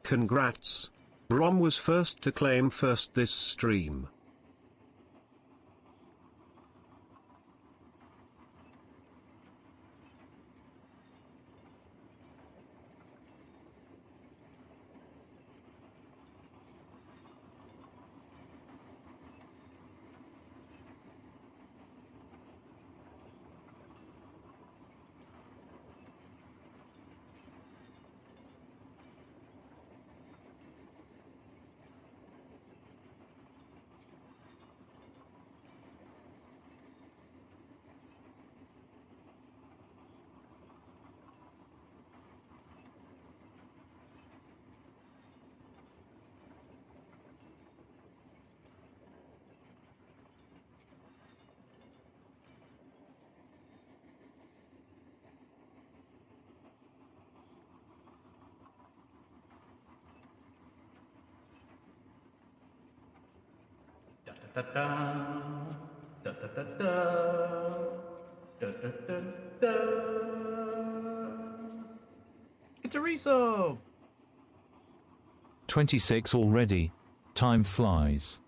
Congrats. Brom was first to claim first this stream. Da da da da da da da da da. It's a resub. 26 already. Time flies.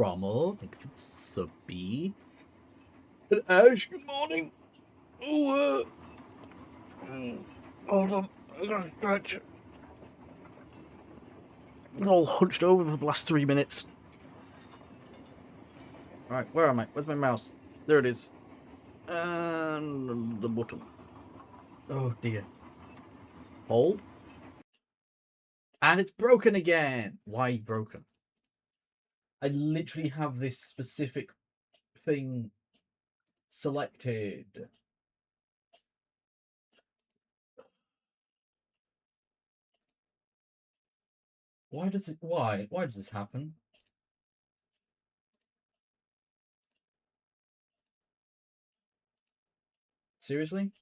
Rommel, thank you for the subby. And Ash, good morning. Oh, hold on, I gotta stretch. I'm all hunched over for the last 3 minutes. Right, where am I? Where's my mouse? There it is. And the button. Oh dear. Hold. And it's broken again. Why broken? I literally have this specific thing selected. Why does it? Why does this happen? Seriously?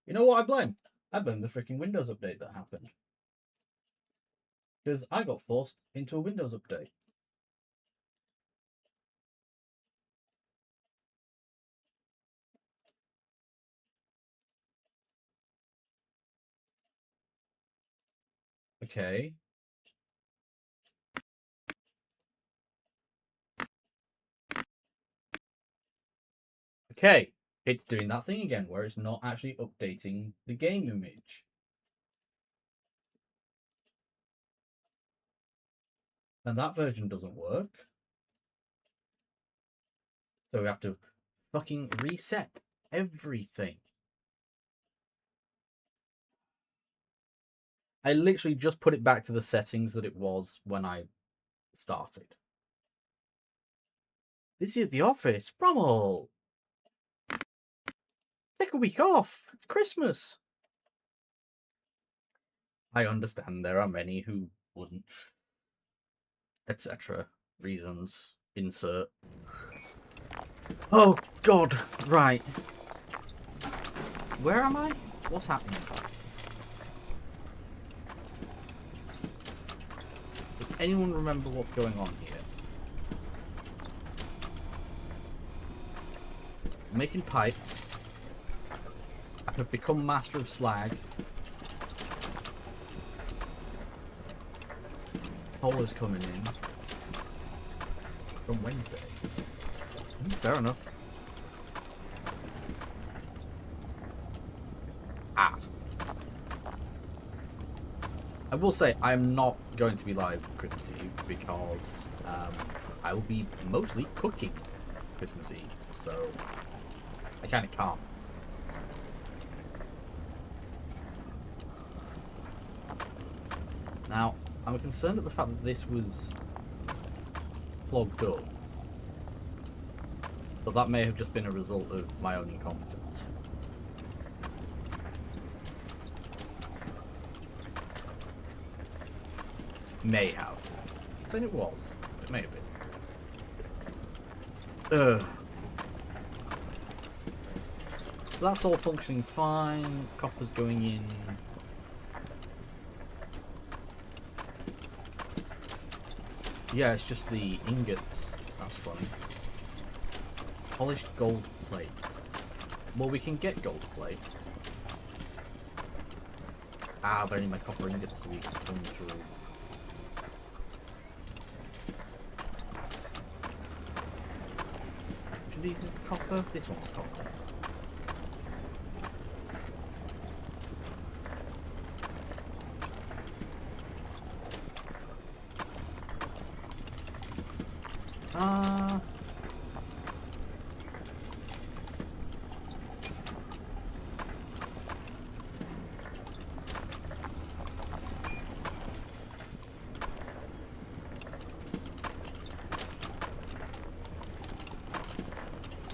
You know what I blame? I blame the freaking Windows update that happened. Because I got forced into a Windows update. Okay. Okay. It's doing that thing again where it's not actually updating the game image. And that version doesn't work. So we have to fucking reset everything. I literally just put it back to the settings that it was when I started. This is the office. Brummel! Take a week off. It's Christmas. I understand there are many who wouldn't. Etc. Reasons. Insert. Oh, God. Right. Where am I? What's happening? Does anyone remember what's going on here? I'm making pipes. I have become master of slag. Coal is coming in. From Wednesday. Fair enough. Ah. I will say, I'm not going to be live Christmas Eve because I will be mostly cooking Christmas Eve, so I kind of can't. Now, I'm concerned at the fact that this was plugged up, but that may have just been a result of my own incompetence. May have. I'm saying it was. It may have been. Ugh. That's all functioning fine. Copper's going in. Yeah, it's just the ingots. That's funny. Polished gold plate. Well, we can get gold plate. Ah, but I need my copper ingots to be coming through. Which of these is copper? This one's copper.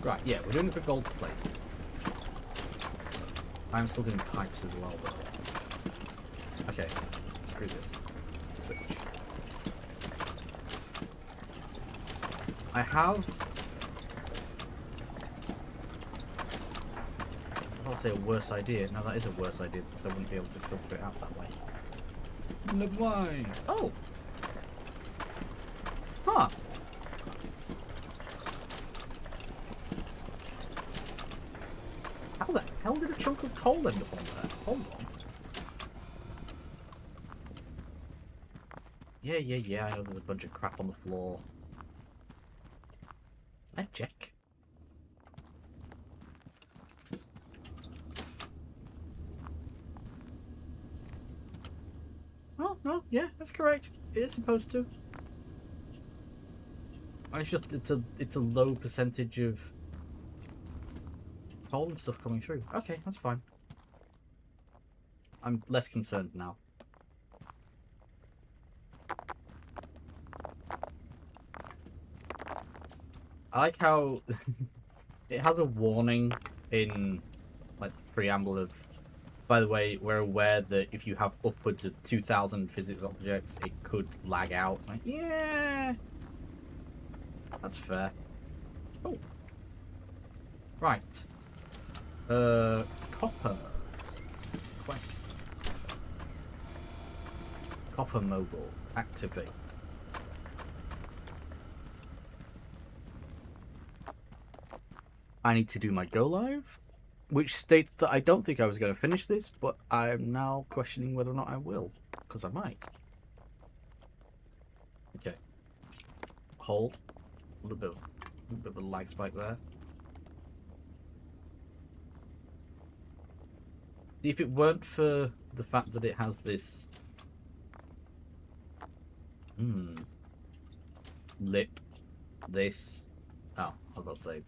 Right, yeah, we're doing it for gold plate. I'm still doing pipes as well, though. Okay, screw this. Switch. I have... I'll say a worse idea. No, that is a worse idea because I wouldn't be able to filter it out that way. Never mind. Oh! Huh. How the hell did a chunk of coal end up on there? Hold on. Yeah, I know there's a bunch of crap on the floor. I check. Oh, no, yeah, that's correct. It is supposed to. It's just, it's a low percentage of coal and stuff coming through. Okay, that's fine. I'm less concerned now. I like how it has a warning in like the preamble of, by the way, we're aware that if you have upwards of 2,000 physics objects, it could lag out. Like, yeah, that's fair. Oh, right. Copper quest. Copper Mogul activate. I need to do my go live, which states that I don't think I was going to finish this, but I'm now questioning whether or not I will. Because I might. Okay. Hold. A little bit of a lag spike there. See, if it weren't for the fact that it has this lip, this. Oh, I was about to say.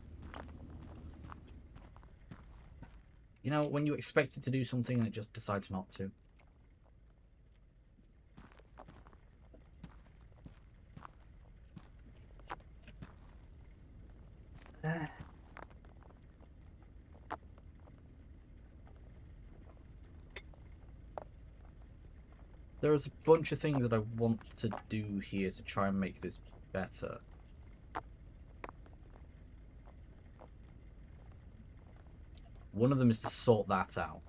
You know, when you expect it to do something and it just decides not to. There's a bunch of things that I want to do here to try and make this better. One of them is to sort that out.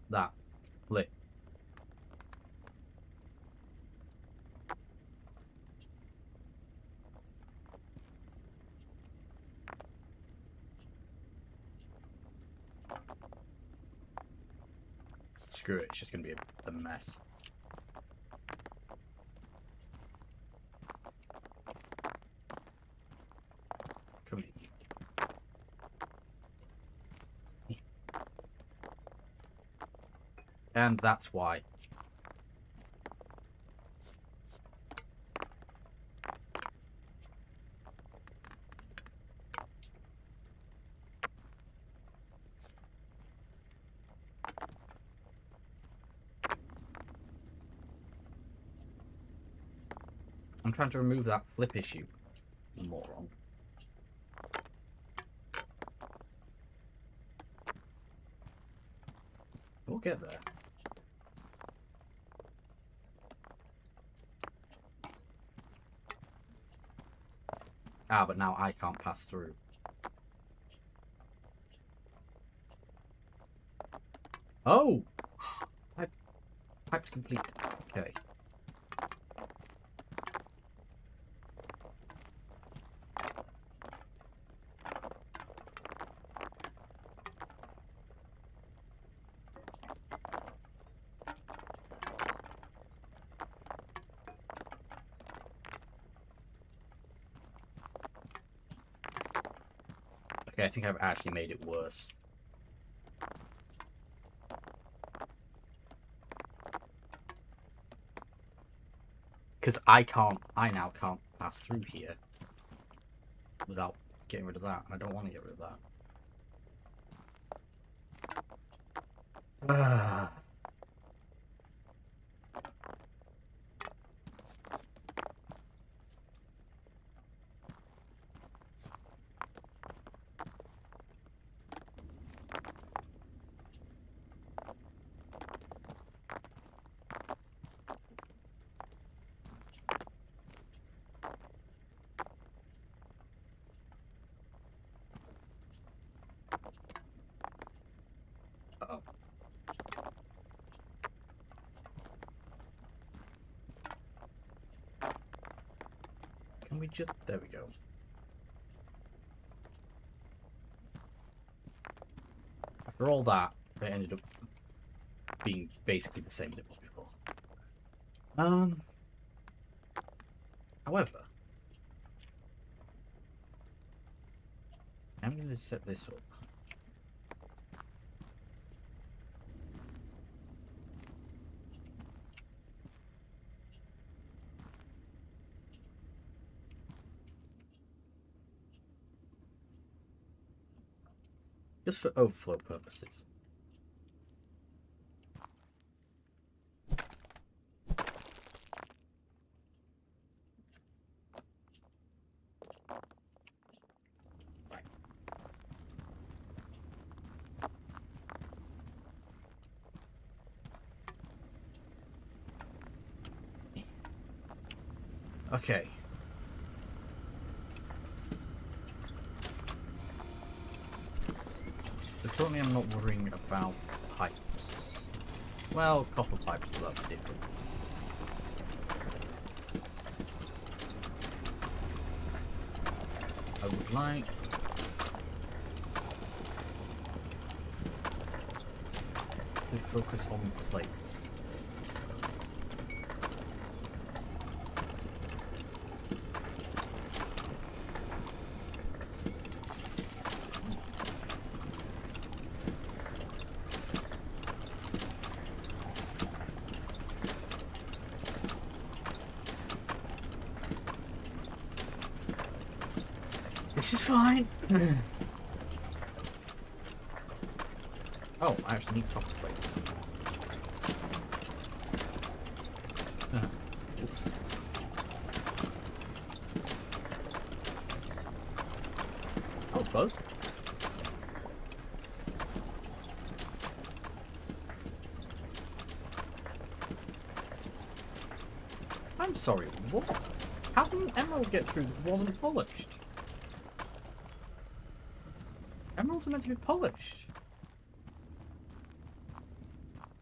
That lip. Screw it, it's just going to be a mess. Come in. And that's why. I'm trying to remove that flip issue, moron. We'll get there. Ah, but now I can't pass through. Oh! Pipe's complete. Okay. Okay, I think I've actually made it worse. Because I now can't pass through here without getting rid of that, and I don't want to get rid of that. Uh-oh. Can we just... There we go. After all that, it ended up being basically the same as it was before. However, I'm going to set this up. Just for overflow purposes. Right. Okay. So currently I'm not worrying about pipes. Well, copper pipes, but that's different. I would like to focus on plates. This is fine. Oh, I actually need copper plate. Oops. That was close. I'm sorry, what? How did an emerald get through that wasn't polished? Emeralds are meant to be polished.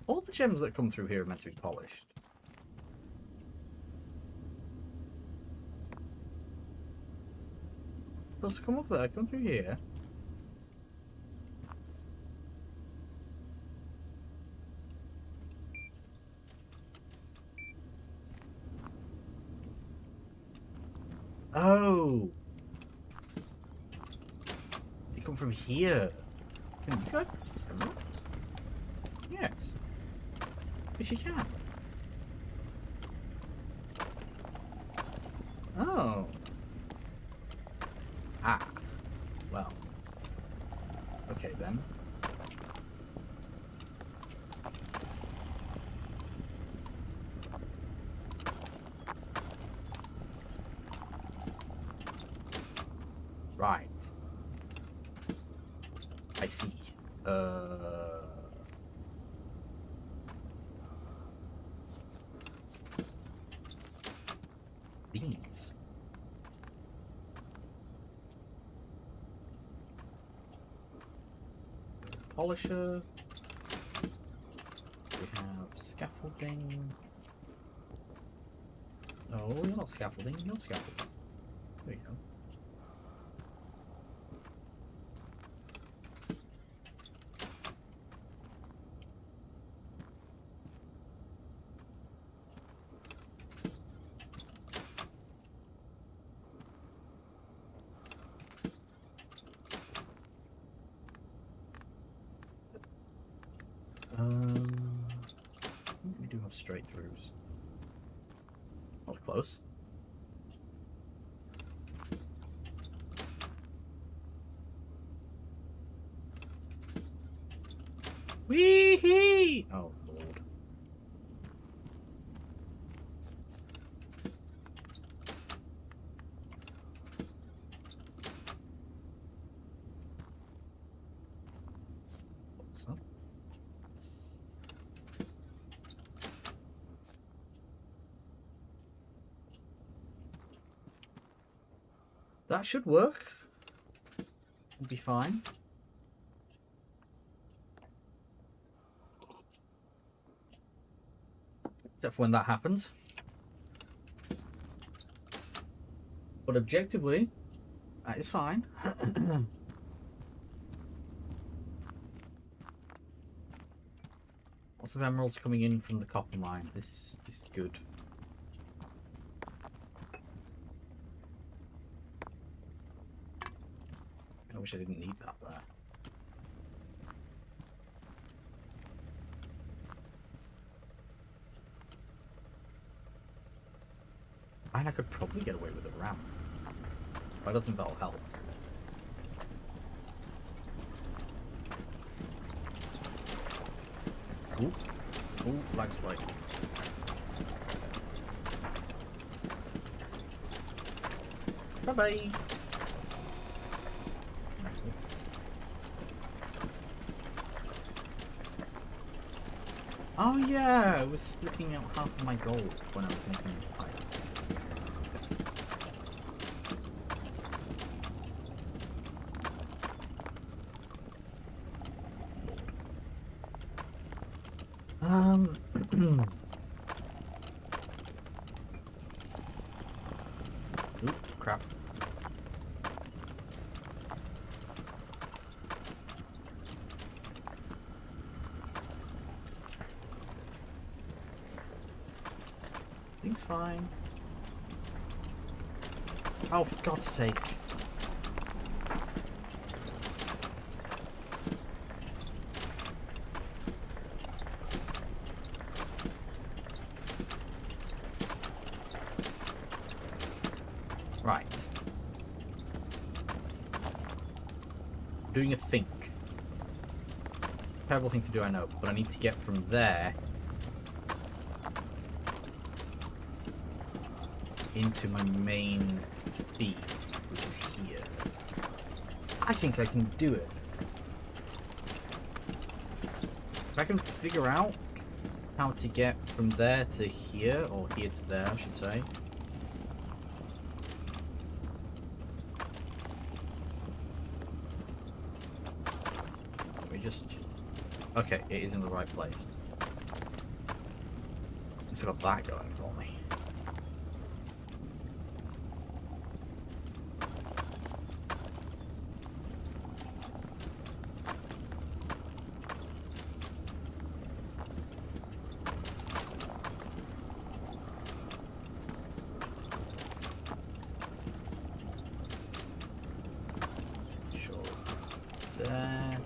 All the gems that come through here are meant to be polished. Supposed to come up there, come through here. Oh! They come from here. Can you guys use emeralds? Yes. Yes, you can. Oh. Ah. Well. Okay then. Right. I see. Beans. Polisher. We have scaffolding. No, you're not scaffolding. You're not scaffolding. There you go. We do have straight throughs. Not close. Wee-hee! Oh, Lord. What's up? That should work. It'll be fine. Except for when that happens. But objectively, that is fine. Lots of emeralds coming in from the copper mine. This is good. I wish I didn't need that there. And I could probably get away with a ramp. But I don't think that'll help. Ooh. Ooh, lag spike. Bye-bye. Oh yeah, I was splitting out half of my gold when I was making the pipe. Oop, crap. Thing's fine. Oh, for God's sake. Right. doing a think. Terrible thing to do, I know, but I need to get from there into my main feed, which is here. I think I can do it. If I can figure out how to get from there to here, or here to there, I should say. Let me just... Okay, it is in the right place. It's got that going for me. Sure, it's there.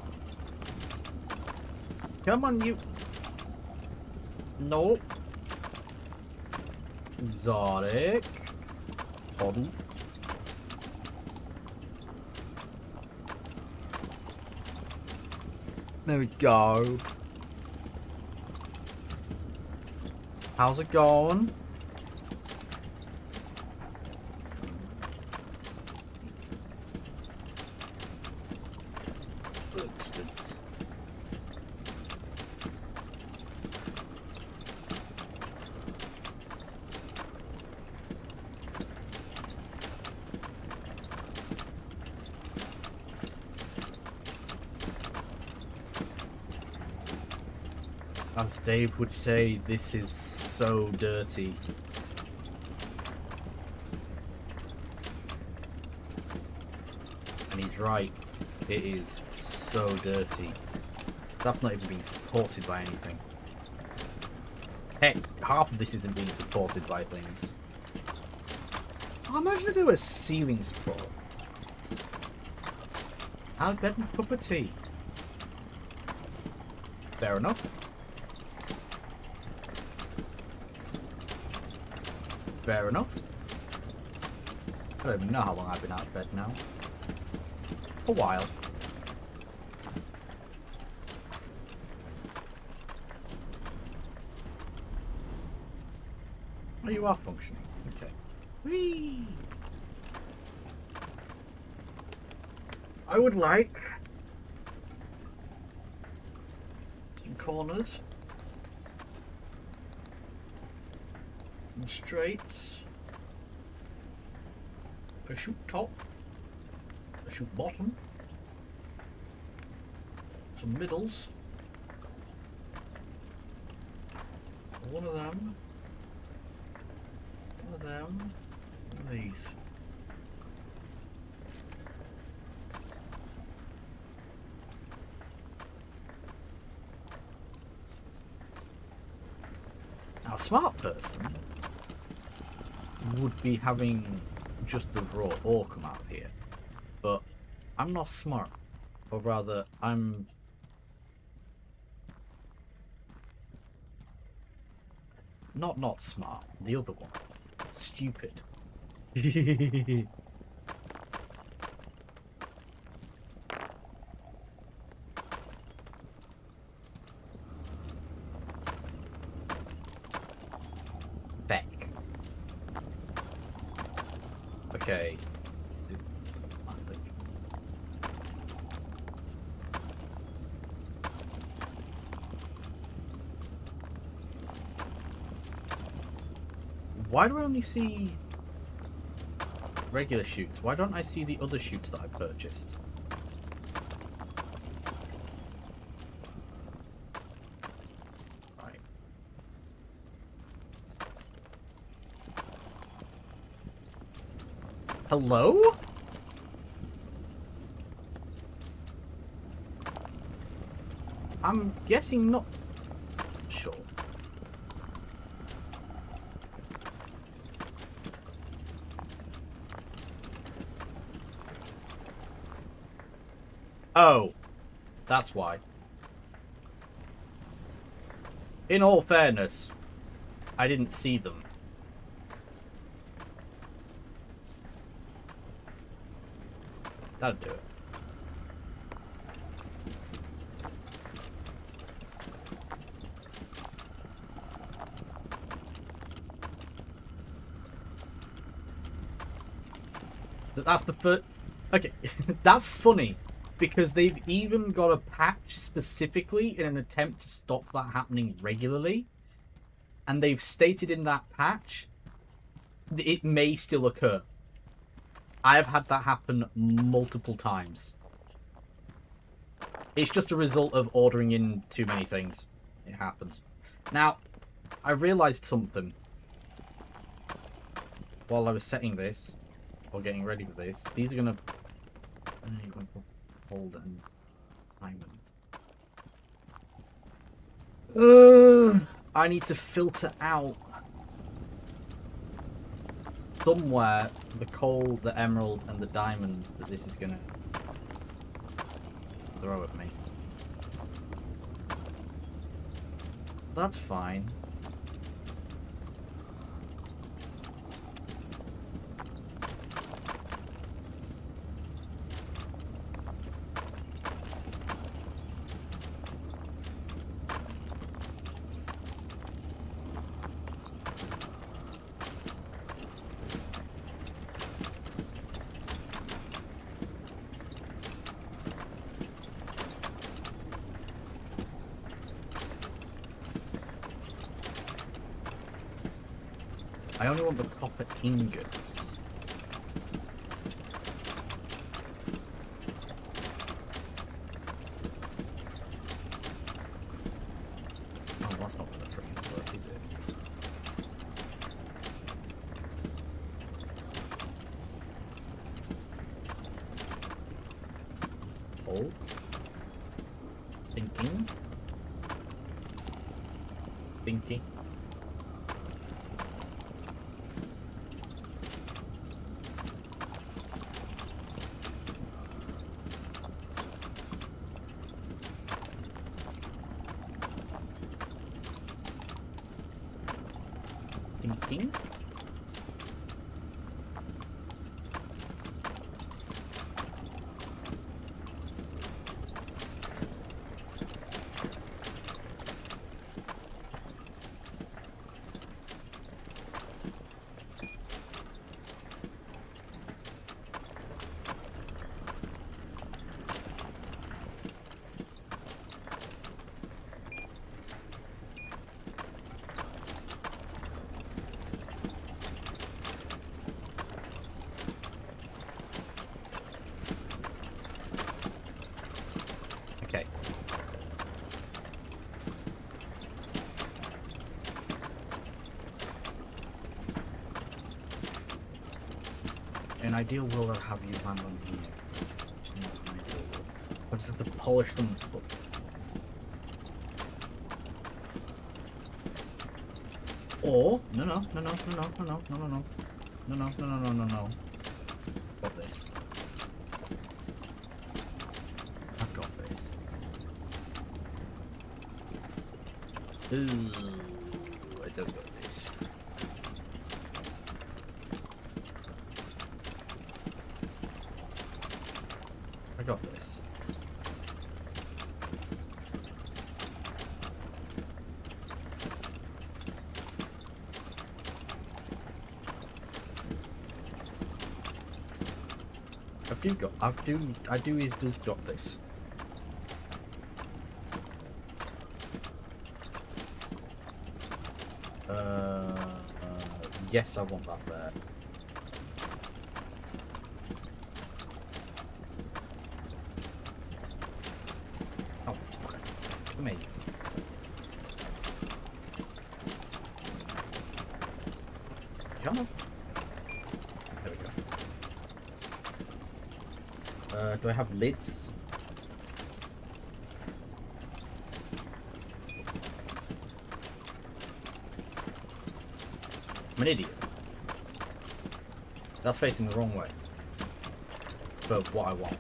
Come on, you. No. Exotic. Hold. There we go. How's it going? Bastards. As Dave would say, this is so dirty. And he's right. It is so dirty. That's not even being supported by anything. Heck, half of this isn't being supported by things. Oh, imagine if there was ceiling support. I'll bet and cup of tea. Fair enough. Fair enough. I don't even know how long I've been out of bed now. A while. Oh, you are functioning. Okay. Whee! I would like some corners. And straights, a shoot top, a shoot bottom, some middles, one of them, one of them, one of these. Now, a smart person would be having just the raw ore come out here, but I'm not smart, or rather I'm not smart, the other one, stupid. Beck. Okay. Why do I only see regular shoots? Why don't I see the other shoots that I purchased? Right. Hello? I'm guessing not. Sure. Oh, that's why. In all fairness, I didn't see them. That'd do it. That's the first. Okay, that's funny because they've even got a patch specifically in an attempt to stop that happening regularly, and they've stated in that patch that it may still occur. I have had that happen multiple times. It's just a result of ordering in too many things. It happens. Now, I realised something while I was setting this, or getting ready for this. These are gonna hold and diamond. I need to filter out somewhere the coal, the emerald, and the diamond that this is gonna throw at me. That's fine. I only want the copper ingots. Oh, that's not gonna freaking work, is it? Hold. Thinking. Thinking. Thinking. Okay. In an ideal world, I'd have you land on here. Not an ideal world. I just have to polish them up. Or no. Got this. I've got this. Ooh, I don't got this. I got this. I do is does got this. Yes, I want that there. Oh, okay. For me. Come on. There we go. Do I have lids? I'm an idiot. That's facing the wrong way. For what I want.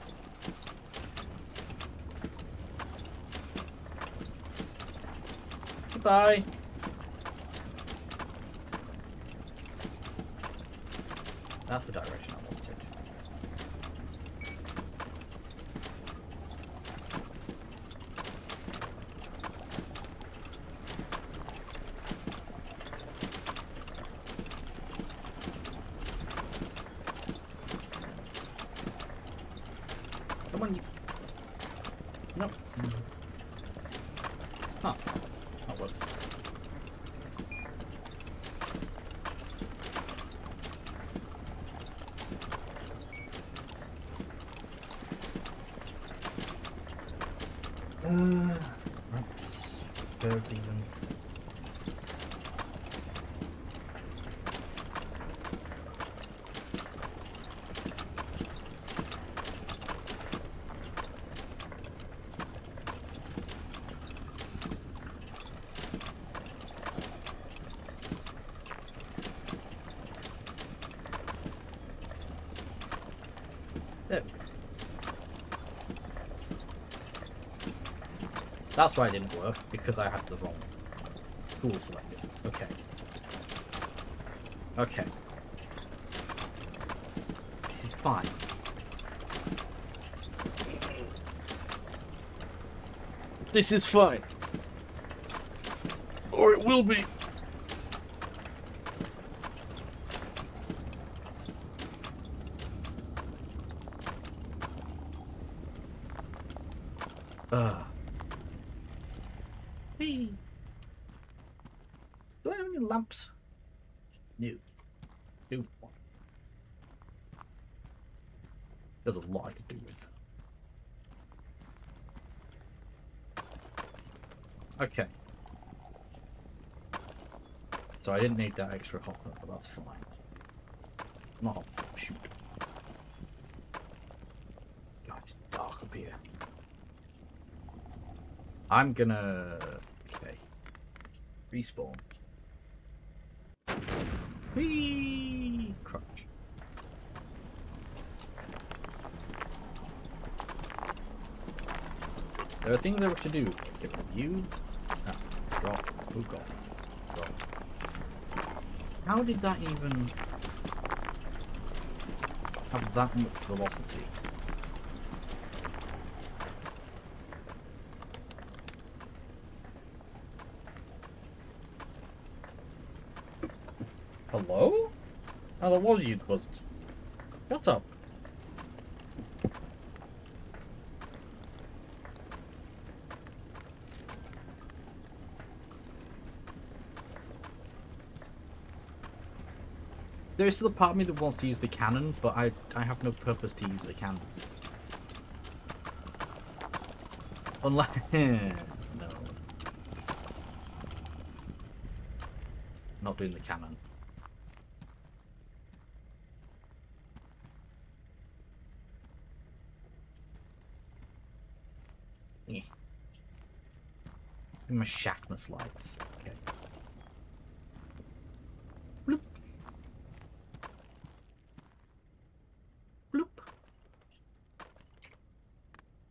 Goodbye. That's the direction I wanted. Huh. That works. Perhaps birds even. There we go. That's why it didn't work, because I had the wrong tool selected. Okay. Okay. This is fine. This is fine. Or it will be. Hey. Do I have any lamps? No. No one. There's a lot I could do with that. Okay. So I didn't need that extra hopper, but that's fine. Not hopper, shoot. God, it's dark up here. I'm gonna... Okay. Respawn. Whee! Crunch. There are things I wish to do. Get rid of you. Ah, drop. Oh god. Drop. How did that even have that much velocity? Hello? Oh, that was you, wasn't. Shut up. There is still a part of me that wants to use the cannon, but I have no purpose to use the cannon. Unless... no. Not doing the cannon. Eh. My Shackness lights. Okay. Bloop. Bloop.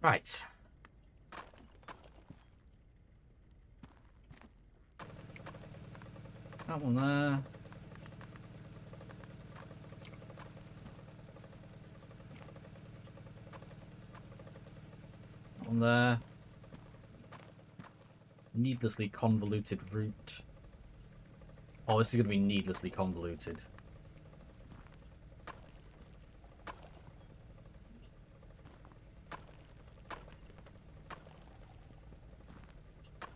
Right. That one there. That one there. Needlessly convoluted route. Oh, this is going to be needlessly convoluted.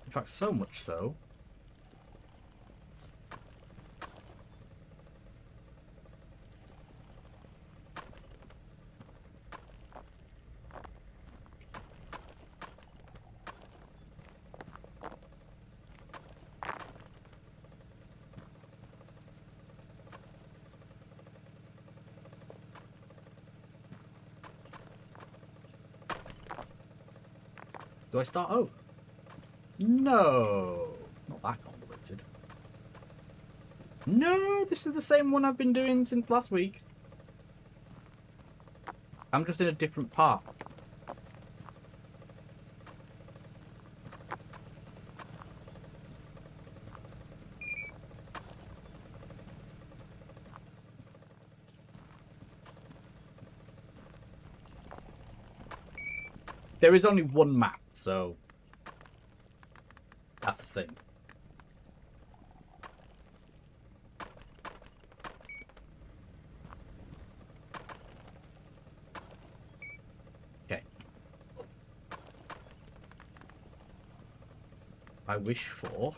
In fact, so much so. Do I start over? No, not that convoluted. No, this is the same one I've been doing since last week. I'm just in a different part. There is only one map, so that's a thing. Okay. I wish for.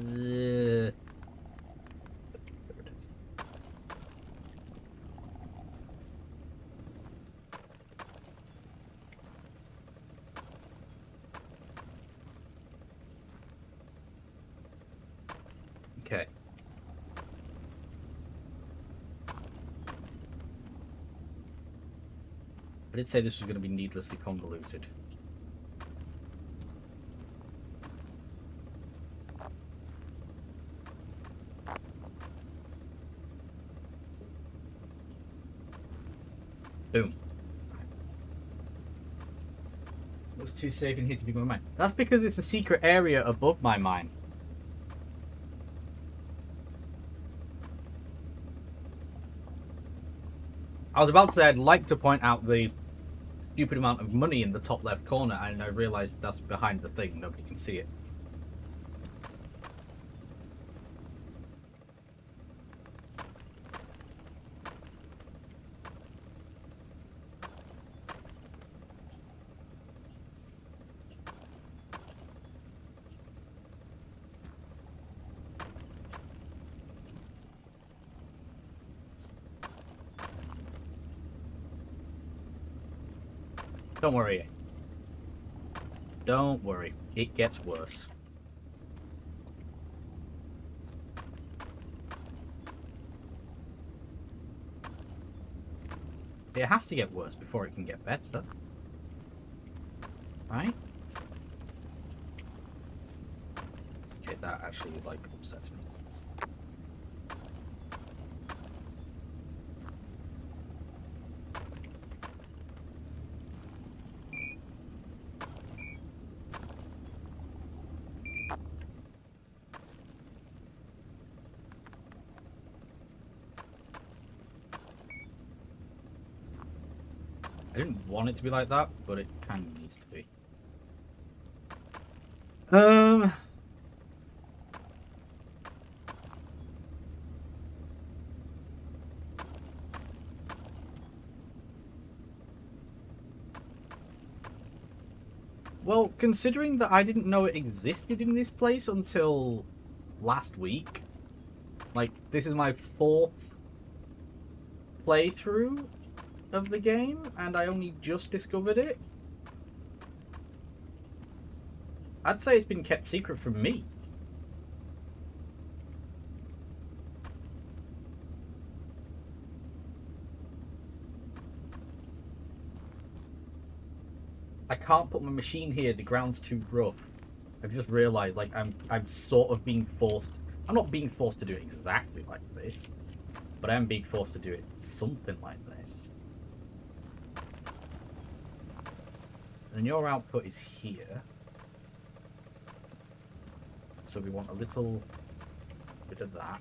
There it is. Okay. I did say this was going to be needlessly convoluted. Boom. Looks too safe in here to be my mine. That's because it's a secret area above my mine. I was about to say I'd like to point out the stupid amount of money in the top left corner, and I realised that's behind the thing. Nobody can see it. Don't worry. Don't worry. It gets worse. It has to get worse before it can get better. Right? Okay, that actually, like, upsets me. I didn't want it to be like that, but it kind of needs to be. Well, considering that I didn't know it existed in this place until last week, like, this is my 4th playthrough of the game, and I only just discovered it. I'd say it's been kept secret from me. I can't put my machine here, the ground's too rough. I've just realised, like, I'm sort of being forced. I'm not being forced to do it exactly like this, but I am being forced to do it something like this. And your output is here. So we want a little bit of that.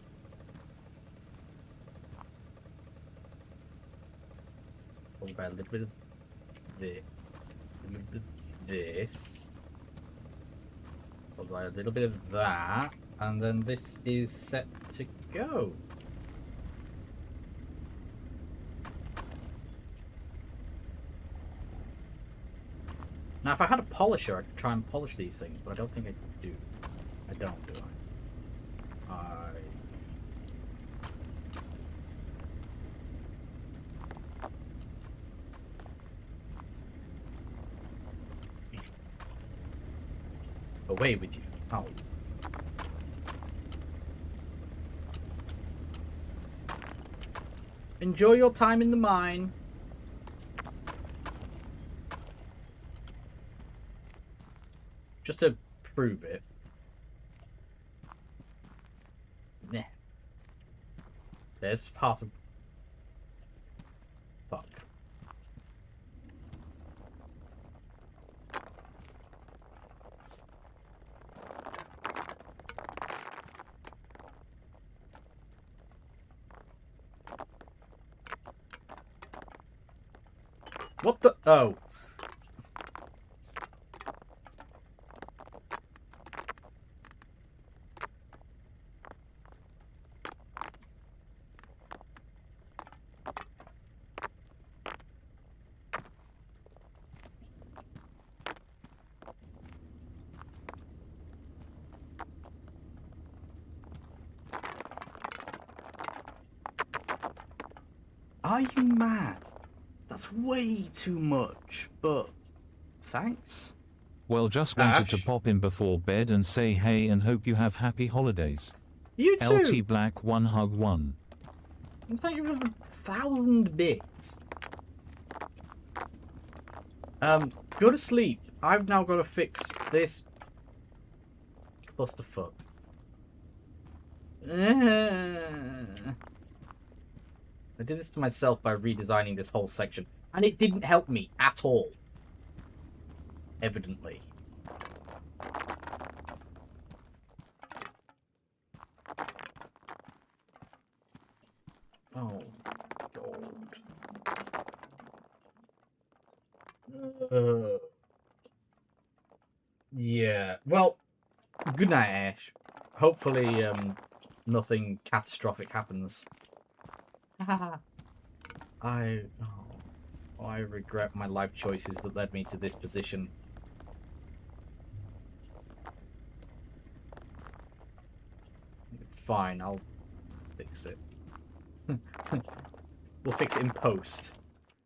Followed by a little bit of this. A little bit of this. Followed by a little bit of that. And then this is set to go. Now, if I had a polisher, I could try and polish these things, but I don't think I do. I don't, do I? Away with you. Oh. Enjoy your time in the mine. Just to prove it. Meh. There's part of... Fuck. What the... Oh. Are you mad? That's way too much, but thanks. Well, just wanted to Ash? pop in before bed and say hey and hope you have happy holidays. You too! LT Black 1 hug 1. And thank you for the 1,000 bits. Go to sleep. I've now got to fix this clusterfuck. I did this to myself by redesigning this whole section, and it didn't help me at all. Evidently. Oh, God. Yeah. Well, good night, Ash. Hopefully, nothing catastrophic happens. I regret my life choices that led me to this position. Fine, I'll fix it. We'll fix it in post.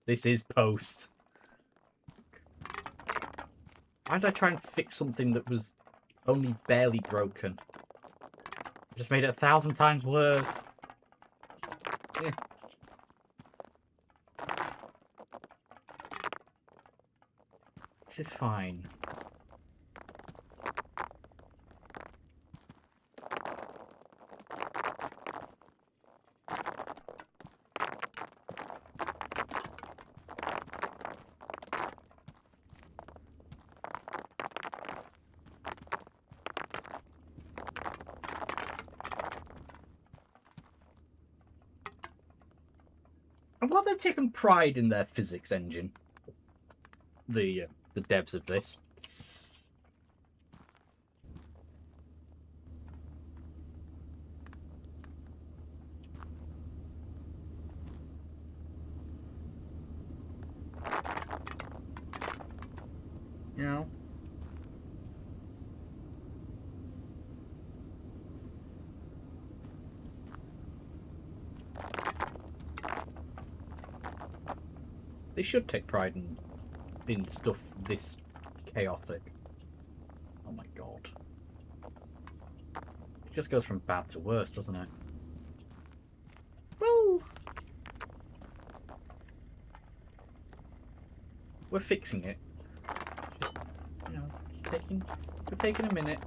This is post. Why did I try and fix something that was only barely broken? I just made it 1,000 times worse. Eh. This is fine. And while they've taken pride in their physics engine, the devs of this, you know, they should take pride in stuff this chaotic. Oh my god. It just goes from bad to worse, doesn't it? Well, we're fixing it. Just, you know, we're taking a minute.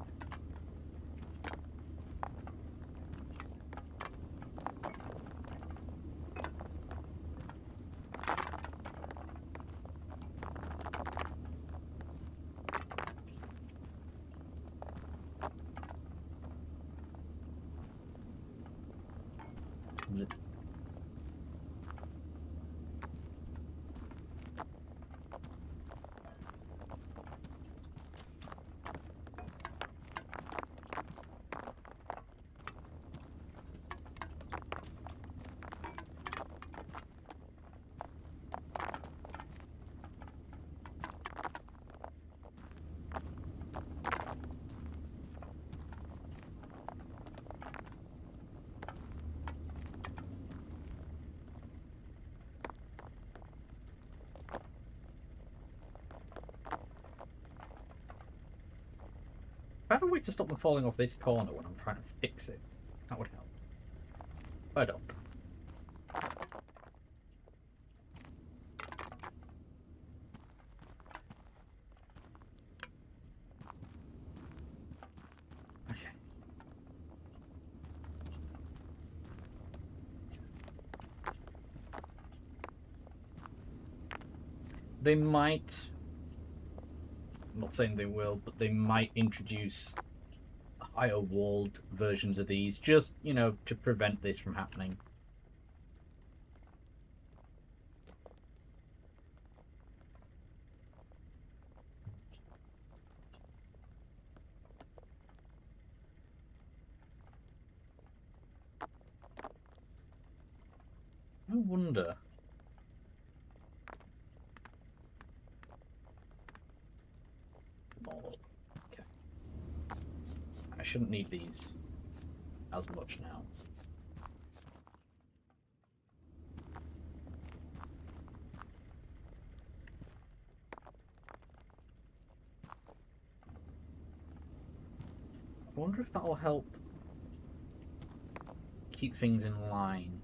I have a way to stop them falling off this corner when I'm trying to fix it. That would help. I don't. Okay. They might... I'm not saying they will, but they might introduce higher walled versions of these, just, you know, to prevent this from happening. I wonder. Oh, okay. I shouldn't need these as much now. I wonder if that'll help keep things in line.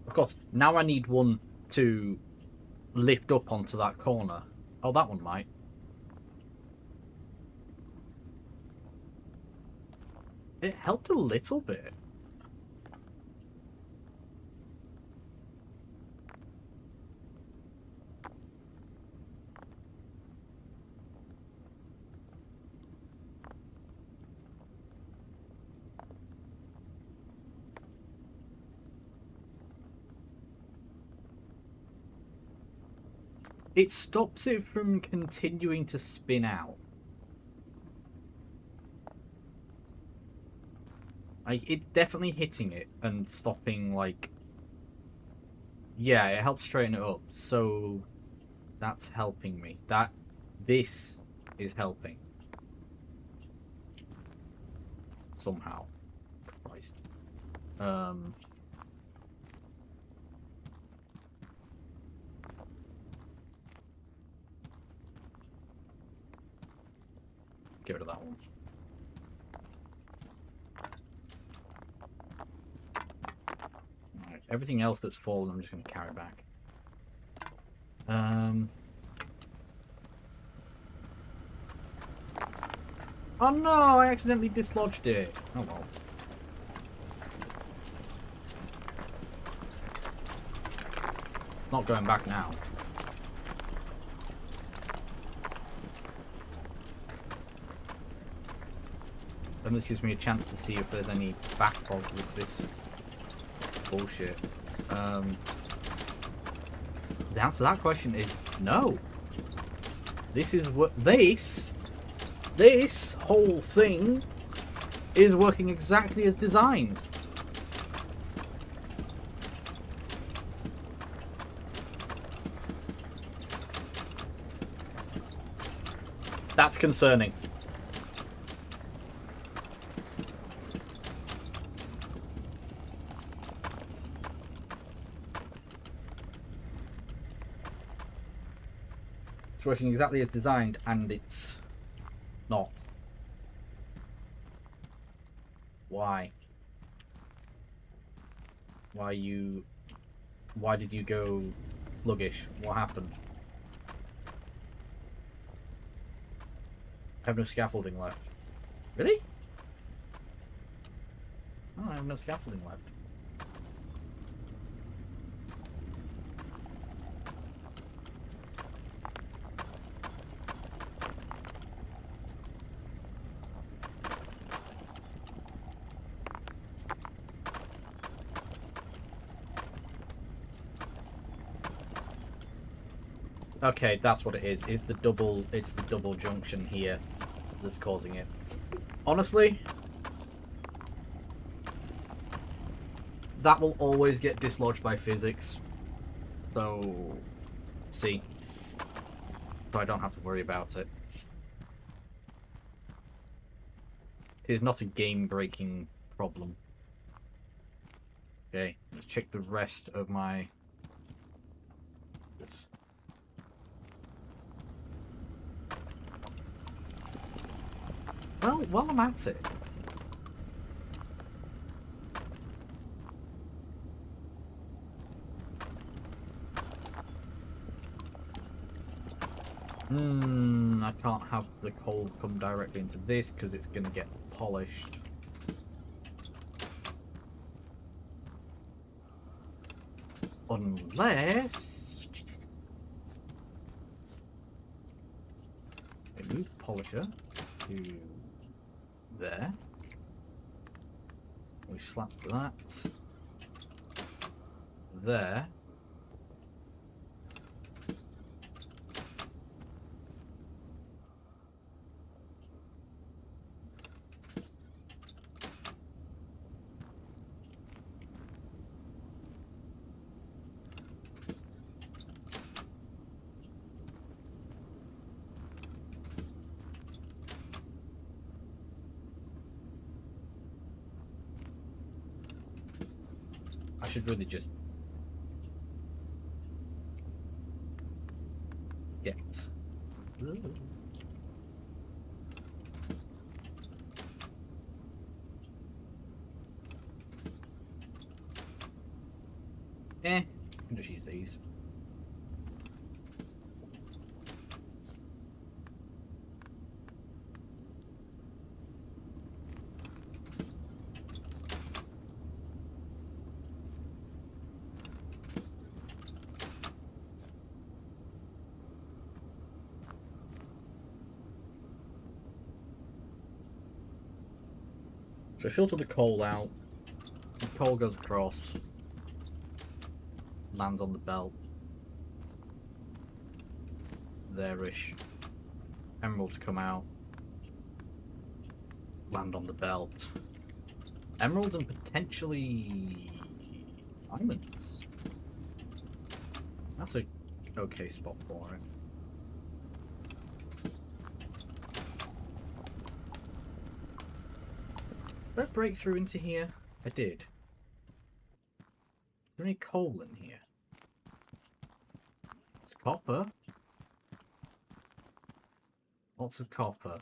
Of course, now I need one to lift up onto that corner. Oh, that one might. It helped a little bit. It stops it from continuing to spin out. It's definitely hitting it and stopping, like... Yeah, it helps straighten it up, so... That's helping me. This is helping. Somehow. Christ. Get rid of that one. Right, everything else that's fallen, I'm just going to carry back. Oh no, I accidentally dislodged it. Oh well. Not going back now. And this gives me a chance to see if there's any backlog with this bullshit. The answer to that question is no. This is what this whole thing is working exactly as designed. That's concerning. It's working exactly as designed, and it's not. Why? Why did you go sluggish? What happened? I have no scaffolding left. Really? Oh, I have no scaffolding left. Okay, that's what it is. It's the double junction here that's causing it. Honestly, that will always get dislodged by physics. So, see. So I don't have to worry about it. It's not a game-breaking problem. Okay, let's check the rest of my... This. Well, while I'm at it... I can't have the coal come directly into this because it's going to get polished. Unless... I move polisher to there. We slap that there. I should really just get I can just use these. So I filter the coal out. The coal goes across, lands on the belt. There-ish. Emeralds come out, land on the belt. Emeralds and potentially diamonds. That's a okay spot for it. Did I break through into here? I did. Is there any coal in here? It's copper. Lots of copper.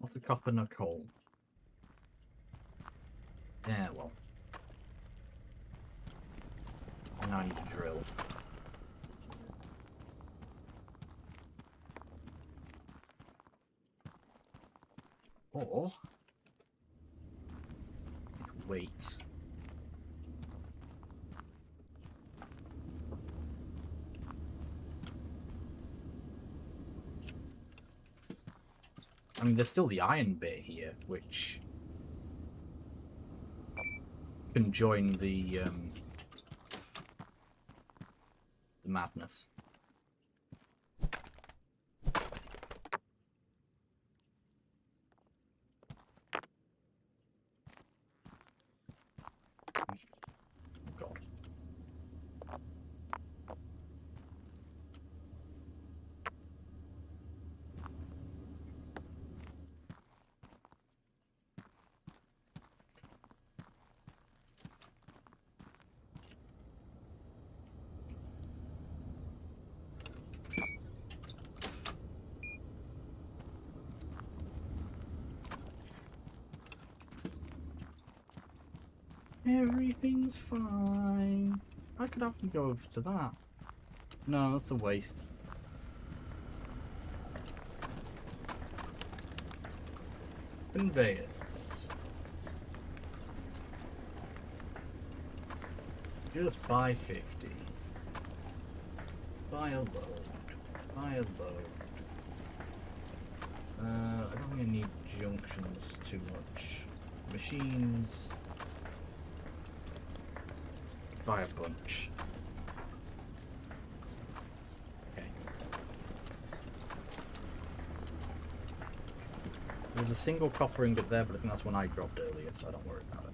Lots of copper, no coal. Yeah, well. Now I need to drill. Or wait. I mean, there's still the iron bit here, which can join the madness. Oh God. Everything's fine. I could have to go over to that. No, that's a waste. Conveyance. Just buy 50. Buy a load. Buy a load. I don't really need junctions too much. Machines. Buy a bunch. Okay. There's a single copper ingot there, but I think that's one I dropped earlier, so I don't worry about it.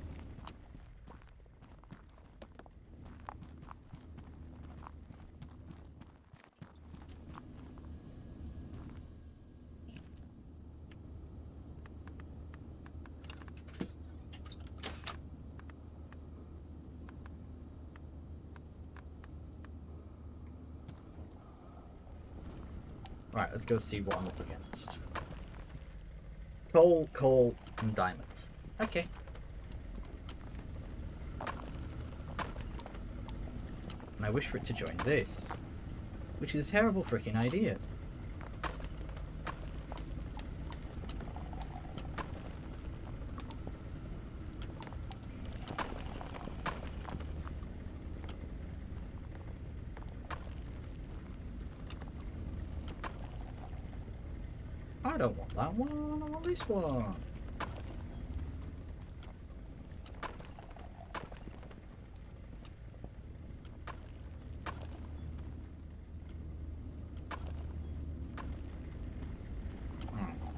Right, let's go see what I'm up against. Coal, coal, and diamonds. Okay. And I wish for it to join this, which is a terrible freaking idea. I don't want that one, I want this one.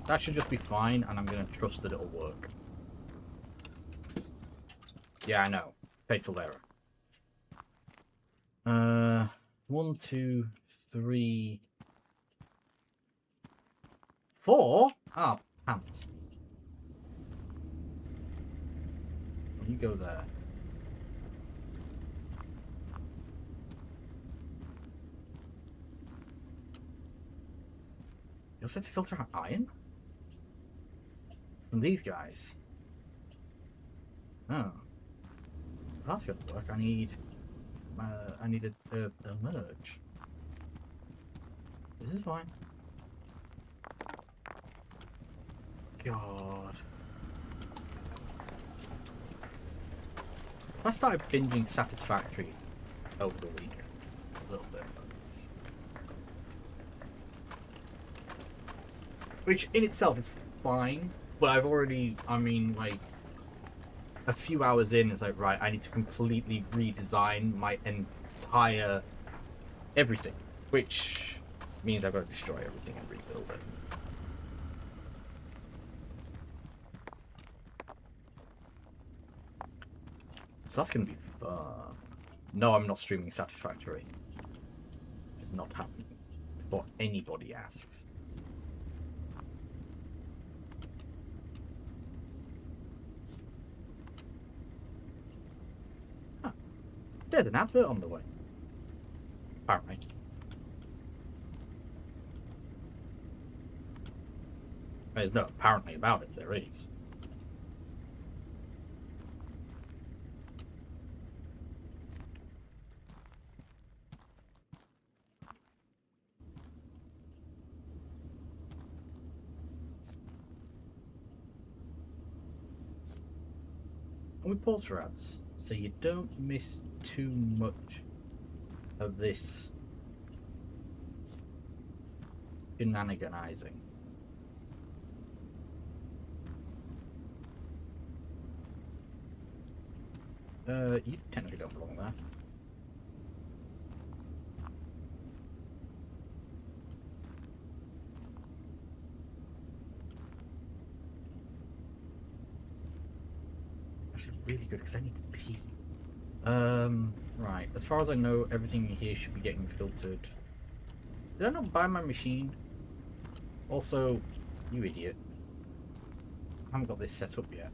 That should just be fine, and I'm going to trust that it'll work. Yeah, I know. Fatal error. 1, 2, 3, 4? Ah, pants. You go there. You also have to filter out iron? From these guys. Oh, that's gonna work. I need a merge. This is fine. God. I started binging Satisfactory over the weekend a little bit, which in itself is fine. But I've already, I mean, like a few hours in, it's like, right, I need to completely redesign my entire everything, which means I've got to destroy everything and rebuild it. So that's going to be fun. No, I'm not streaming Satisfactory. It's not happening before anybody asks. Huh. There's an advert on the way. Apparently. There's no apparently about it, there is. And we pause for ads, so you don't miss too much of this shenaniganizing. You technically don't belong there. Actually, really good because I need to pee. Right. As far as I know, everything here should be getting filtered. Did I not buy my machine? Also, you idiot. I haven't got this set up yet.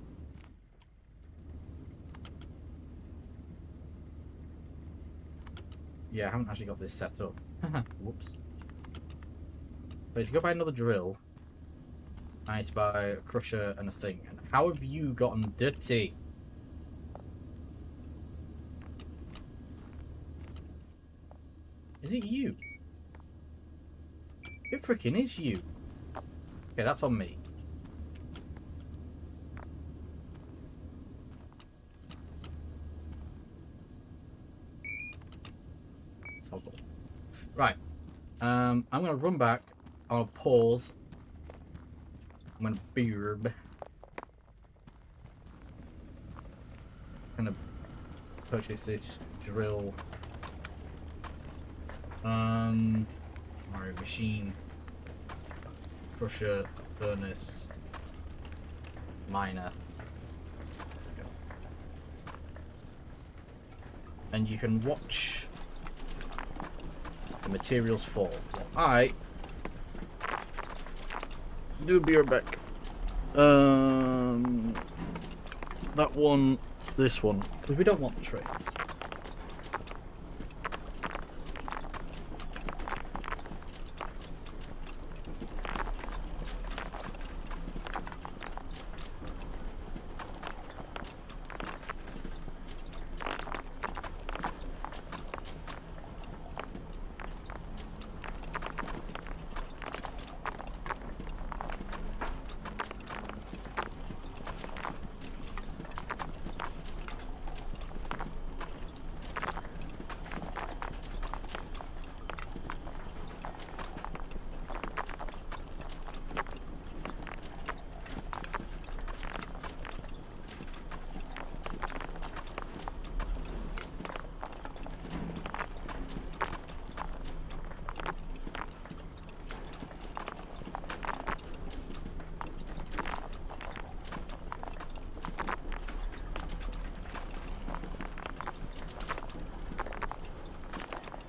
Yeah, I haven't actually got this set up. Whoops. But to go buy another drill, I need to buy a crusher and a thing. And how have you gotten dirty? Is it you? It freaking is you. Okay, that's on me. Right. I'm gonna run back. I'm gonna pause. I'm gonna beard. I'm gonna purchase this drill. Mario machine, crusher, furnace, miner. And you can watch the materials fall. I do be right back. That one, this one, because we don't want the trays.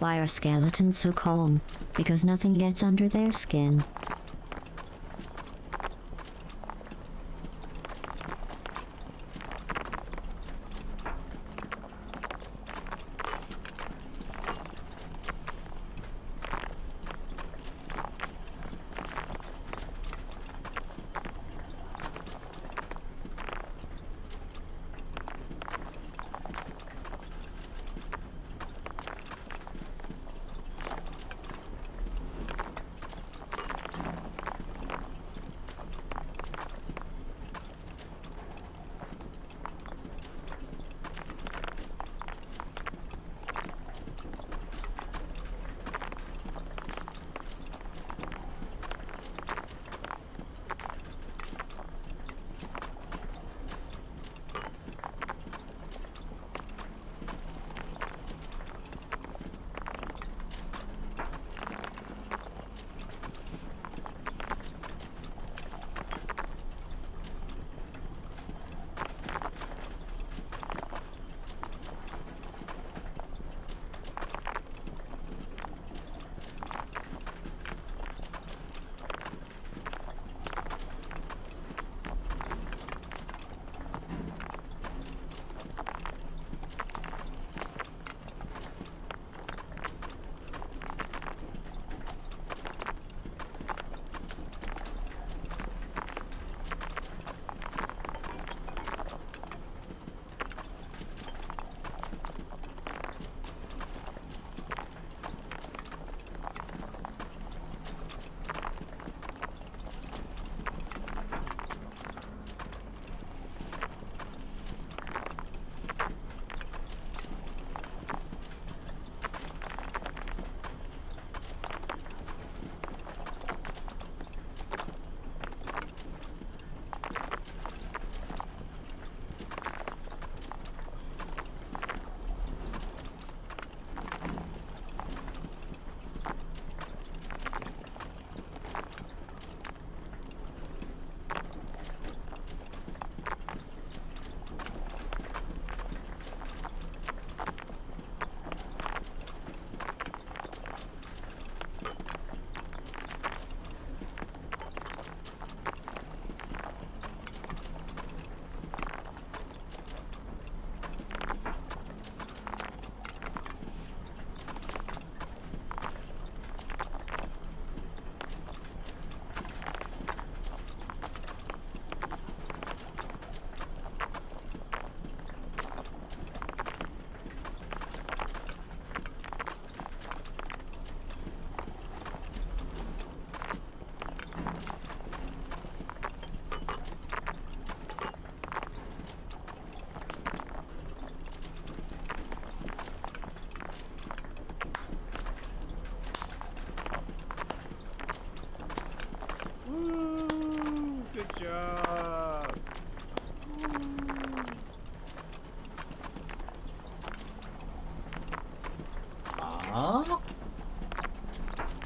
Why are skeletons so calm? Because nothing gets under their skin.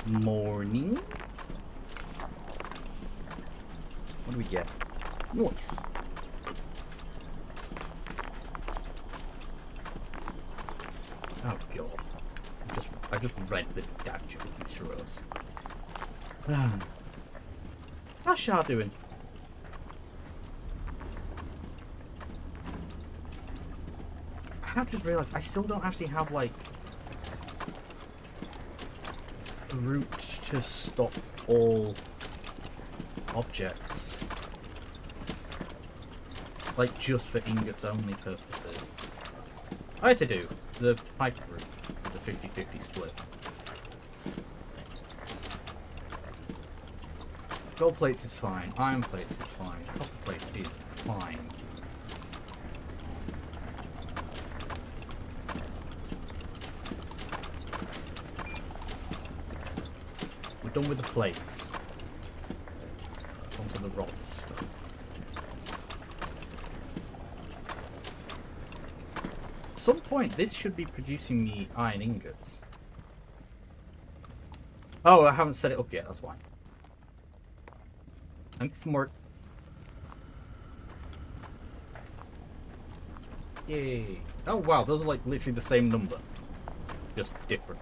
Morning. What do we get? Nice. Oh god. I just read the damn joke to us. How's Shah doing? I have just realised I still don't actually have like a route to stop all objects. Like just for ingots only purposes. I yes, I do. The pipe route is a 50-50 split. Gold plates is fine. Iron plates is fine. Copper plates is fine. We're done with the plates. Onto the rods. At some point, this should be producing me iron ingots. Oh, I haven't set it up yet, that's why. And for more... Yay. Oh wow, those are like literally the same number. Just different.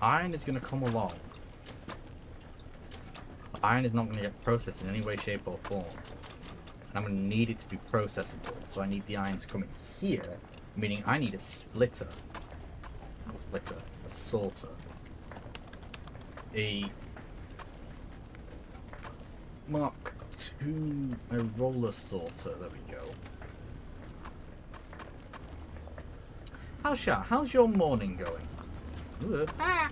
Iron is going to come along. Iron is not going to get processed in any way, shape, or form. And I'm going to need it to be processable. So I need the iron to come in here, meaning I need a splitter. Not a splitter, a sorter. A Mark II, a roller sorter. There we go. How's your morning going? Ah.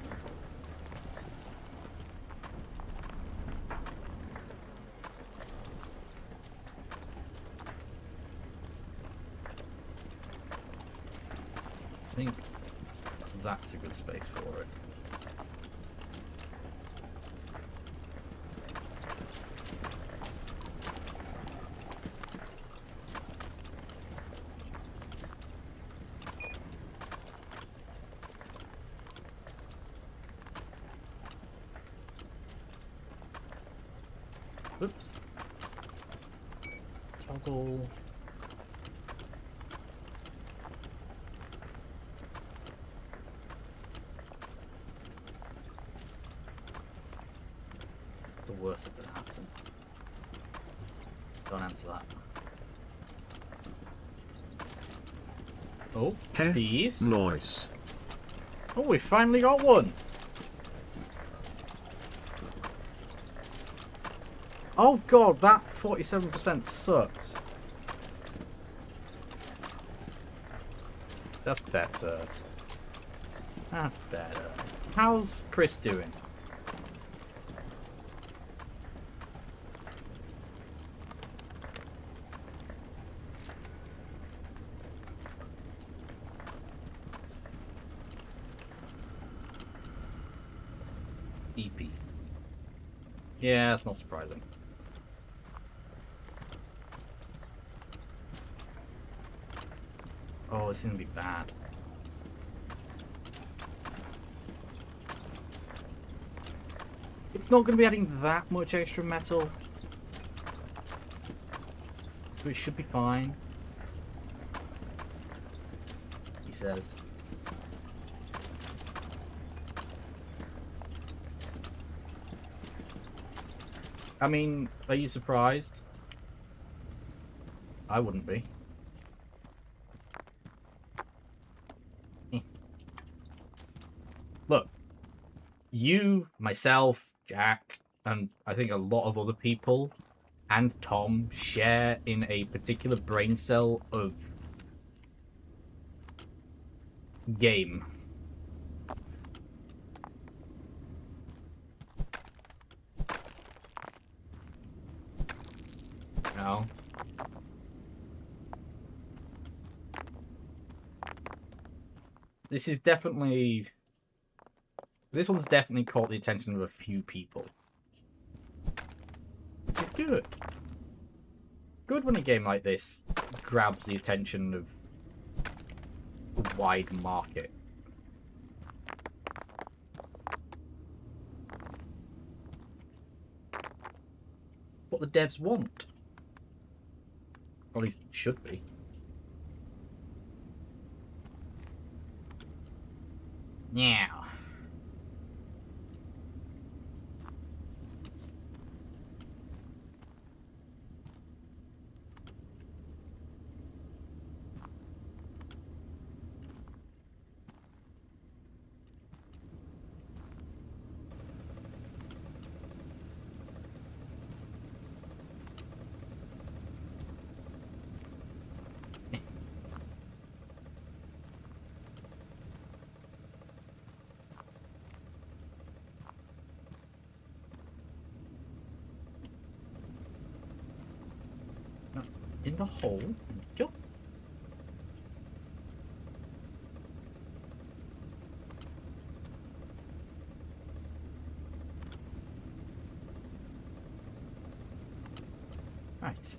I think that's a good space for it. Oops. Toggle. The worst that could happen. Don't answer that. Oh, peas. Nice. Oh, we finally got one. Oh god, that 47% sucks. That's better. That's better. How's Chris doing? EP. Yeah, that's not surprising. Oh, this is gonna be bad. It's not gonna be adding that much extra metal. So it should be fine. He says. I mean, are you surprised? I wouldn't be. Look, you, myself, Jack, and I think a lot of other people, and Tom share in a particular brain cell of game. now. This is definitely... This one's definitely caught the attention of a few people. Which is good. Good when a game like this grabs the attention of a wide market. What the devs want. Or at least it should be. Now. In the hole. Go. Right.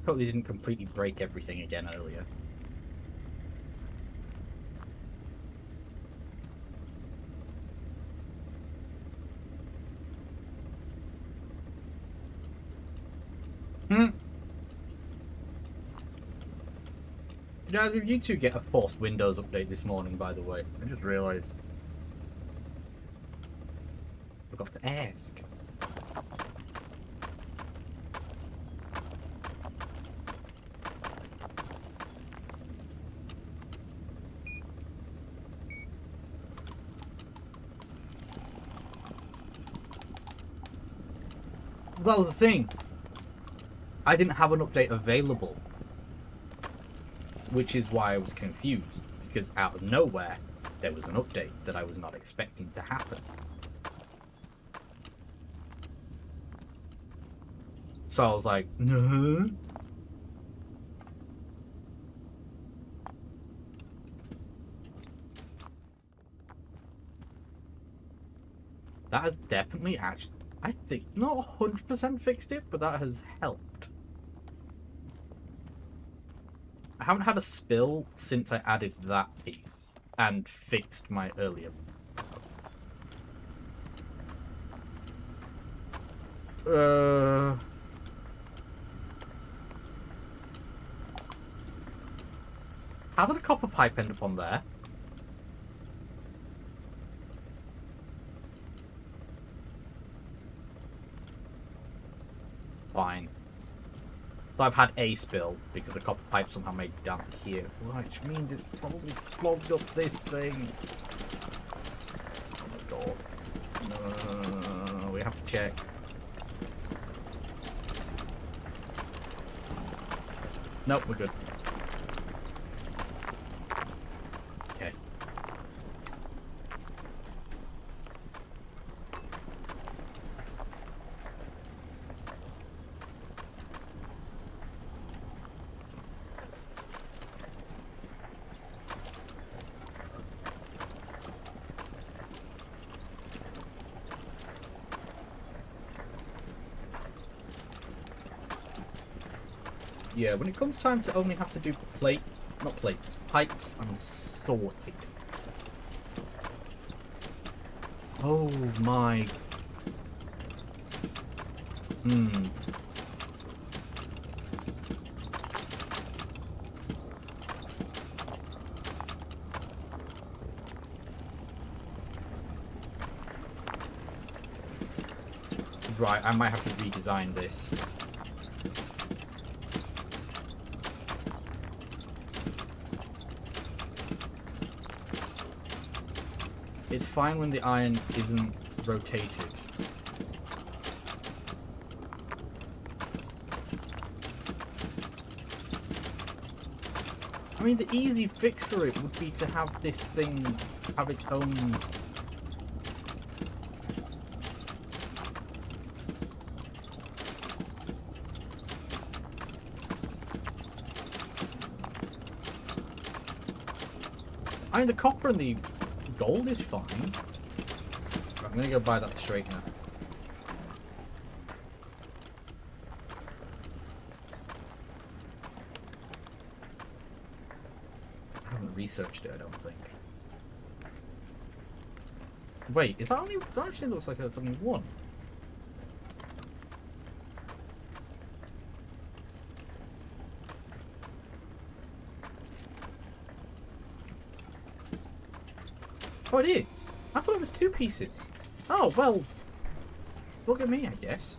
Hope they didn't completely break everything again earlier. Did either of you two get a forced Windows update this morning, by the way? I just realised. Forgot to ask. That was the thing. I didn't have an update available. Which is why I was confused, because out of nowhere, there was an update that I was not expecting to happen. So I was like, no. That has definitely actually, I think, not 100% fixed it, but that has helped. I haven't had a spill since I added that piece and fixed my earlier. How did a copper pipe end up on there? Fine. So I've had a spill because the copper pipe somehow made it down here, which means it's probably clogged up this thing. Oh my god. No, we have to check. Nope, we're good. Okay. Yeah, when it comes time to only have to do pipes, I'm sorted. Oh my. Right, I might have to redesign this. It's fine when the iron isn't rotated. I mean, the easy fix for it would be to have this thing have its own... I mean, the copper and the gold is fine. I'm gonna go buy that straightener. I haven't researched it, I don't think. Wait, is that only... That actually looks like it's only one. Oh, it is. I thought it was 2 pieces. Oh, well. Look at me, I guess.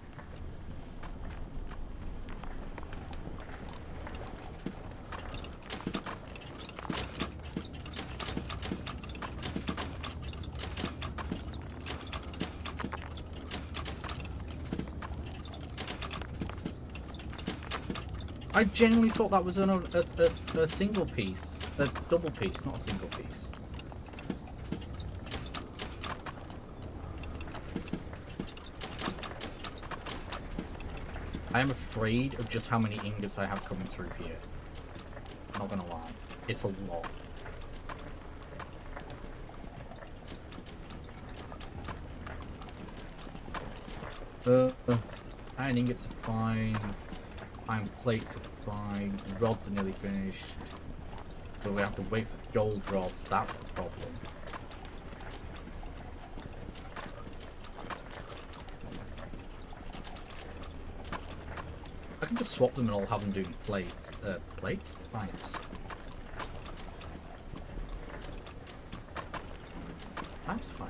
I genuinely thought that was a single piece. A double piece, not a single piece. I am afraid of just how many ingots I have coming through here. Not gonna lie. It's a lot. Iron ingots are fine. Iron plates are fine. Rods are nearly finished. But we have to wait for gold rods. That's the problem. I can just swap them and all have them doing plates. Plates? Pipes. Pipes fine,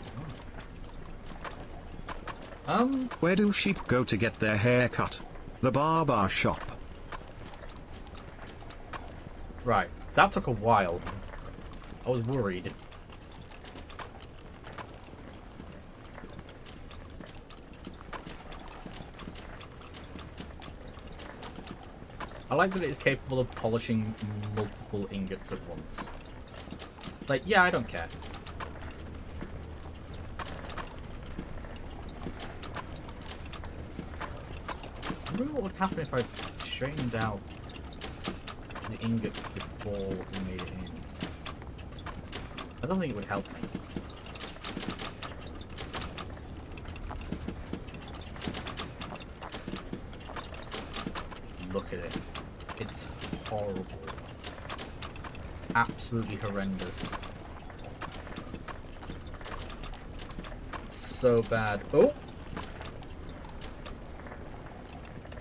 isn't it? Where do sheep go to get their hair cut? The barber shop. Right. That took a while. I was worried. I like that it is capable of polishing multiple ingots at once. Like, yeah, I don't care. I wonder what would happen if I straightened out the ingot before we made it in. I don't think it would help me. Just look at it. It's horrible. Absolutely horrendous. So bad. Oh!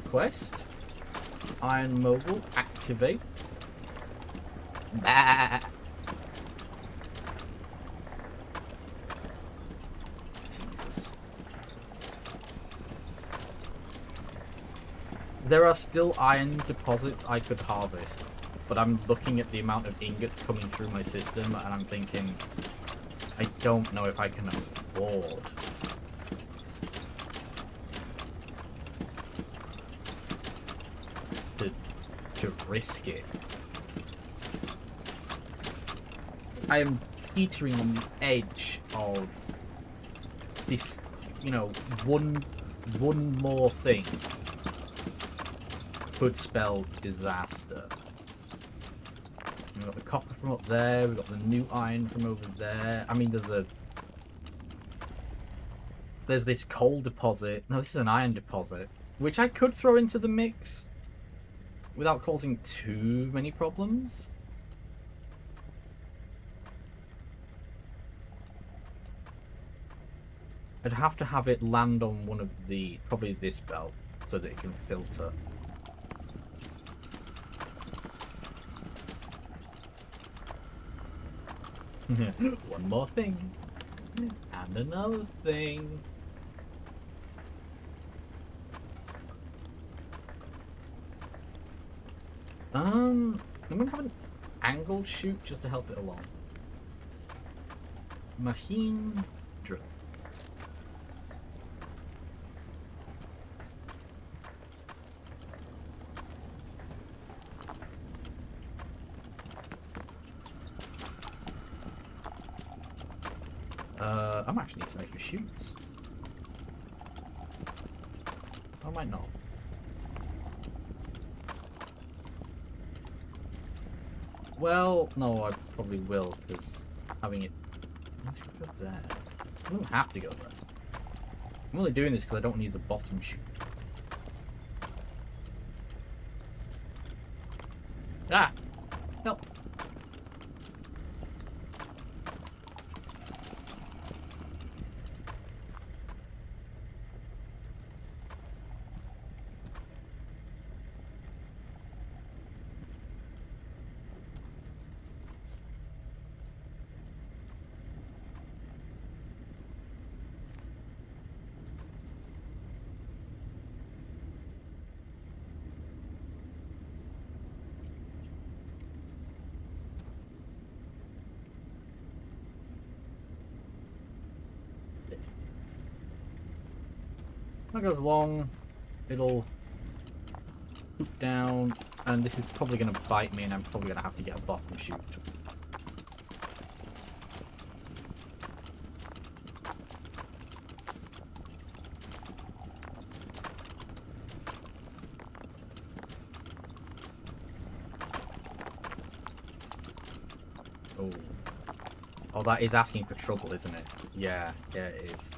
Quest. MineMogul. Activate. Bah. Jesus. There are still iron deposits I could harvest, but I'm looking at the amount of ingots coming through my system and I'm thinking, I don't know if I can afford to risk it. I am teetering on the edge of this, you know, one more thing could spell disaster. We've got the copper from up there, we've got the new iron from over there. I mean, there's this coal deposit. No, this is an iron deposit, which I could throw into the mix without causing too many problems. I'd have to have it land on one of the, probably this belt, so that it can filter. One more thing. And another thing. I'm gonna have an angled shoot just to help it along. Machine drill. I might actually need to make a chutes. I might not. Well, no, I probably will, because having it... Go there. I don't have to go there. I'm only doing this because I don't want to use a bottom chute. Ah! Help! When it goes along, it'll hoop down, and this is probably going to bite me, and I'm probably going to have to get a bottom chute. Oh. Oh, that is asking for trouble, isn't it? Yeah, it is.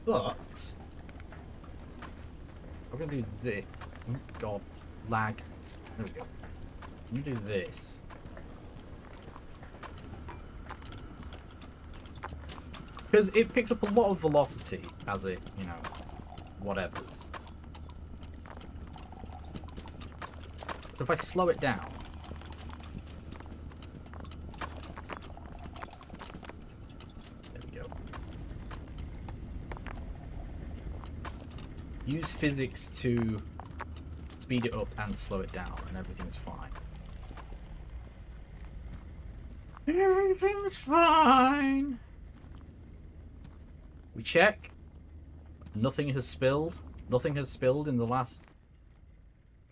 But we're gonna do this. Oh God, lag. There we go. You do this. Because it picks up a lot of velocity as it, you know, whatever's. So if I slow it down. There we go. Use physics to speed it up and slow it down, and everything's fine. Everything's fine. We check. Nothing has spilled. Nothing has spilled in the last...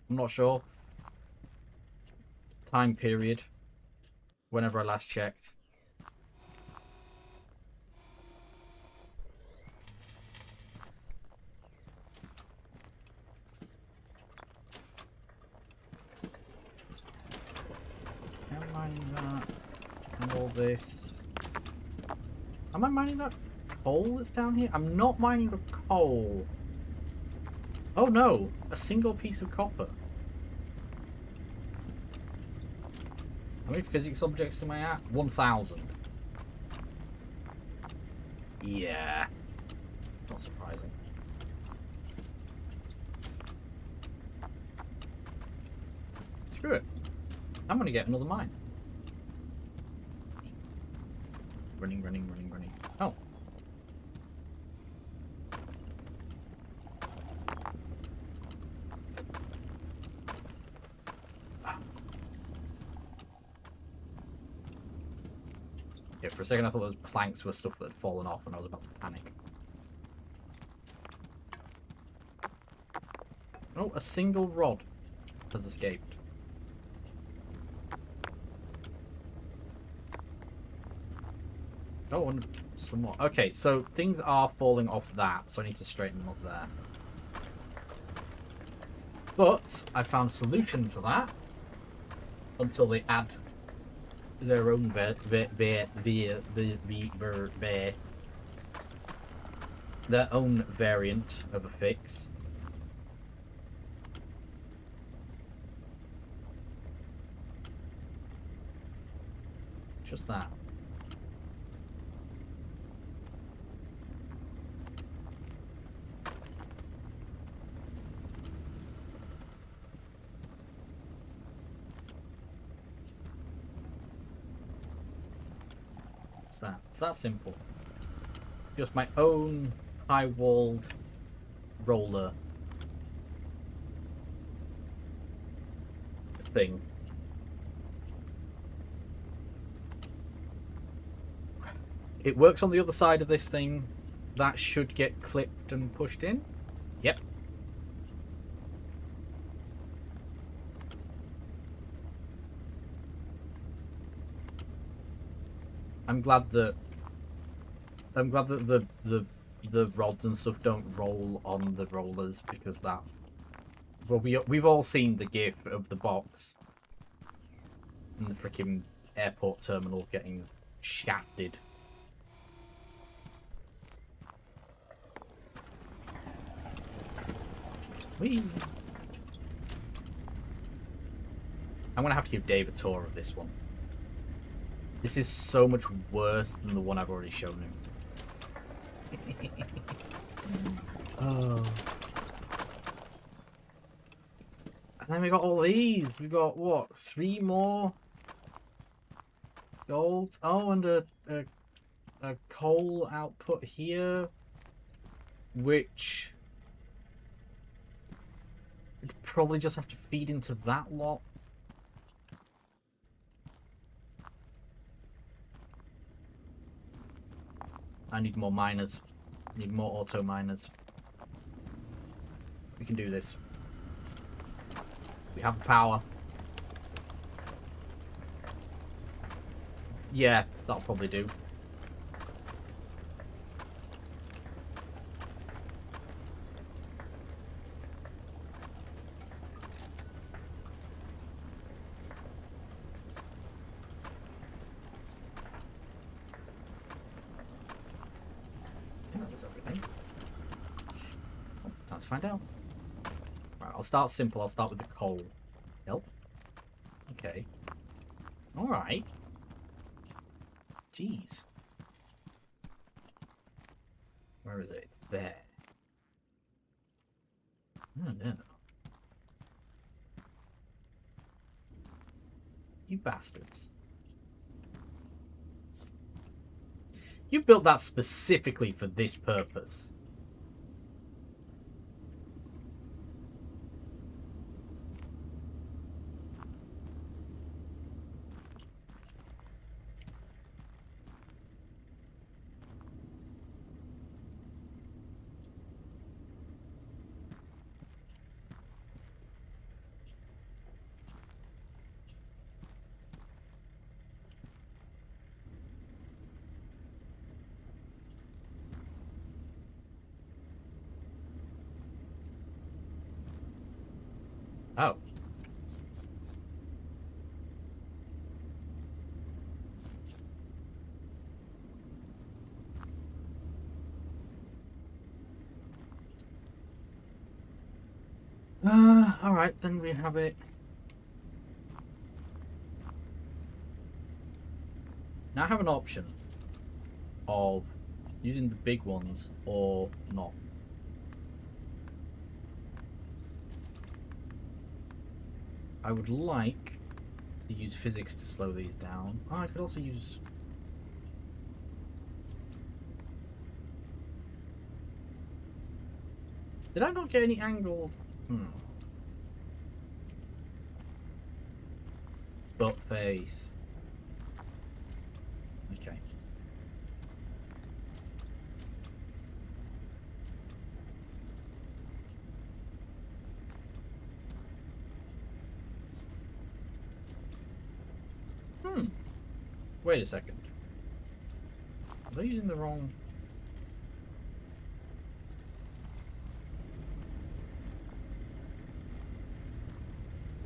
I'm not sure. Time period. Whenever I last checked. Am I mining that? And all this. Am I mining that coal that's down here? I'm not mining the coal. Oh no, a single piece of copper. How many physics objects am I at? 1,000. Yeah. Not surprising. Screw it. I'm gonna get another mine. Running. Oh. Yeah, for a second I thought those planks were stuff that had fallen off and I was about to panic. Oh, a single rod has escaped. Oh, and some more. Okay, so things are falling off that, so I need to straighten them up there. But I found a solution to that until they add their own their own variant of a fix. Just that. That. It's that simple. Just my own high-walled roller thing. It works on the other side of this thing. That should get clipped and pushed in. Yep. I'm glad that the rods and stuff don't roll on the rollers, because that, well, we've all seen the gif of the box and the freaking airport terminal getting shafted. Whee! I'm gonna have to give Dave a tour of this one. This is so much worse than the one I've already shown him. Oh. And then we got all these. We got what? 3 more gold. Oh, and a coal output here, which would probably just have to feed into that lot. I need more miners. I need more auto miners. We can do this. We have the power. Yeah, that'll probably do. That's everything. Oh, time to find out. Right, I'll start simple. I'll start with the coal. Help. Okay. Alright. Jeez. Where is it? There. Oh no. You bastards. You built that specifically for this purpose. Oh. Alright, then we have it. Now I have an option of using the big ones or not. I would like to use physics to slow these down. Oh, I could also use... Did I not get any angled? Butt face. Okay. Wait a second. Am I using the wrong...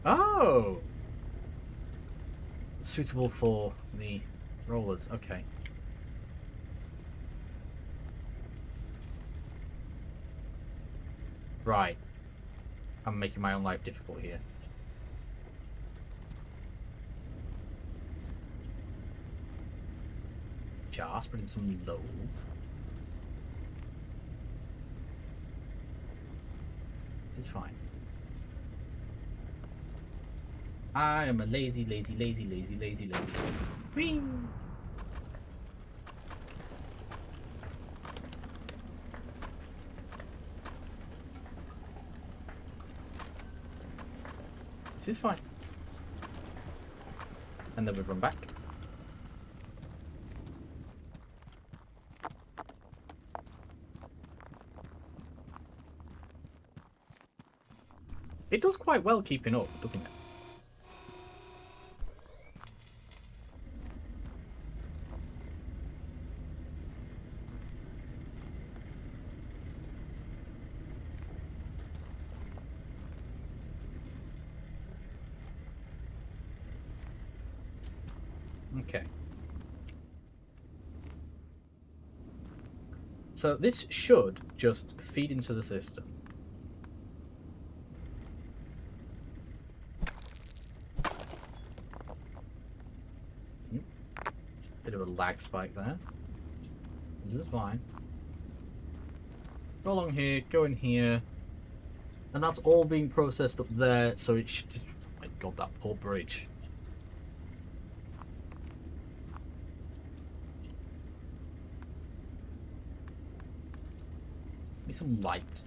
Oh! Suitable for the rollers. Okay. Right. I'm making my own life difficult here. Just put in some low. This is fine. I am a lazy. Whee! This is fine. And then we run back. It does quite well keeping up, doesn't it? Okay. So this should just feed into the system. Bit of a lag spike there. This is fine. Go along here, go in here. And that's all being processed up there, so it should... Oh my god, that poor bridge. Give me some light.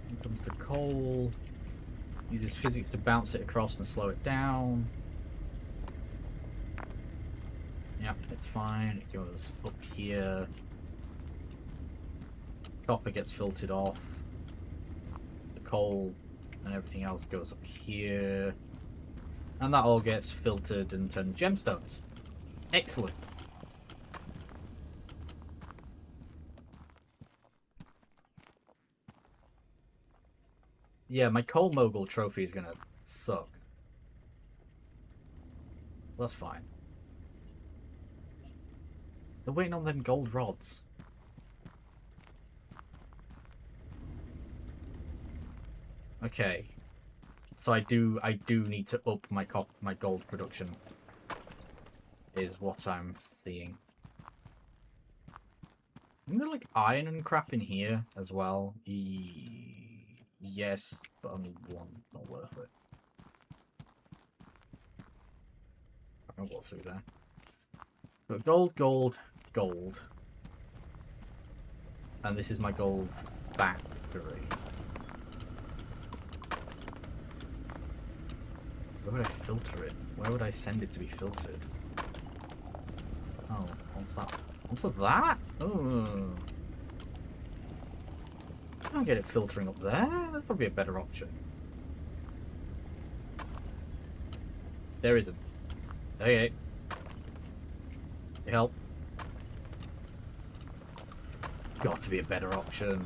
Here comes the coal. Uses physics to bounce it across and slow it down. Yep, it's fine. It goes up here. Copper gets filtered off. The coal and everything else goes up here. And that all gets filtered and turned gemstones. Excellent. Yeah, my coal mogul trophy is gonna suck. That's fine. They're waiting on them gold rods. Okay. So I do need to up my gold production. Is what I'm seeing. Isn't there like iron and crap in here as well? Yes, but only one. Not worth it. I can walk through there. But gold, gold, gold. And this is my gold factory. Where would I filter it? Where would I send it to be filtered? Oh, what's that? What's that? Oh. Can't get it filtering up there. That's probably a better option. There isn't. Okay. Help. Got to be a better option.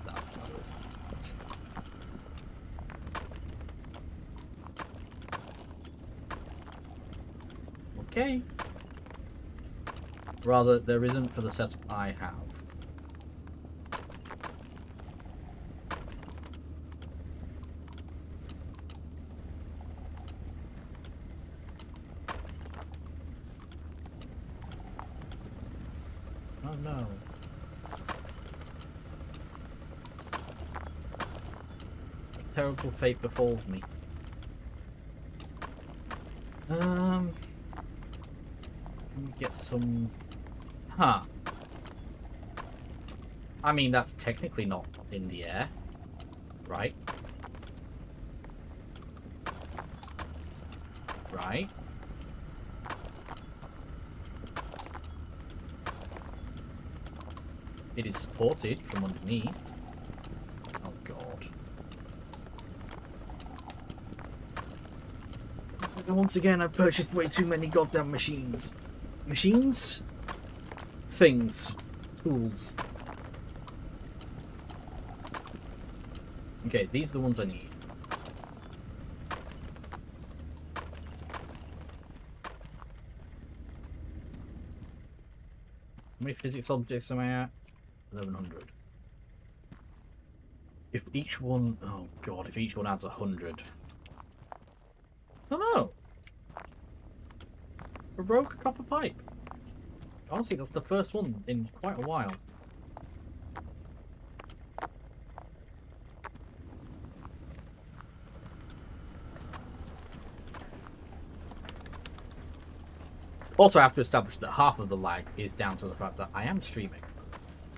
No, there isn't. Okay. Rather, there isn't for the setup I have. Oh no. A terrible fate befalls me. Let me get some... Huh. I mean, that's technically not in the air, right? Right? It is supported from underneath. Oh god. And once again, I've purchased way too many goddamn machines. Machines? Things. Tools. Okay, these are the ones I need. How many physics objects am I at? 1100. If each one... Oh god, if each one adds 100. Oh no! A rogue copper pipe. Honestly, that's the first one in quite a while. Also, I have to establish that half of the lag is down to the fact that I am streaming.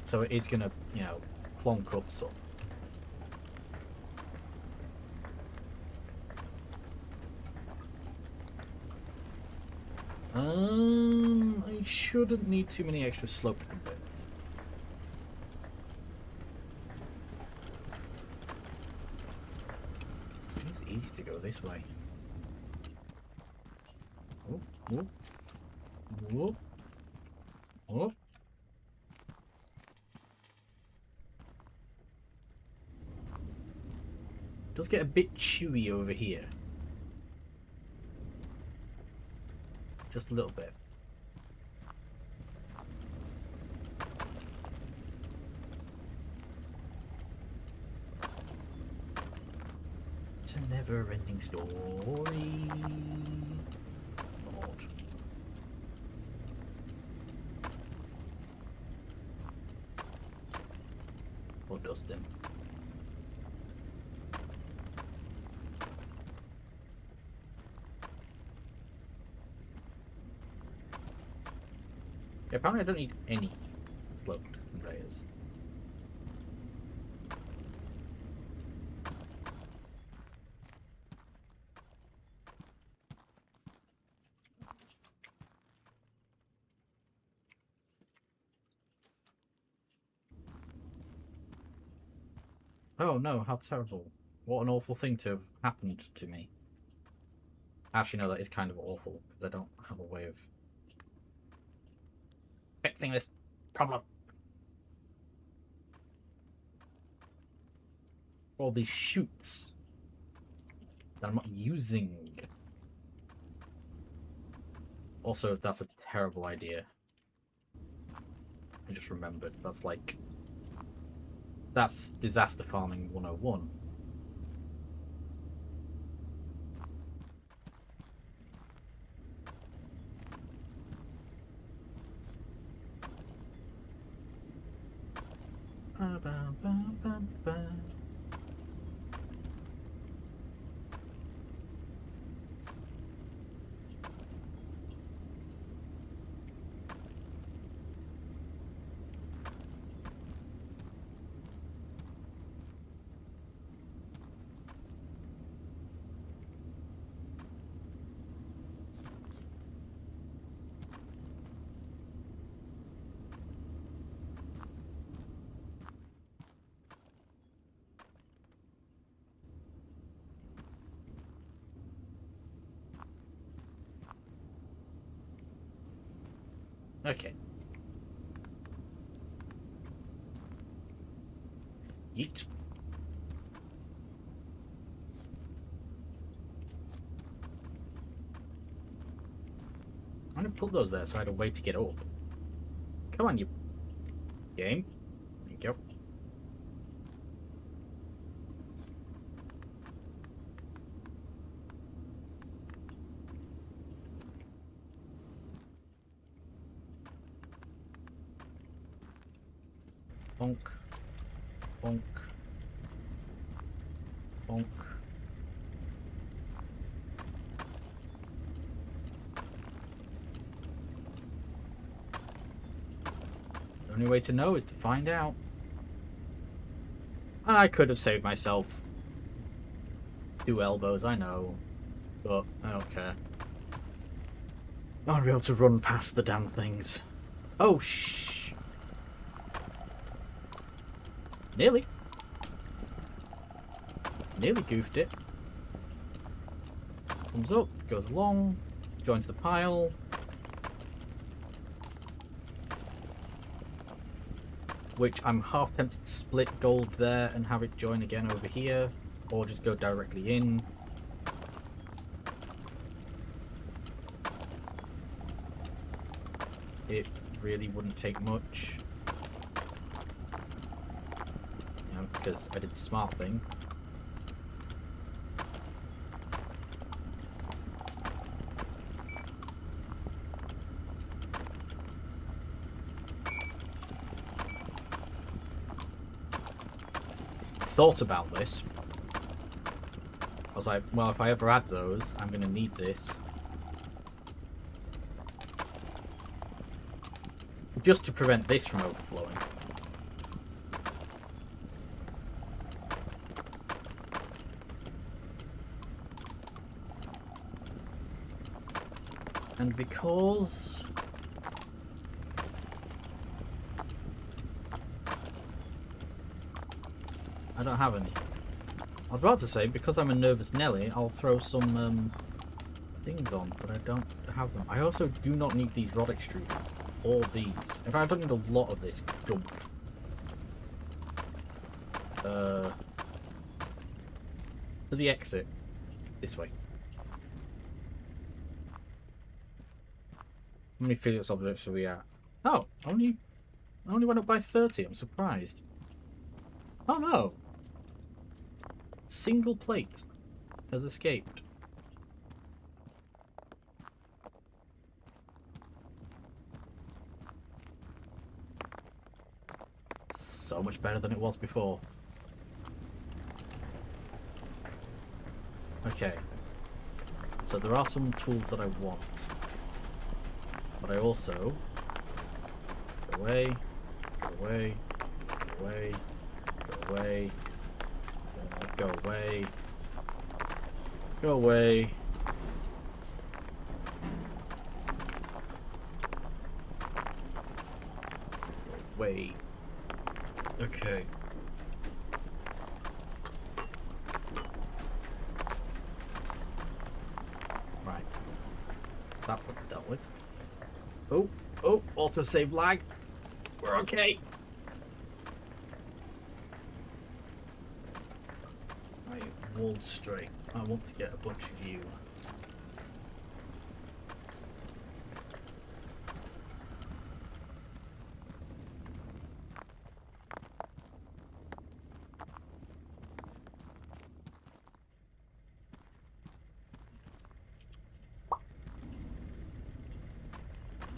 So it is going to, you know, plonk up some. I shouldn't need too many extra slope bits. It's easy to go this way. Oh, oh, oh, oh. Does get a bit chewy over here. Just a little bit. It's a never-ending story. Lord. Or Dustin. Yeah, apparently I don't need any sloped conveyors. Oh no, how terrible. What an awful thing to have happened to me. Actually, no, that is kind of awful, because I don't have a way of fixing this problem. All these chutes that I'm not using. Also, that's a terrible idea. I just remembered. That's disaster farming 101. Okay. Yeet. I'm gonna put those there so I had a way to get up. Come on, you game. Thank you. Bonk. Bonk. Bonk. The only way to know is to find out. I could have saved myself 2 elbows, I know. But I don't care. I want to be able to run past the damn things. Oh, shh. Nearly. Nearly goofed it. Comes up, goes along, joins the pile. Which I'm half tempted to split gold there and have it join again over here. Or just go directly in. It really wouldn't take much. You know, because I did the smart thing. Thought about this. I was like, well, if I ever add those, I'm going to need this. Just to prevent this from overflowing. And because... I don't have any. I was about to say, because I'm a nervous Nelly, I'll throw some things on, but I don't have them. I also do not need these rod extruders. Or these. In fact, I don't need a lot of this gump. To the exit. This way. How many physics objects are we at? Oh, I only went up by 30. I'm surprised. Oh no! Single plate has escaped. So much better than it was before. Okay. So there are some tools that I want. But I also... Go away. Go away. Go away. Go away. Go away. Go away. Wait. Okay. Right. That one dealt with. Oh, oh, autosave lag. We're okay. Right, walled straight. I want to get a bunch of you.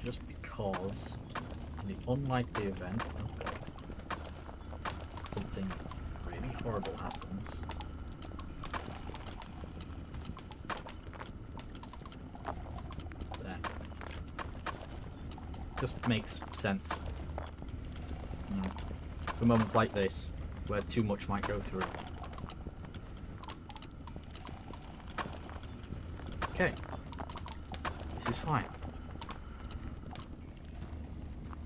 Just because in the unlikely event something really horrible happens. There. Just makes sense. For moments like this, where too much might go through. Okay. This is fine.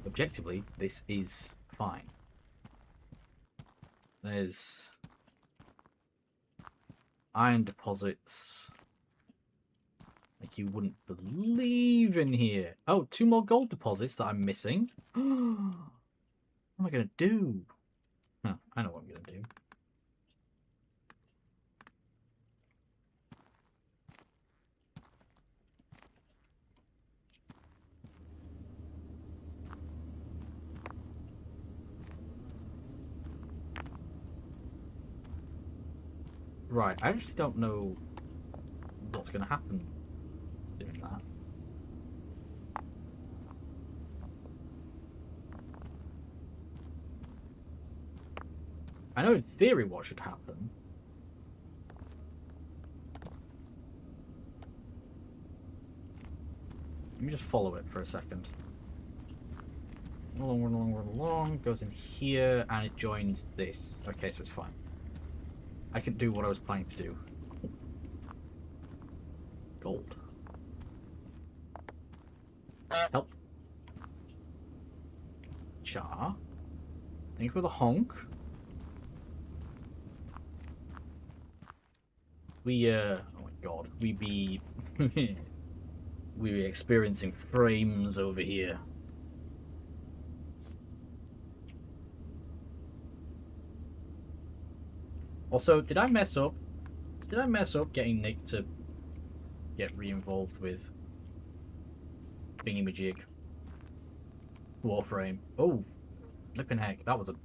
Objectively, this is fine. There's iron deposits like you wouldn't believe in here. Oh, 2 more gold deposits that I'm missing. What am I going to do? Huh, I know what I'm going to do. Right, I actually don't know what's going to happen doing that. I know in theory what should happen. Let me just follow it for a second. Along, goes in here, and it joins this. Okay, so it's fine. I can do what I was planning to do. Gold. Help. Char. Thank you for the honk. We, oh my god, we be experiencing frames over here. Also, did I mess up? Did I mess up getting Nick to get re-involved with thingy-majig? Warframe. Oh, flipping heck, that was a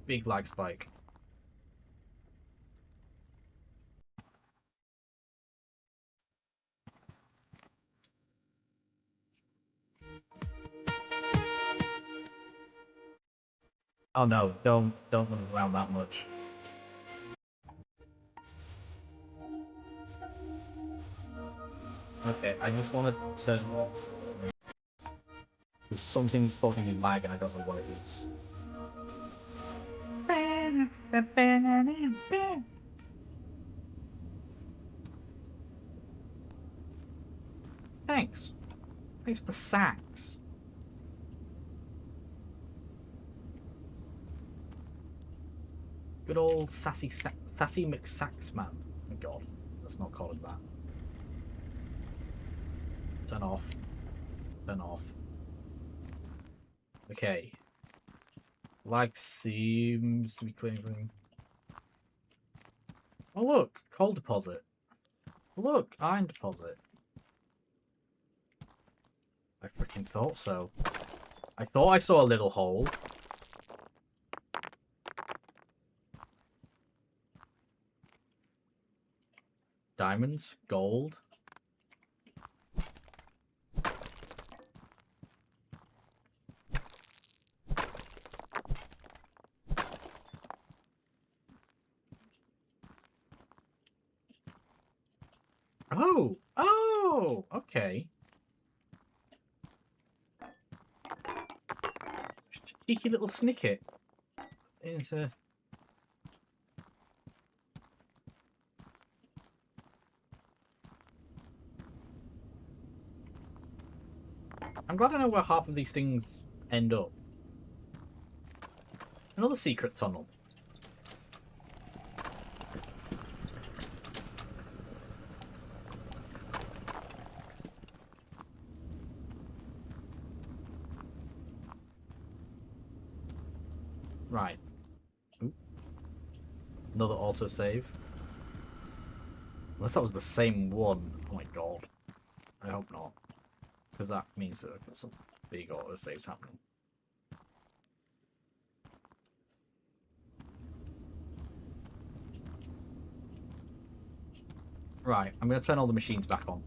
big lag spike. Oh no, don't move around that much. Okay, I just want to turn off. There's something's causing me lag and I don't know what it is. Thanks. Thanks for the sacks. Good old sassy McSax man. Oh god, let's not call it that. Turn off. Turn off. Okay. Lag seems to be clearing. Oh look, coal deposit. Look, iron deposit. I freaking thought so. I thought I saw a little hole. Diamonds, gold. Oh! Oh! Okay. Cheeky little snicket. Into... I'm glad I know where half of these things end up. Another secret tunnel. Right. Ooh. Another autosave. Unless that was the same one. Oh my god. I hope not. Because that means that I've got some big autosaves happening. Right, I'm going to turn all the machines back on.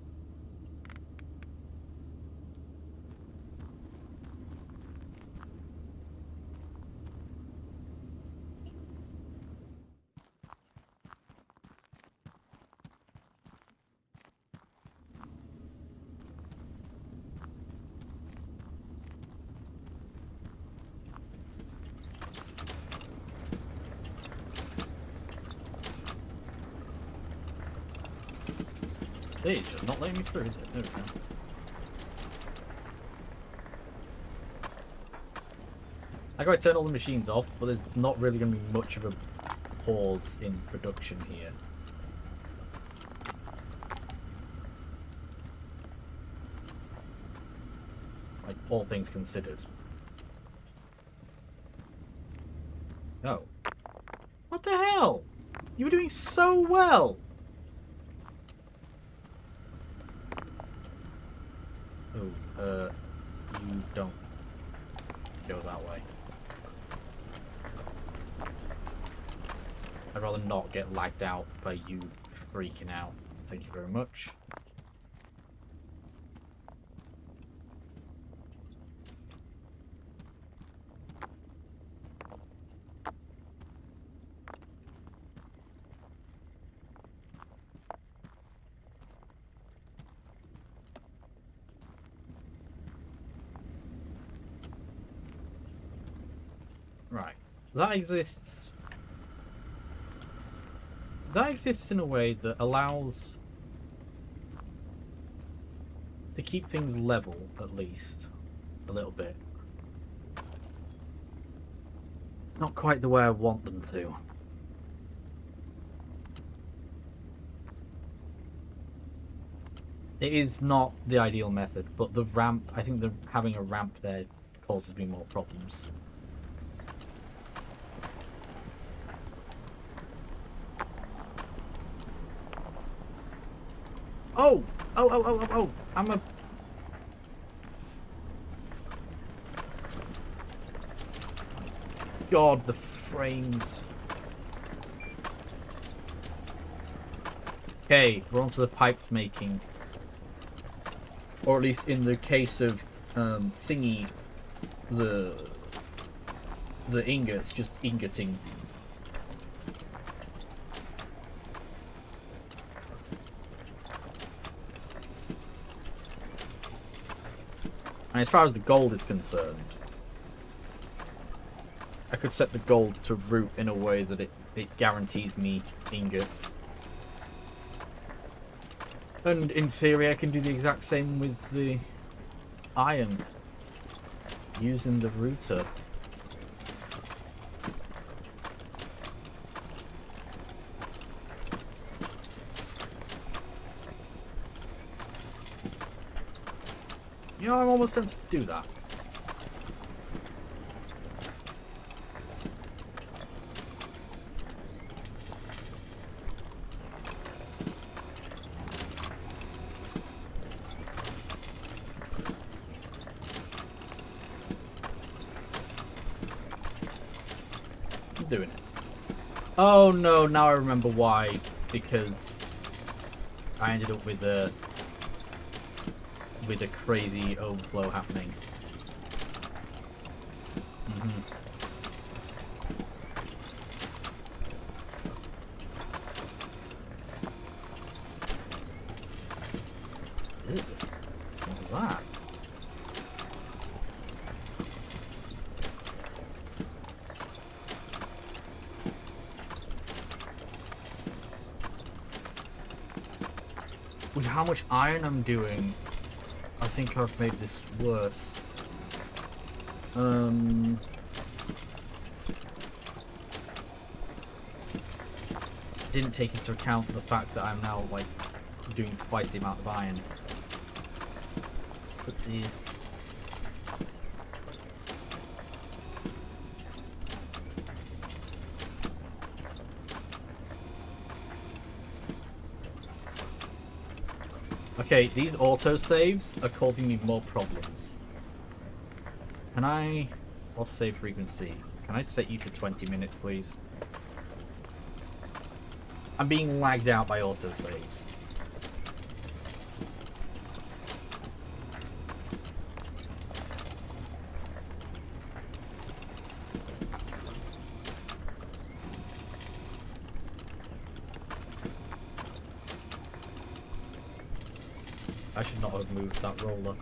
It's just not letting me through, is it? There we go. I gotta turn all the machines off, but there's not really gonna be much of a pause in production here. Like, all things considered. Oh. What the hell? You were doing so well! You don't go that way. I'd rather not get lagged out by you freaking out. Thank you very much. Right. That exists. That exists in a way that allows to keep things level, at least. A little bit. Not quite the way I want them to. It is not the ideal method, but the ramp, I think having a ramp there causes me more problems. Oh! Oh! I'm a... God, the frames. Okay, we're on to the pipe making. Or at least in the case of thingy, the ingots, just ingoting. And as far as the gold is concerned, I could set the gold to root in a way that it guarantees me ingots. And in theory I can do the exact same with the iron using the router. You know, I'm almost tempted to do that. I'm doing it. Oh no, now I remember why. Because I ended up with a crazy overflow happening. Ew, what was that? With how much iron I'm doing, I think I've made this worse. Didn't take into account the fact that I'm now like doing twice the amount of iron. But the okay, these autosaves are causing me more problems. Can I... What's save frequency? Can I set you to 20 minutes, please? I'm being lagged out by autosaves. I should not have moved that roller.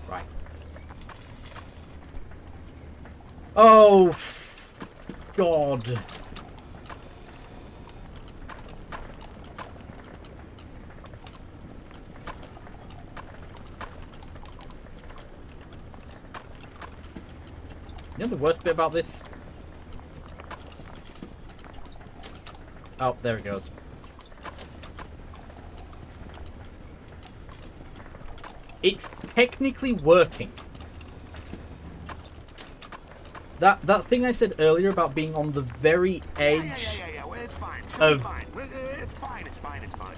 Right. Oh, God. You know the worst bit about this? Oh, there it goes. It's technically working. That thing I said earlier about being on the very edge Well, it's fine. of Fine. It's fine. It's fine. It's fine.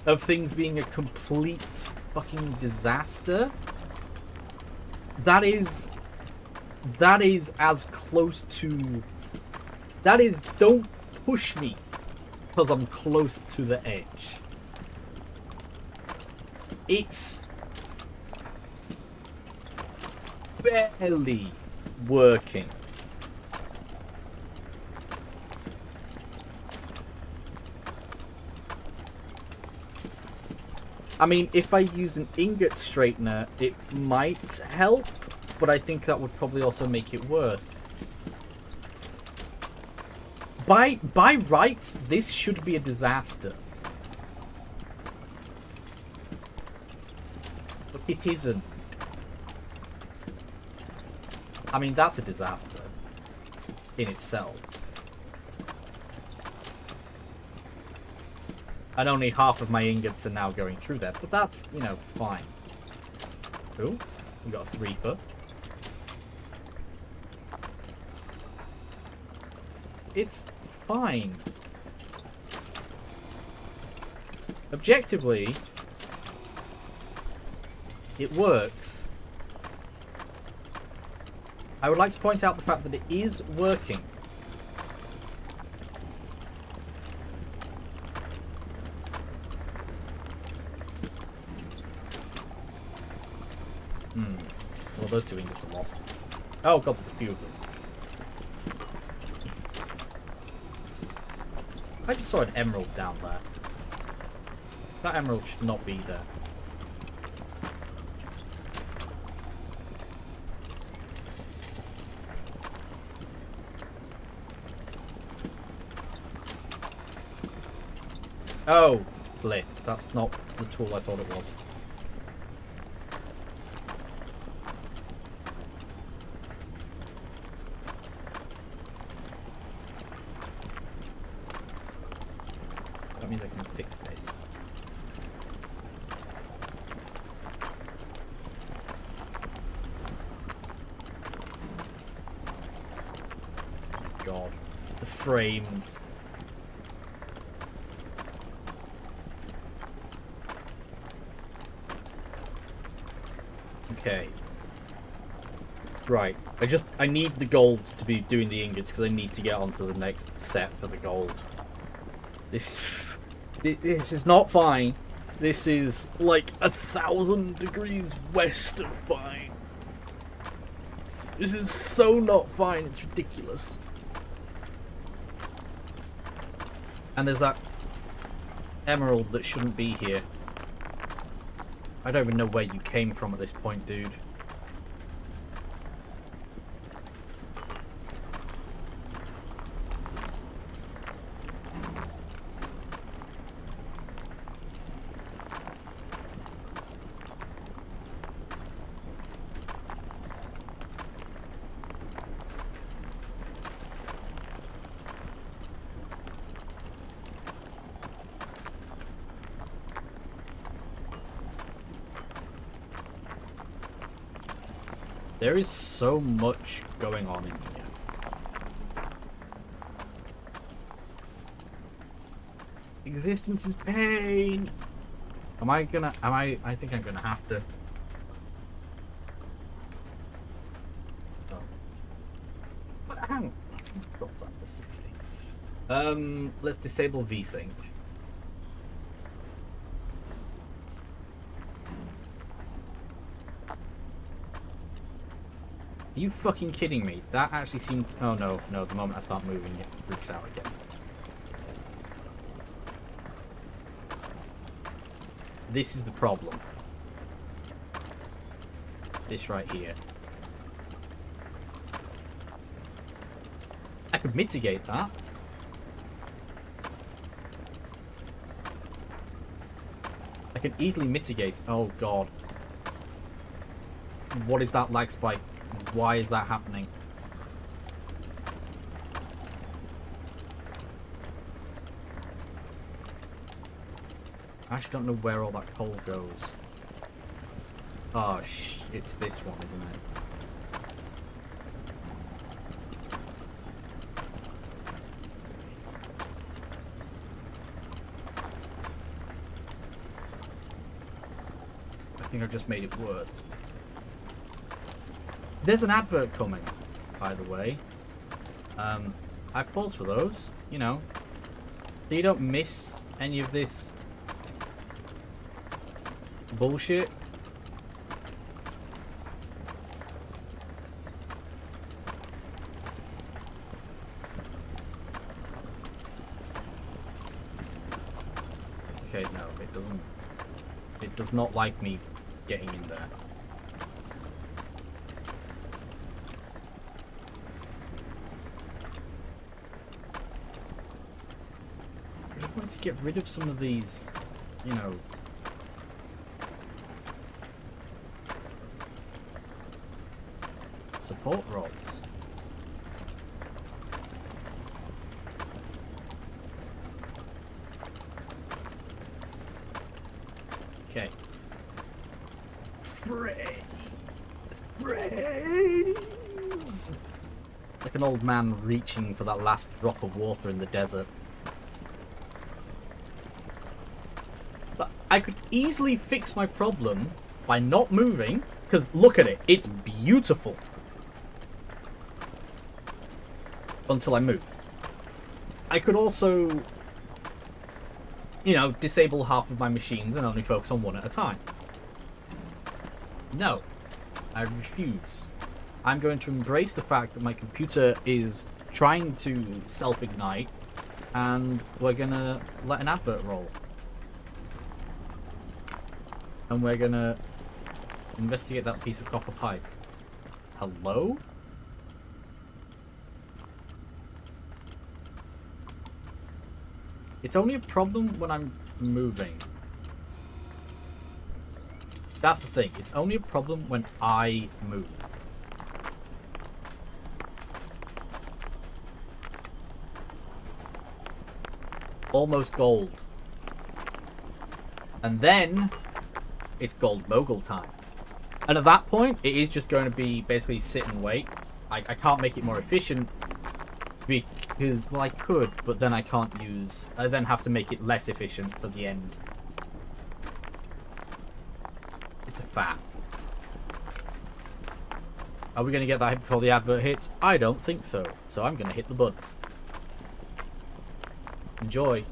of things being a complete fucking disaster. That is as close to... That is, don't push me, because I'm close to the edge. It's barely working. I mean, if I use an ingot straightener, it might help, but I think that would probably also make it worse. By rights, this should be a disaster. But it isn't. I mean, that's a disaster in itself. And only half of my ingots are now going through there, but that's, you know, fine. Cool. We got a 3-per. It's fine. Objectively, it works. I would like to point out the fact that it is working. Well, those two ingots are lost. Oh god, there's a few of them. I just saw an emerald down there. That emerald should not be there. Oh, blip. That's not the tool I thought it was. That means I can fix this. God, the frames. Okay. Right. I need the gold to be doing the ingots because I need to get onto the next set for the gold. This is not fine. This is like 1,000 degrees west of fine. This is so not fine. It's ridiculous. And there's that emerald that shouldn't be here. I don't even know where you came from at this point, dude. There is so much going on in here. Existence is pain. I think I'm gonna have to. Oh. But hang on. Let's drop that to 60. Let's disable VSync. Are you fucking kidding me? That actually seemed... Oh no, no, the moment I start moving it freaks out again. This is the problem. This right here. I could mitigate that. I can easily mitigate... Oh god. What is that lag spike? Why is that happening? I actually don't know where all that coal goes. Oh, it's this one, isn't it? I think I've just made it worse. There's an advert coming, by the way. I pause for those, you know, so you don't miss any of this bullshit. Okay, no, it doesn't. It does not like me getting in there. I want to get rid of some of these, you know, support rods. Okay. Phrase. Like an old man reaching for that last drop of water in the desert. But I could easily fix my problem by not moving, because look at it, it's beautiful. Until I move. I could also, you know, disable half of my machines and only focus on one at a time. No, I refuse. I'm going to embrace the fact that my computer is trying to self-ignite, and we're gonna let an advert roll. And we're gonna investigate that piece of copper pipe. Hello? It's only a problem when I'm moving. That's the thing. It's only a problem when I move. Almost gold. And then it's gold mogul time. And at that point, it is just going to be basically sit and wait. I can't make it more efficient because, well, I could, but then I can't use... I then have to make it less efficient for the end. It's a fact. Are we going to get that before the advert hits? I don't think so. So I'm going to hit the button. Enjoy.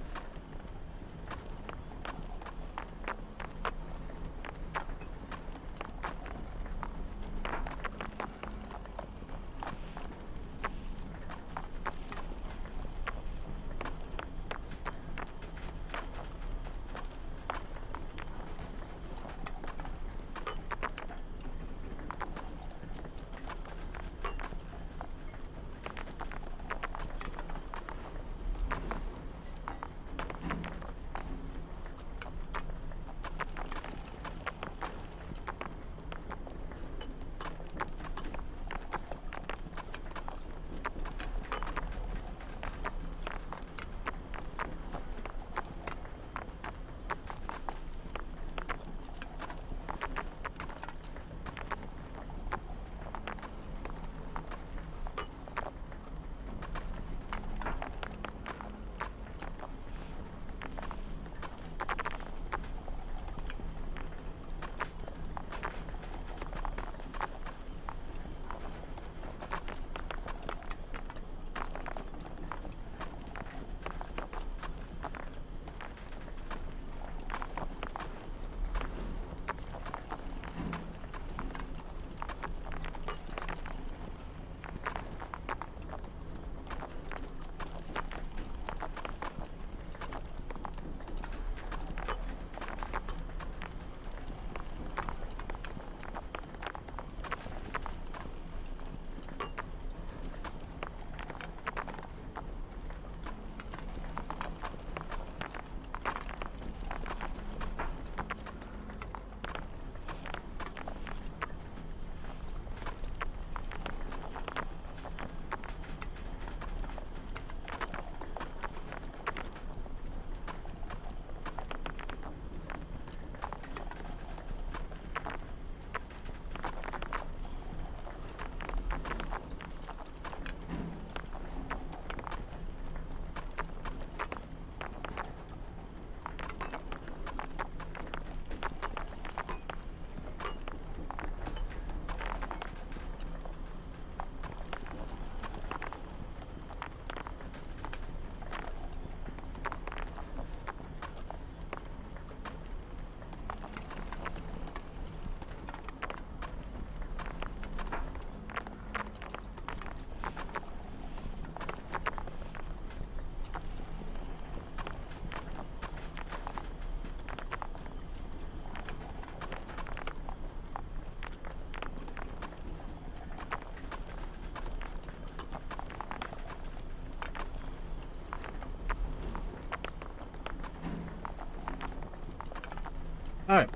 Alright.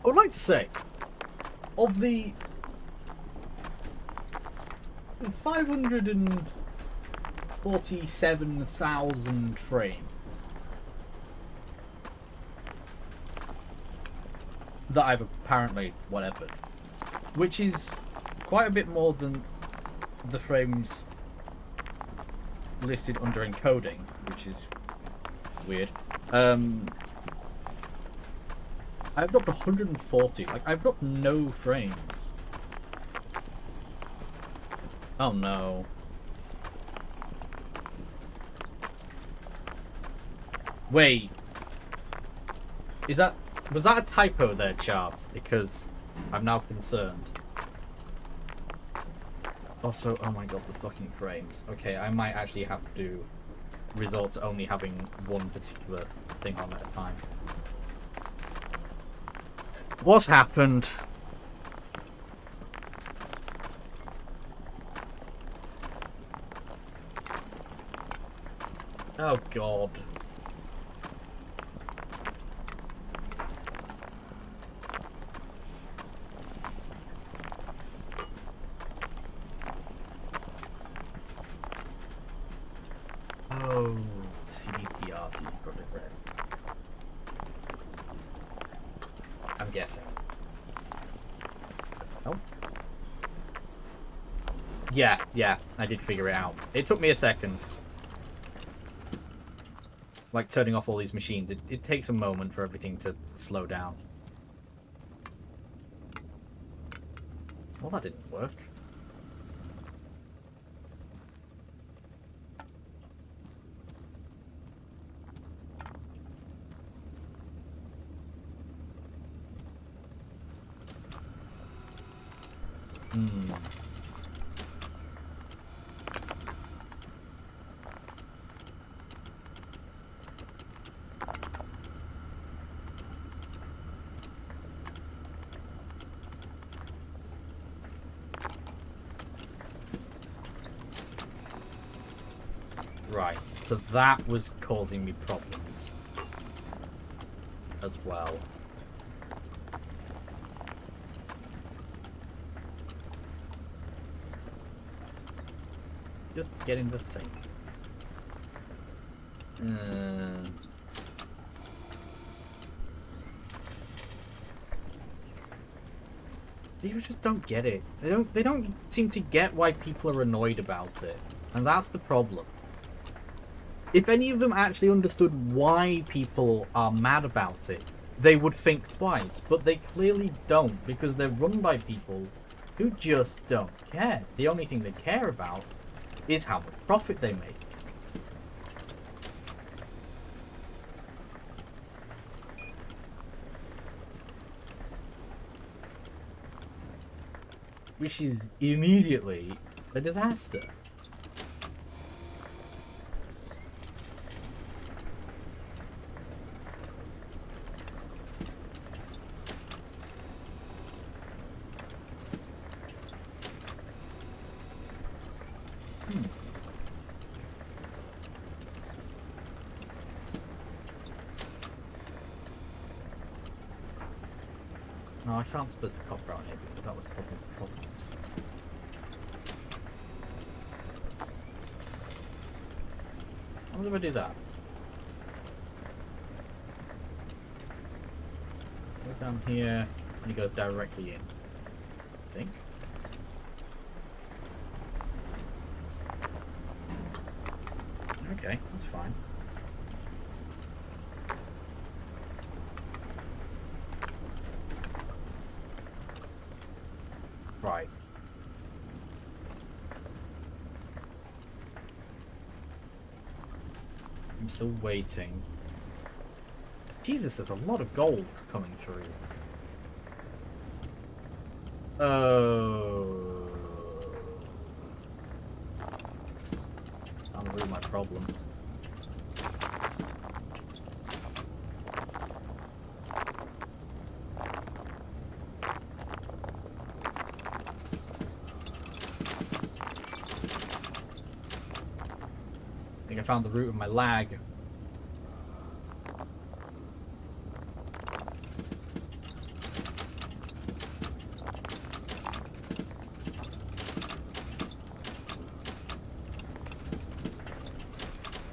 I would like to say, of the 547,000 frames that I've apparently whatever, which is quite a bit more than the frames listed under encoding, which is weird. I've dropped 140. Like, I've dropped no frames. Oh no. Wait. Was that a typo there, Charb? Because I'm now concerned. Also, oh my god, the fucking frames. Okay, I might actually have to resort to only having one particular thing on at a time. What's happened? Oh god. I'm guessing. Oh. Yeah, I did figure it out. It took me a second. Like turning off all these machines, it takes a moment for everything to slow down. Well, that didn't work. Right, so that was causing me problems as well. Just getting the thing. People just don't get it. They don't seem to get why people are annoyed about it. And that's the problem. If any of them actually understood why people are mad about it, they would think twice. But they clearly don't, because they're run by people who just don't care. The only thing they care about is how much profit they make. Which is immediately a disaster. No, I can't split the copper out here because that would cause me problems. How do I do that? Goes down here and it goes directly in. I think. Okay, that's fine. Right. I'm still waiting. Jesus, there's a lot of gold coming through. Oh. That'll ruin my problem. I think I found the root of my lag.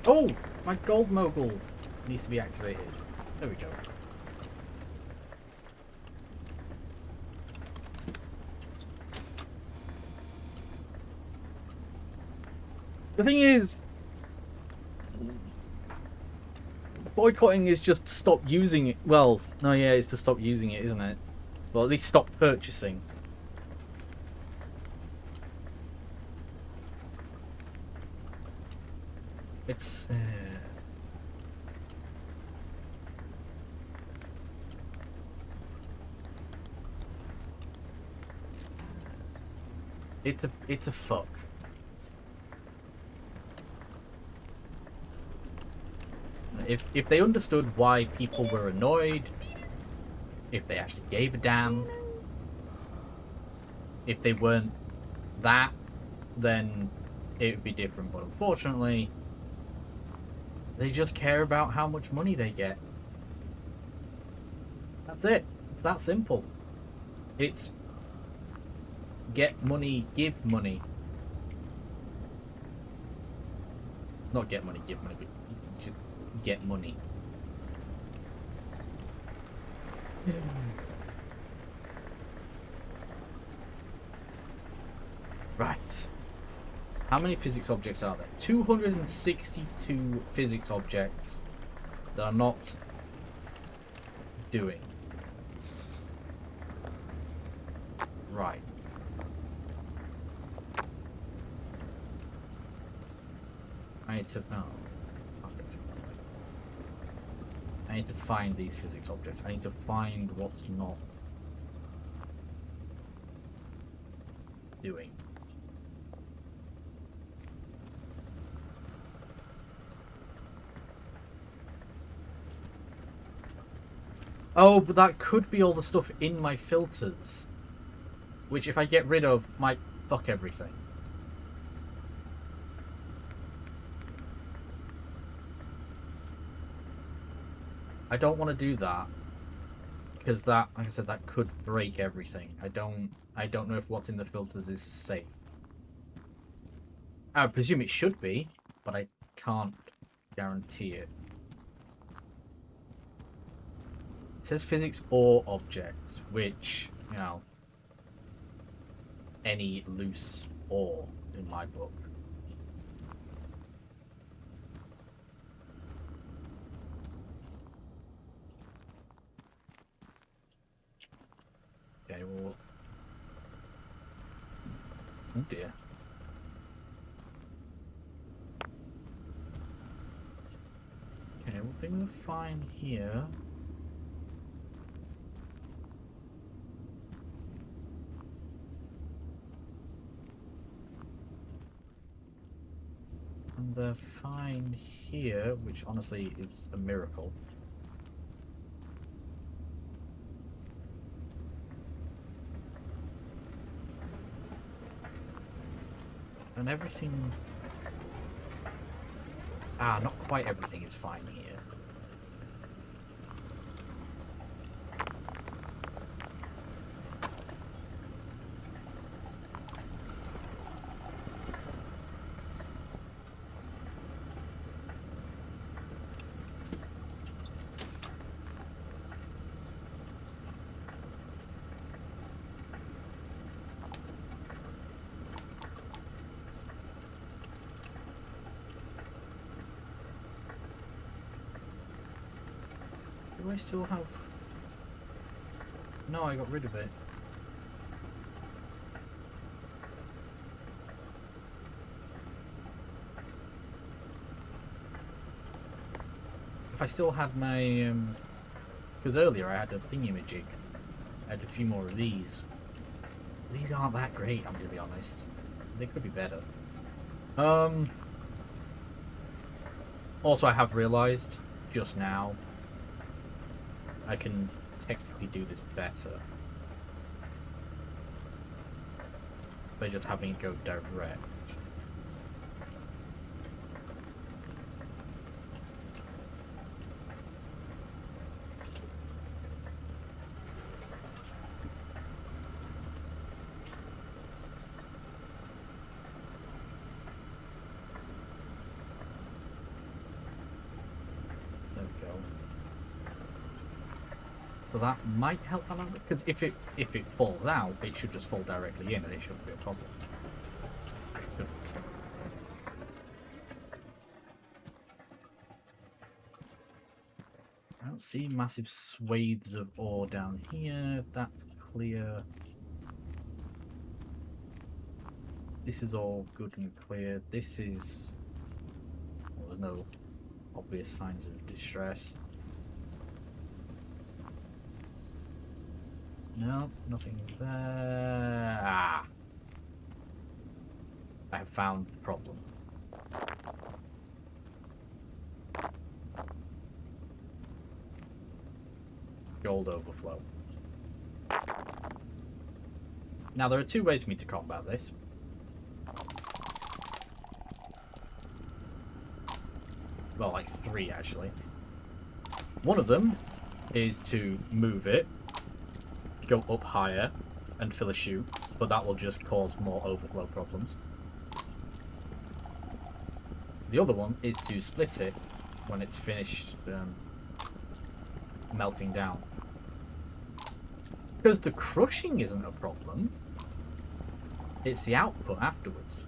Oh! My gold mogul needs to be activated. There we go. The thing is, boycotting is just to stop using it. Well, no, yeah, it's to stop using it, isn't it? Well, at least stop purchasing. It's... It's a fuck. If they understood why people were annoyed, if they actually gave a damn, if they weren't that, then it would be different. But unfortunately, they just care about how much money they get. That's it. It's that simple. It's get money, give money. Not get money, give money, but just get money. How many physics objects are there? 262 physics objects that are not doing. Right. I need to... Oh. I need to find these physics objects. I need to find what's not doing. Oh, but that could be all the stuff in my filters. Which, if I get rid of, might fuck everything. I don't want to do that. Because that, like I said, that could break everything. I don't know if what's in the filters is safe. I presume it should be, but I can't guarantee it. It says physics or objects, which, you know, any loose or in my book. Okay, well... Oh dear. Okay, well things are fine here. And they're fine here, which honestly is a miracle. And everything... Ah, not quite everything is fine here. Do I still have... No, I got rid of it. If I still had my... Because earlier I had a thingy-majig. I had a few more of these. These aren't that great, I'm going to be honest. They could be better. Also, I have realised, just now, I can technically do this better by just having it go direct. So that might help a little bit, because if it falls out, it should just fall directly in and it shouldn't be a problem. I don't see massive swathes of ore down here. That's clear. This is all good and clear. This is... Well, there's no obvious signs of distress. No, nothing there. Ah! I have found the problem. Gold overflow. Now, there are two ways for me to combat this. Well, like three, actually. One of them is to move it, go up higher and fill a chute, but that will just cause more overflow problems. The other one is to split it when it's finished melting down. Because the crushing isn't a problem, it's the output afterwards.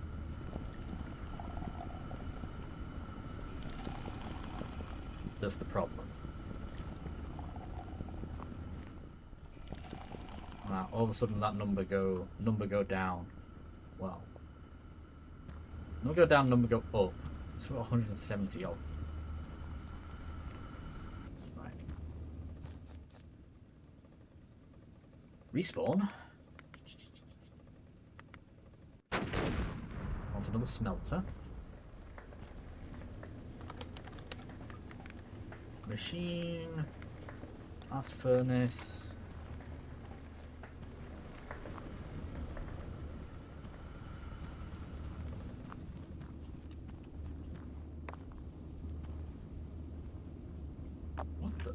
That's the problem. All of a sudden that number go down. Well, number go down, number go up. It's 170 odd. Right. Respawn. Want another smelter. Machine. Blast furnace. What the?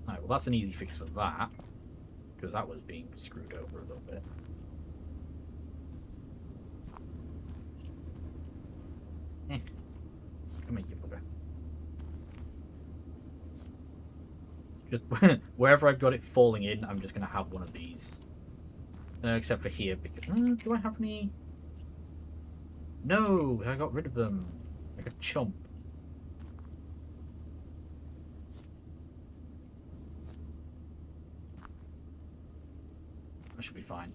Alright, well that's an easy fix for that. Because that was being screwed over a little bit. Come here, you bugger. Just wherever I've got it falling in, I'm just going to have one of these. Except for here. Because, do I have any? No, I got rid of them. Like a chump. I should be fine.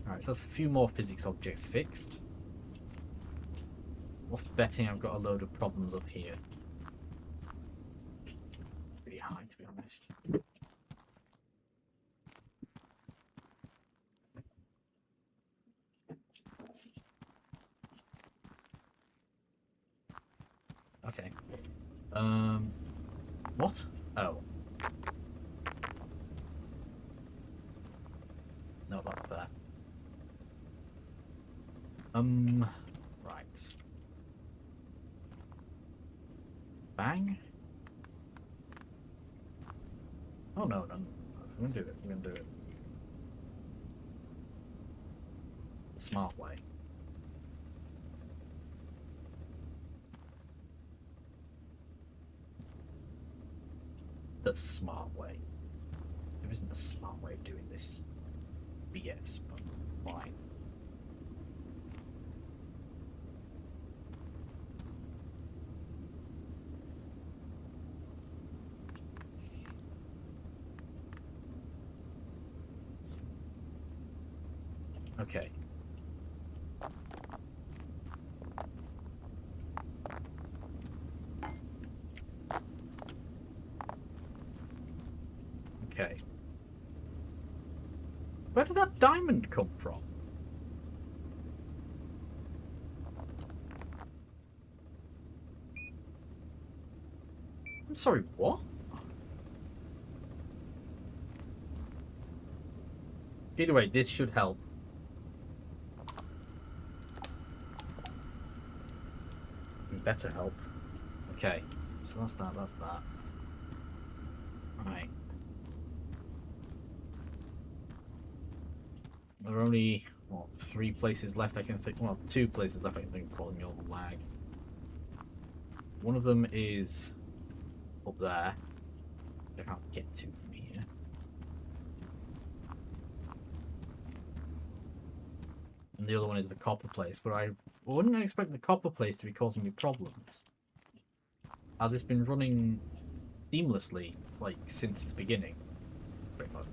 Alright, so that's a few more physics objects fixed. What's the betting? I've got a load of problems up here. Pretty high, to be honest. Okay. What? Oh. No, that's fair. Right. Bang? Oh, no. I'm gonna do it. I'm gonna do it. The smart way. The smart way. There isn't a smart way of doing this BS, but fine. Okay. Okay. Where did that diamond come from? I'm sorry, what? Either way, this should help. Better help. Okay, so that's that. Right. There are only, what, 3 places left I can think, well, 2 places left I can think of calling me all the lag. One of them is up there. I can't get to from here. And the other one is the copper place, but I wouldn't expect the copper place to be causing me problems, as it's been running seamlessly, like, since the beginning, pretty much.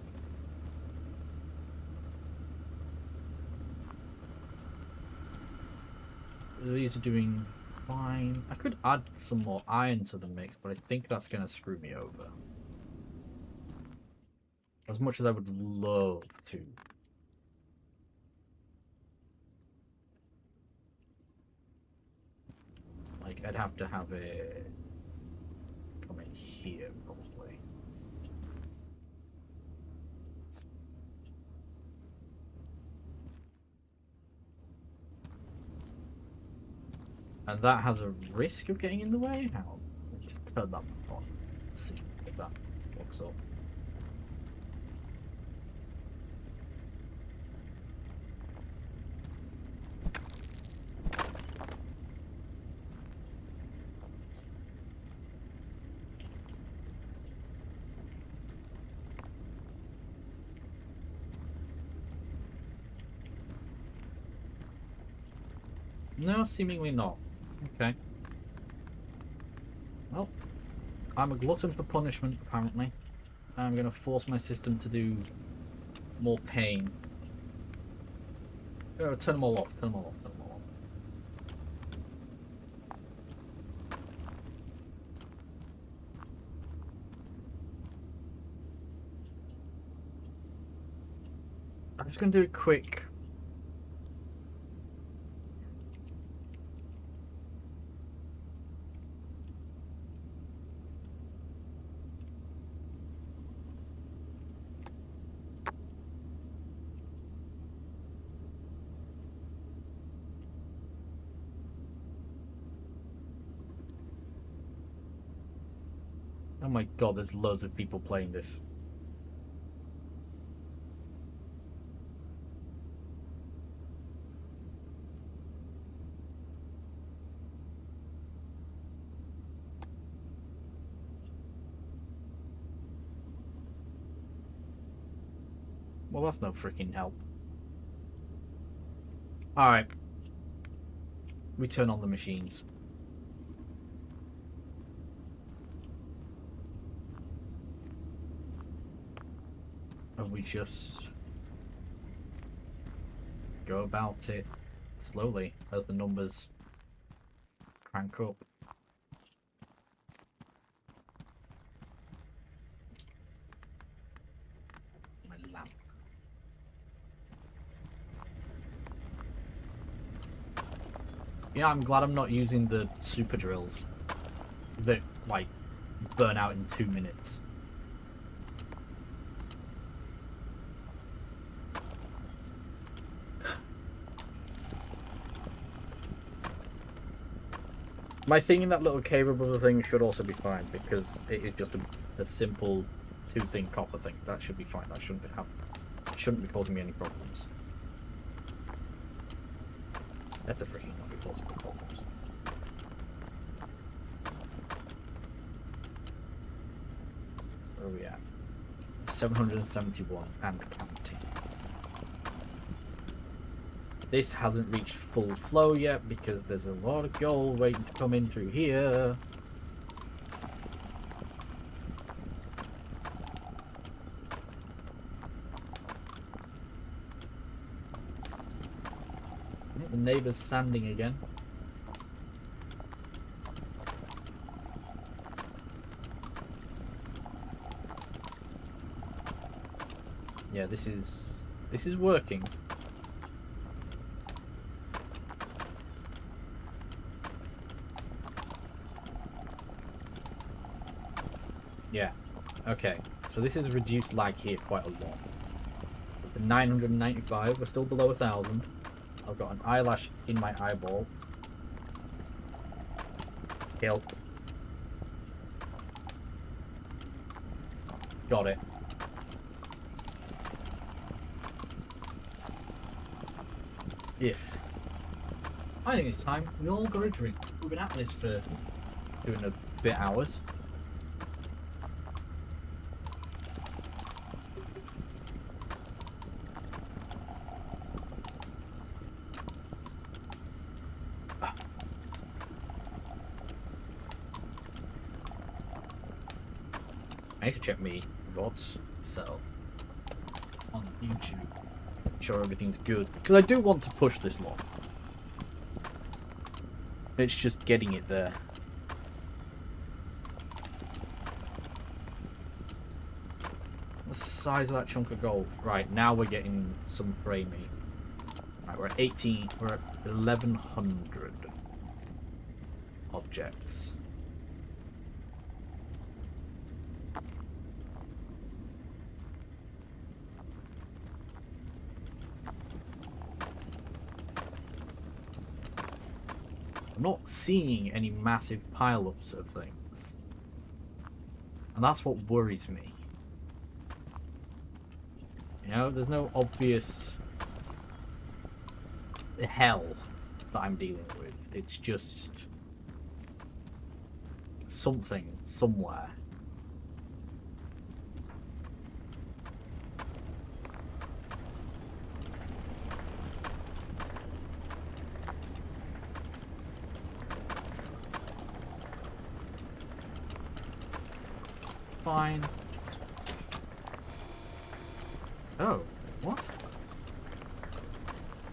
These are doing fine. I could add some more iron to the mix, but I think that's going to screw me over. As much as I would love to. Like, I'd have to have it come in here, probably. And that has a risk of getting in the way? Hang on. Let me just turn that on. Let's see if that looks up. No, seemingly not. Okay. Well, I'm a glutton for punishment, apparently. I'm going to force my system to do more pain. Oh, turn them all off, turn them all off, turn them all off. I'm just going to do it quick. Oh my god, there's loads of people playing this. Well, that's no freaking help. Alright. We turn on the machines. And we just go about it slowly as the numbers crank up. My lamp. Yeah, I'm glad I'm not using the super drills that, like, burn out in 2 minutes. My thing in that little cable brother thing should also be fine because it is just a simple 2-thing copper thing. That should be fine. That shouldn't be causing me any problems. That's a freaking not be causing me problems. Where are we at? 771 and counting. This hasn't reached full flow yet because there's a lot of gold waiting to come in through here. The neighbour's sanding again. Yeah, this is working. Yeah. Okay. So this has reduced lag here quite a lot. The 995, we're still below 1,000. I've got an eyelash in my eyeball. Kill. Got it. If. I think it's time we all got a drink. We've been at this for doing a bit hours. I need to check me VODs so on YouTube, make sure everything's good because I do want to push this long. It's just getting it there. The size of that chunk of gold. Right, now we're getting some framing. Right, we're at 18. We're at 1,100 objects. I'm not seeing any massive pile-ups of things. And that's what worries me. You know, there's no obvious hell that I'm dealing with. It's just something somewhere. fine. Oh, what?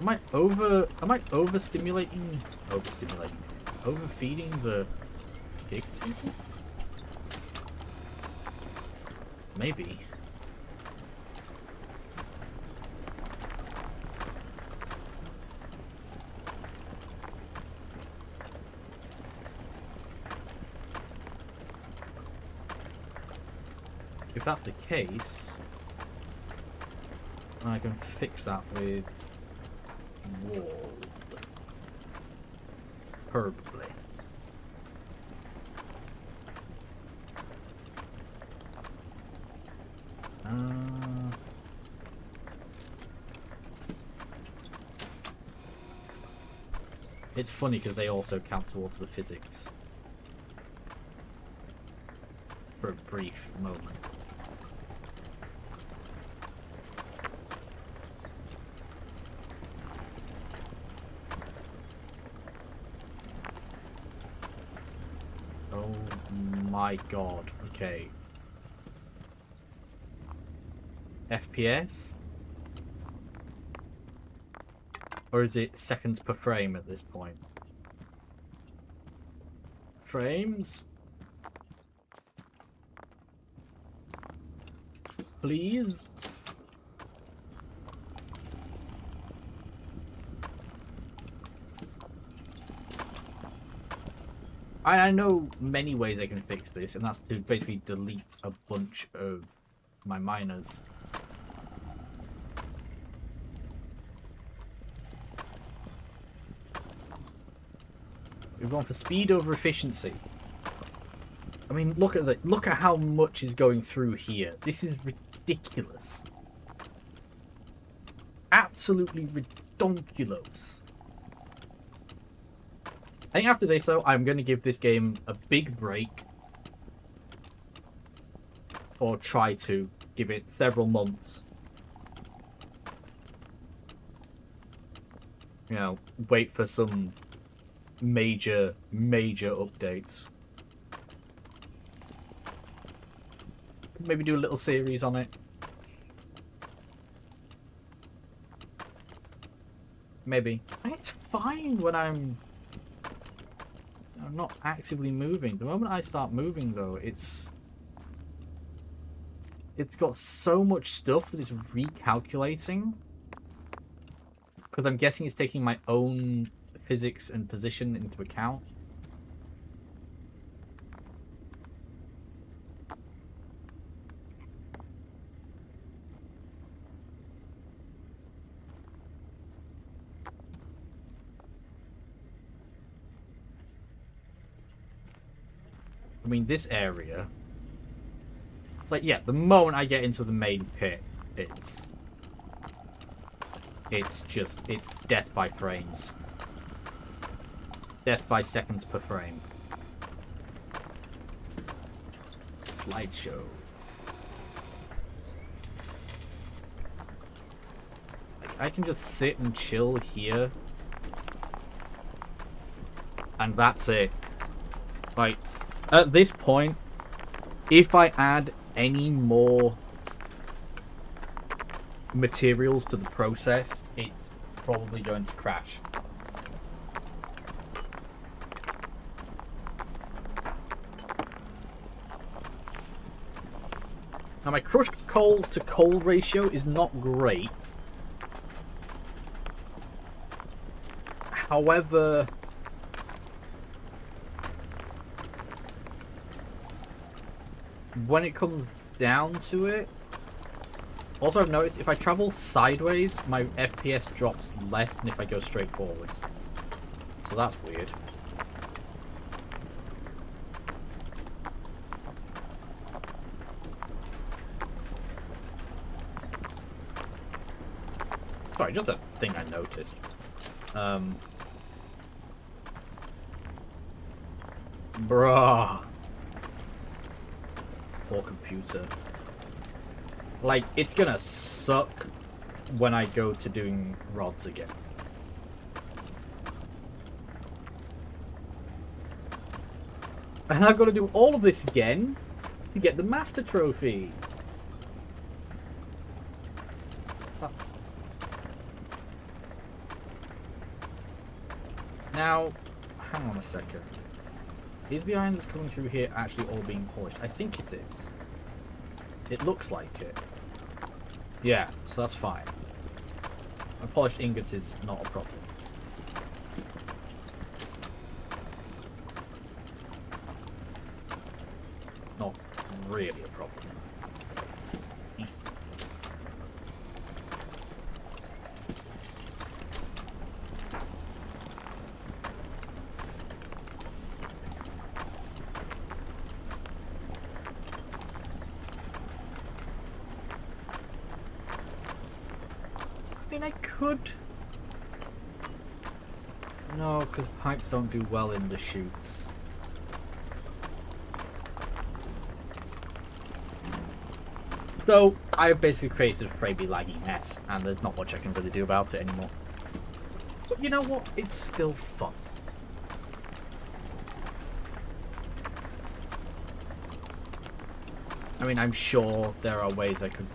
Am I overstimulating? Overfeeding the pig people? Maybe. If that's the case, I can fix that with wall. Probably. It's funny because they also count towards the physics. For a brief moment. Oh my god, okay. FPS? Or is it seconds per frame at this point? Frames? Please? I know many ways I can fix this, and that's to basically delete a bunch of my miners. We've gone for speed over efficiency. I mean, look at how much is going through here. This is ridiculous. Absolutely redonkulous. I think after this, though, I'm going to give this game a big break. Or try to give it several months. You know, wait for some major updates. Maybe do a little series on it. Maybe. It's fine when I'm not actively moving. The moment I start moving, though, it's got so much stuff that it's recalculating. Because I'm guessing it's taking my own physics and position into account. I mean, this area... It's like, yeah, the moment I get into the main pit, it's death by frames. Death by seconds per frame. Slideshow. Like, I can just sit and chill here. And that's it. Like, at this point, if I add any more materials to the process, it's probably going to crash. Now my crushed coal to coal ratio is not great. However, when it comes down to it, also I've noticed if I travel sideways, my FPS drops less than if I go straight forwards. So that's weird. Sorry, just a thing I noticed. Bruh. Poor computer. Like, it's gonna suck when I go to doing rods again. And I've got to do all of this again You get the master trophy. Now, hang on a second. Is the iron that's coming through here actually all being polished? I think it is. It looks like it. Yeah, so that's fine. A polished ingot is not a problem. Not really a problem. I mean, I could... No, because pipes don't do well in the chutes. So, I basically created a crazy laggy mess, and there's not much I can really do about it anymore. But you know what? It's still fun. I mean, I'm sure there are ways I could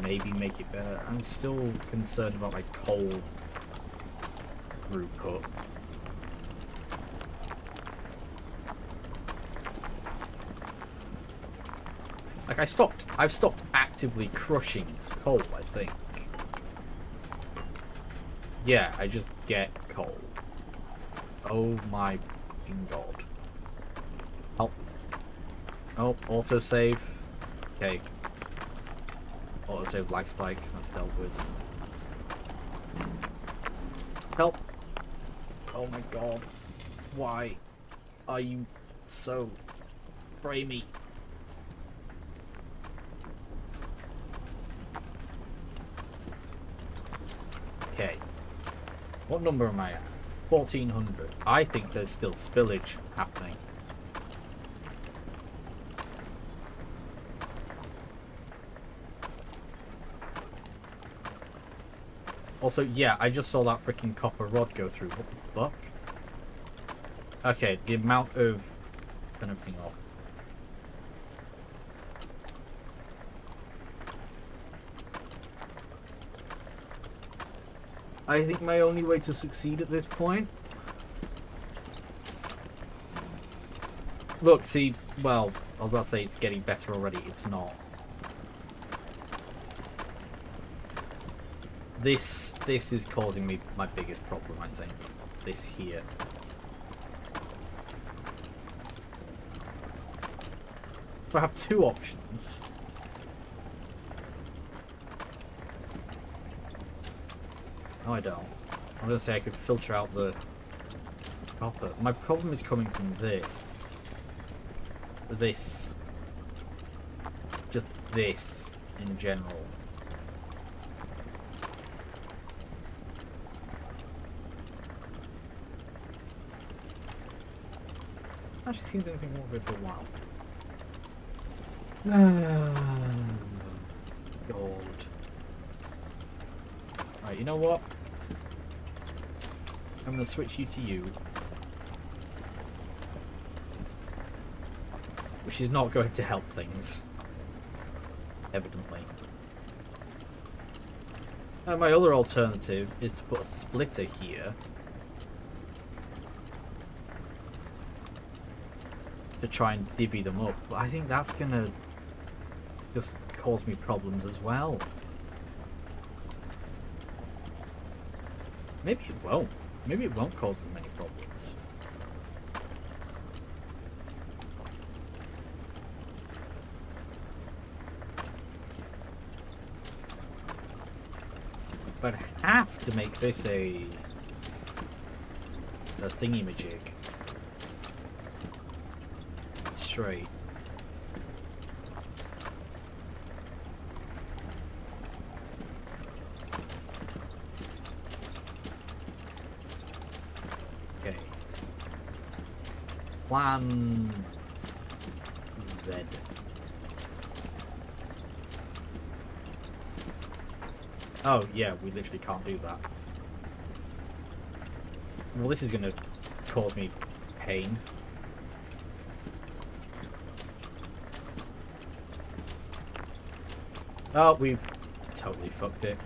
maybe make it better. I'm still concerned about my coal throughput. Like, I've stopped actively crushing coal, I think. Yeah, I just get coal. Oh my fucking god. Help. Oh, autosave. Okay. Autosave lag spike, that's dealt with. Help. Oh my god. Why are you so framey? Okay. What number am I at? 1400. I think there's still spillage happening. Also, yeah, I just saw that freaking copper rod go through. What the fuck? Okay, the amount of... Turn everything off. I think my only way to succeed at this point... Look, see, well, I was about to say it's getting better already. It's not. This is causing me my biggest problem, I think. This here. So I have two options. No, I don't. I'm gonna say I could filter out the copper. My problem is coming from this. This. Just this in general. Actually seems anything more good for a while. God. Right, you know what? I'm gonna switch you to you. Which is not going to help things. Evidently. And my other alternative is to put a splitter here. To try and divvy them up. But I think that's gonna just cause me problems as well. Maybe it won't. Maybe it won't cause as many problems. But I have to make this a thingy-majig. Straight. Okay. Plan Z. Oh yeah, we literally can't do that. Well, this is gonna cause me pain. Oh, we've totally fucked it.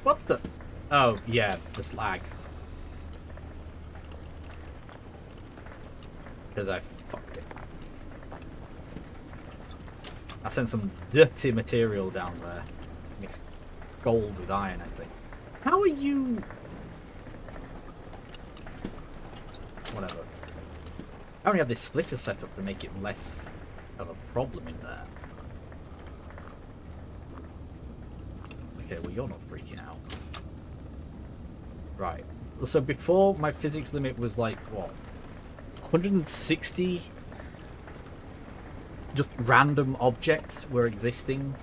What the? Oh, yeah, the slag. Because I fucked it. I sent some dirty material down there. Mixed gold with iron, I think. How are you... Whatever. I only have this splitter set up to make it less of a problem in there. Okay, well, you're not freaking out. Right. So before, my physics limit was like, what? 160 just random objects were existing.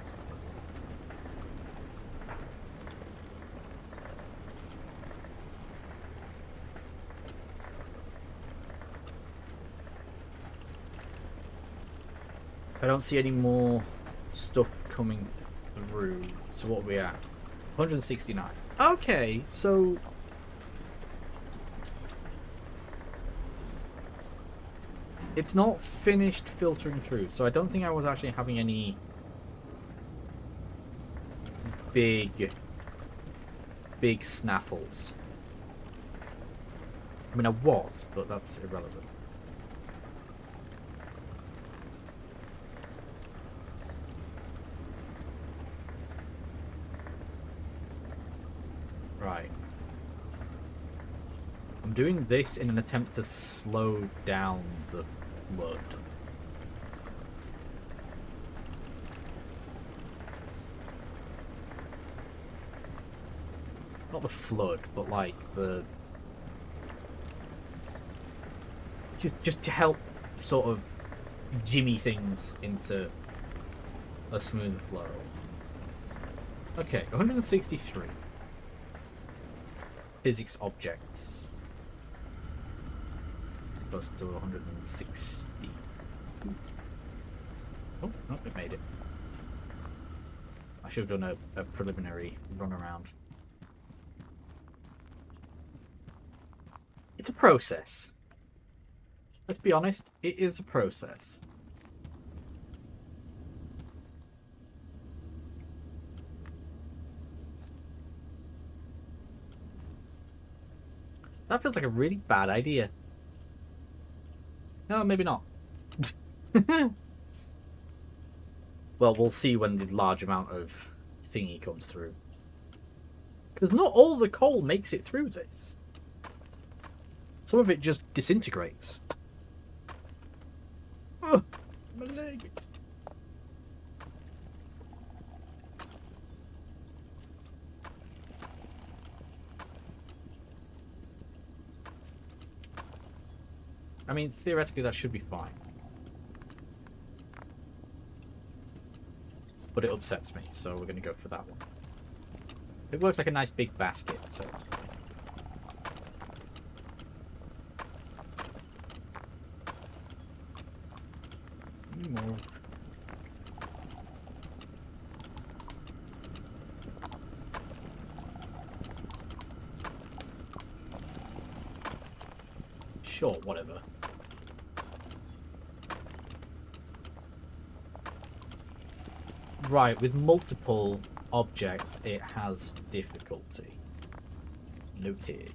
I don't see any more stuff coming through. So what are we at? 169. Okay, so... It's not finished filtering through, so I don't think I was actually having any big snaffles. I mean, I was, but that's irrelevant. Right. I'm doing this in an attempt to slow down the flood. Not the flood, but like the... Just to help sort of jimmy things into a smooth flow. Okay, 163. Physics objects. Plus to 160. Oh, no, it made it. I should have done a preliminary run around. It's a process. Let's be honest, it is a process. That feels like a really bad idea. No, maybe not. Well, we'll see when the large amount of thingy comes through. Because not all the coal makes it through this. Some of it just disintegrates. Ugh, my leg. I mean, theoretically that should be fine. But it upsets me, so we're going to go for that one. It works like a nice big basket, so it's fine. More. Sure, whatever. Right, with multiple objects, it has difficulty. Noted.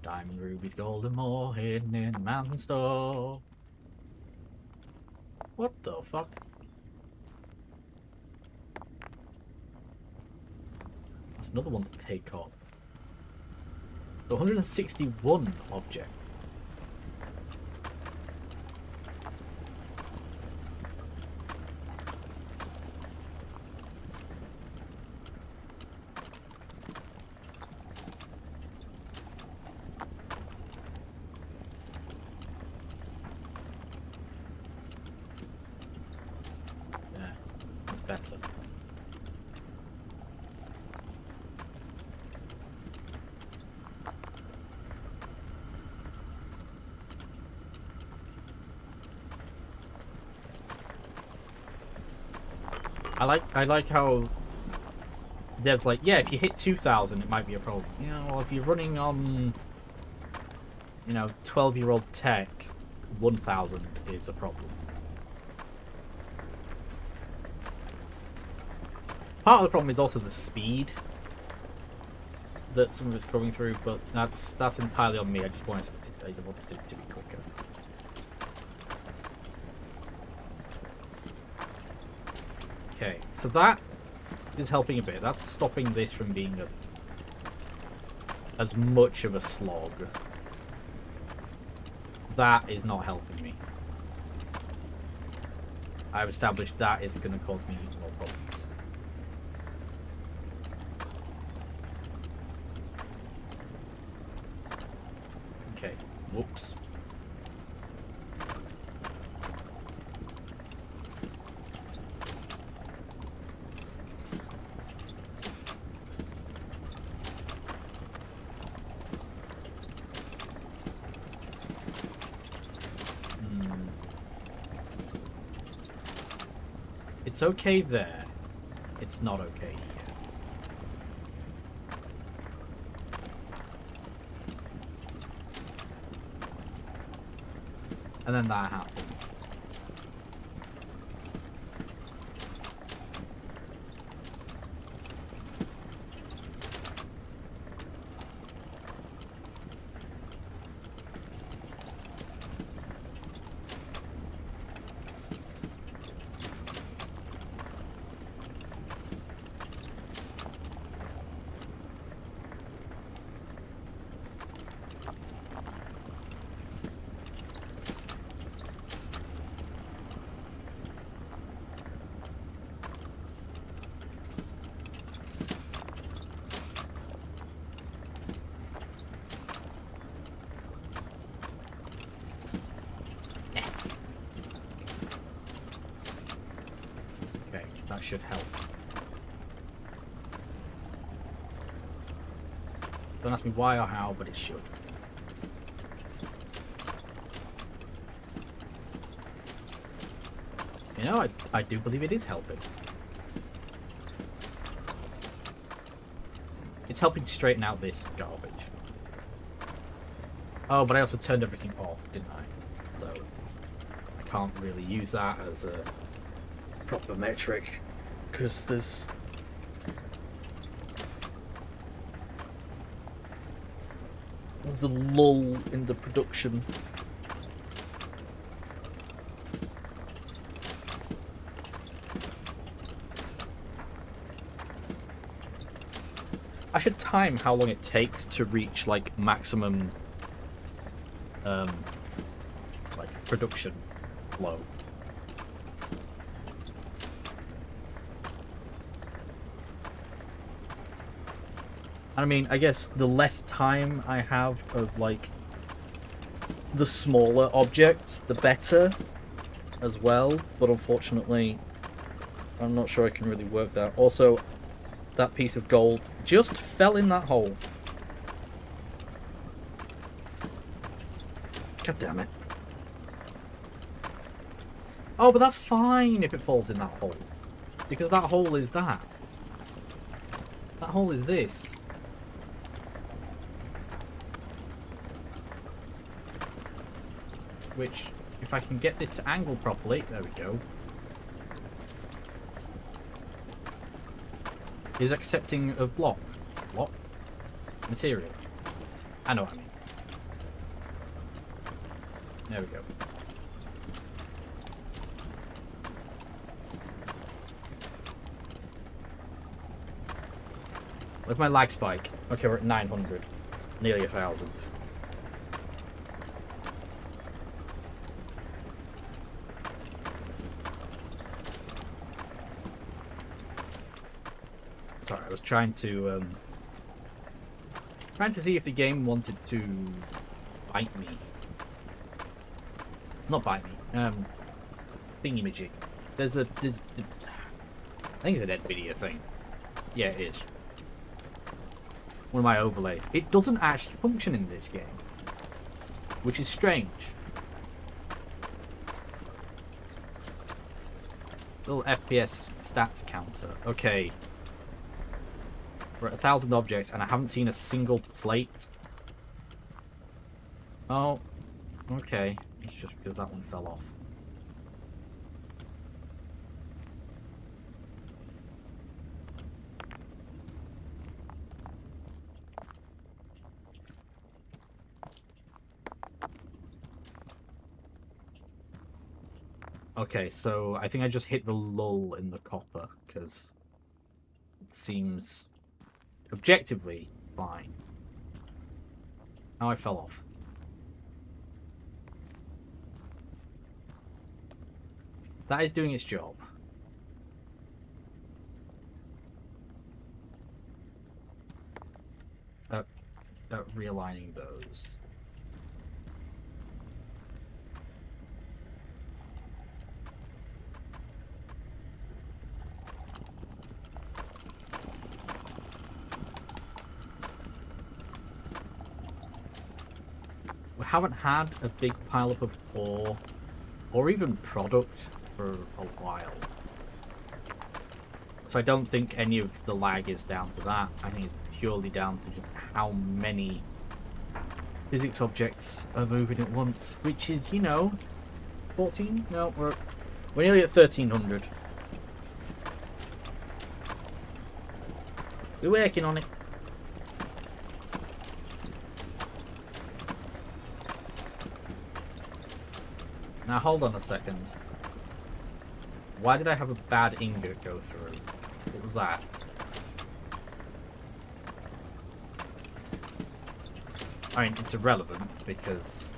Diamond, rubies, gold, and more hidden in the mountain store. What the fuck? That's another one to take off. 161 objects. better. I like how devs like, yeah, if you hit 2,000 it might be a problem. You know, well, if you're running on, you know, 12-year-old tech, 1,000 is a problem. Part of the problem is also the speed that some of it's going through, but that's entirely on me. I just wanted it to be quicker. Okay, so that is helping a bit. That's stopping this from being as much of a slog. That is not helping me. I've established that is going to cause me more problems. Okay, whoops. It's okay there. It's not okay here. And then that happens. Okay, that should help. Don't ask me why or how, but it should. You know, I do believe it is helping. It's helping straighten out this garbage. Oh, but I also turned everything off, didn't I? So I can't really use that as a proper metric, because there's a lull in the production. I should time how long it takes to reach like maximum like production flow. I mean, I guess the less time I have of like the smaller objects, the better as well, but unfortunately I'm not sure I can really work that. Also, that piece of gold just fell in that hole. God damn it. Oh, but that's fine if it falls in that hole, because that hole is that. That hole is this. Which, if I can get this to angle properly, there we go, is accepting of block. What? Material. I know what I mean. There we go. Look at my lag spike. Okay, we're at 900. Nearly 1,000. Sorry, I was trying to see if the game wanted to bite me. Not bite me. Thingy-majig. There's think it's an NVIDIA thing. Yeah, it is. One of my overlays. It doesn't actually function in this game, which is strange. Little FPS stats counter. Okay. We're at 1,000 objects, and I haven't seen a single plate. Oh, okay. It's just because that one fell off. Okay, so I think I just hit the lull in the copper, because it seems objectively fine. Oh, I fell off. That is doing its job. Realigning those. We haven't had a big pileup of ore or even product for a while. So I don't think any of the lag is down to that. I think it's purely down to just how many physics objects are moving at once, which is, you know, 14? No, we're nearly at 1,300. We're working on it. Now hold on a second. Why did I have a bad ingot go through? What was that? I mean, it's irrelevant because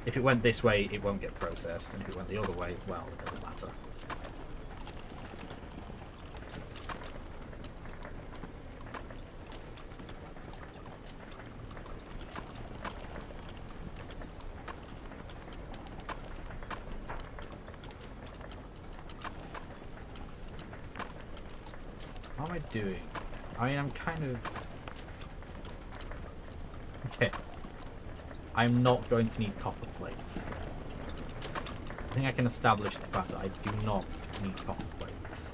if it went this way, it won't get processed, and if it went the other way, well, it doesn't matter. How am I doing? I mean, I'm kind of... Okay. I'm not going to need copper plates. I think I can establish the fact that I do not need copper plates.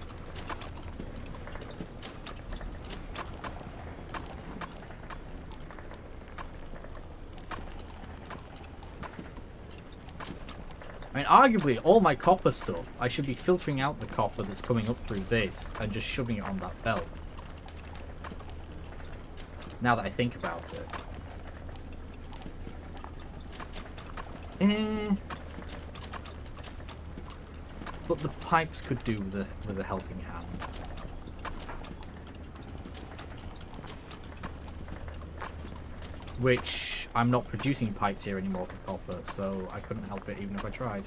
I mean, arguably, all my copper stuff, I should be filtering out the copper that's coming up through this and just shoving it on that belt. Now that I think about it. But the pipes could do with a helping hand. Which, I'm not producing pipes here anymore for copper, so I couldn't help it even if I tried.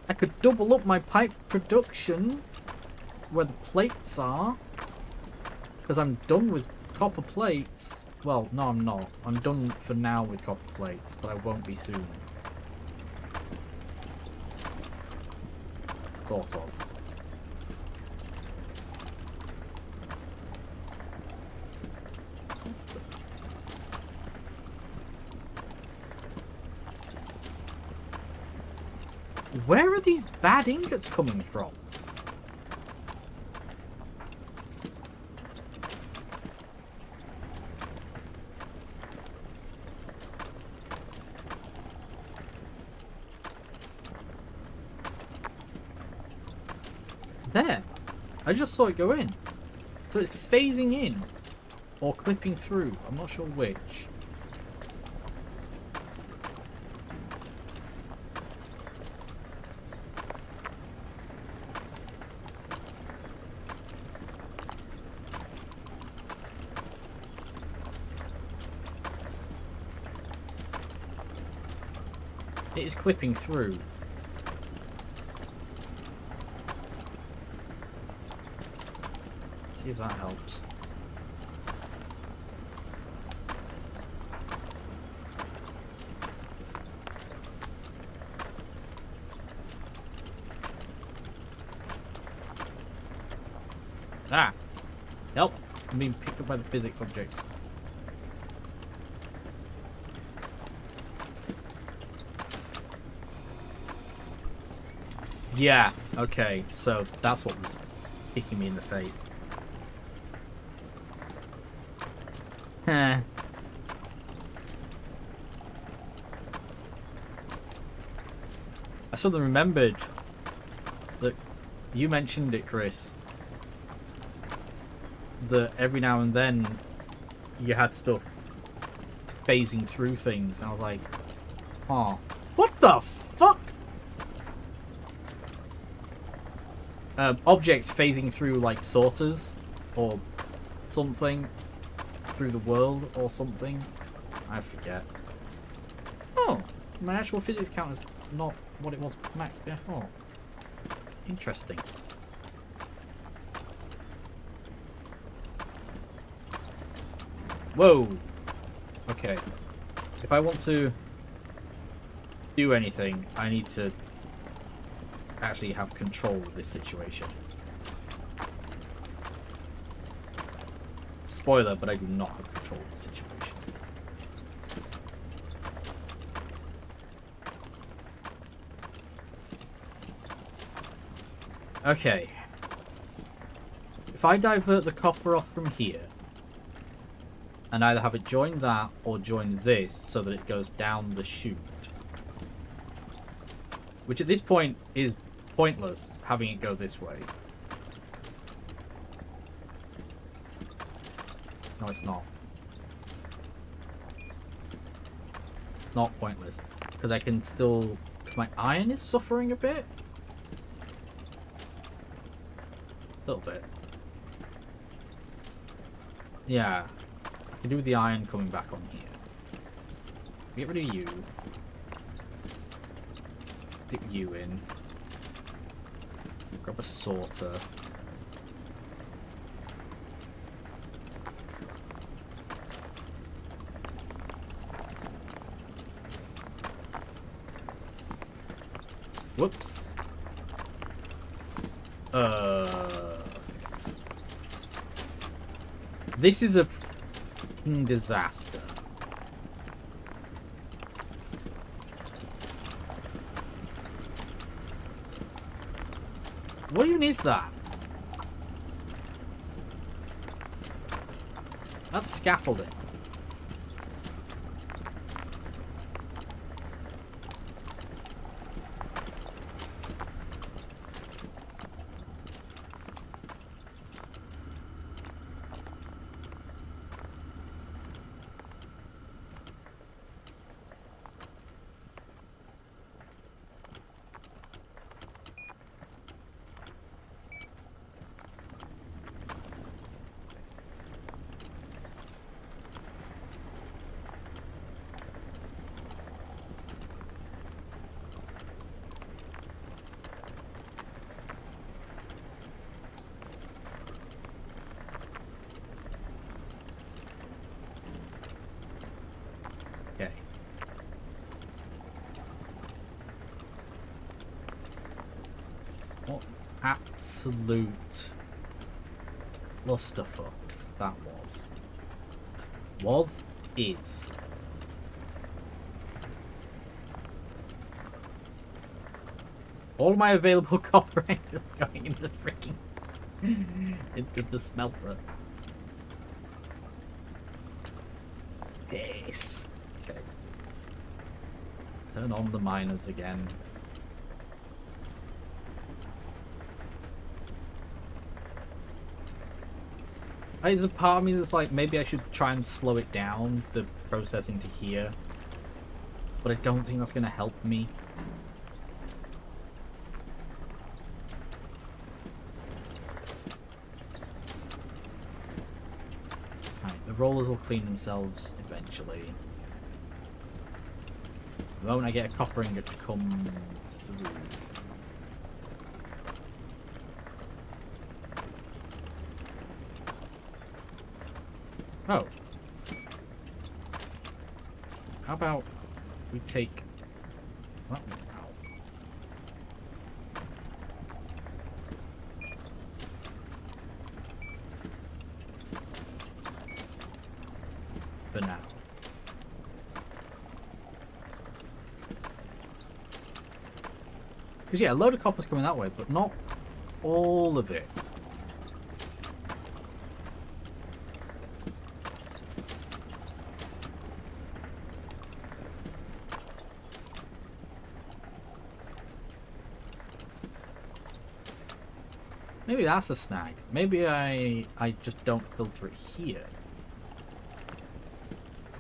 I could double up my pipe production where the plates are, because I'm done with copper plates. Well, no, I'm not. I'm done for now with copper plates, but I won't be soon. Sort of. Where are these bad ingots coming from? There. I just saw it go in. So it's phasing in. Or clipping through. I'm not sure which. It is clipping through. See if that helps. Ah! Help! I'm being picked up by the physics objects. Yeah, okay, so that's what was kicking me in the face. Heh. I suddenly remembered that you mentioned it, Chris. That every now and then you had stuff phasing through things, and I was like, oh, what the fuck? Objects phasing through like sorters or something through the world or something. I forget. Oh, my actual physics count is not what it was max before. Interesting. Whoa. Okay. If I want to do anything, I need to actually have control of this situation. Spoiler, but I do not have control of the situation. Okay. If I divert the copper off from here, and either have it join that or join this so that it goes down the chute, which at this point is pointless having it go this way. No, it's not. Not pointless. Because I can still... Because my iron is suffering a bit. A little bit. Yeah. I can do the iron coming back on here. Get rid of you. Stick you in. Grab a sorter. Whoops. This is a f***ing disaster. What even is that? That's scaffolding. Okay. What absolute clusterfuck that was. Is. All my available copper ended up going into the freaking into the smelter. Yes. Okay. Turn on the miners again. There's a part of me that's like, maybe I should try and slow it down, the processing to here. But I don't think that's going to help me. Right, the rollers will clean themselves eventually. The moment I get a copper ingot to come through. Oh. How about we take that one out? for now. Because yeah, a load of copper's coming that way, but not all of it. Maybe that's the snag. Maybe I just don't filter it here.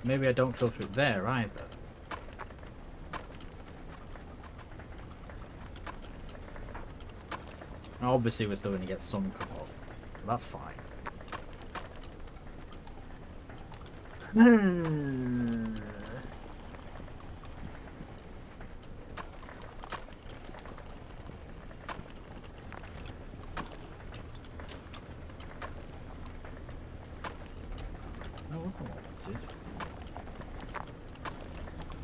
Maybe I don't filter it there either. Obviously, we're still going to get some come up. But that's fine. No, that's not what I wanted.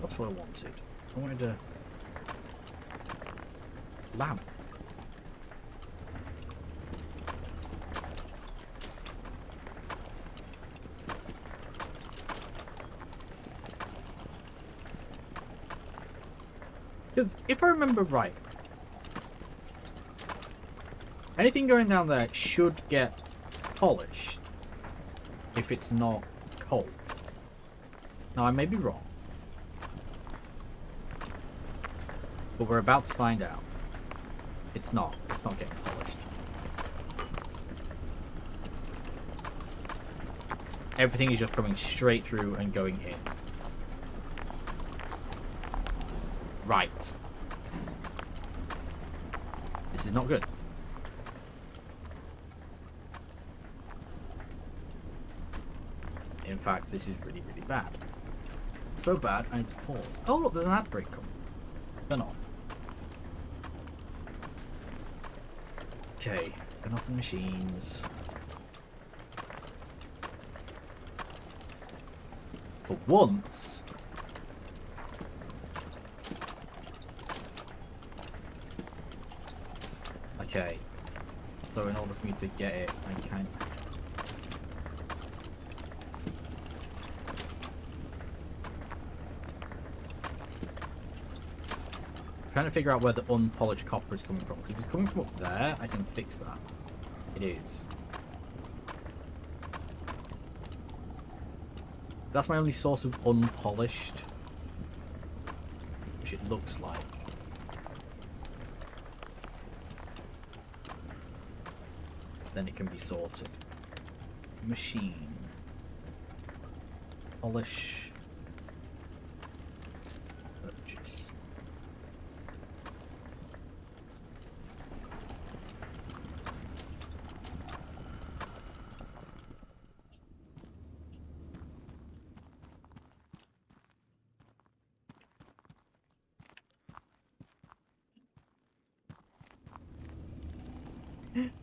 That's what I wanted. I wanted a lamp. Because if I remember right, anything going down there should get polished if it's not coal. Now, I may be wrong, but we're about to find out. It's not getting polished. Everything is just coming straight through and going in. Right. This is not good. In fact, this is really, really bad. It's so bad, I need to pause. Oh, look, there's an ad break coming. Turn on. Okay, turn off the machines. For once... Okay, so in order for me to get it, I can... Trying to figure out where the unpolished copper is coming from. If it's coming from up there, I can fix that. It is. That's my only source of unpolished, which it looks like. Then it can be sorted. Machine. Polish. Purchase.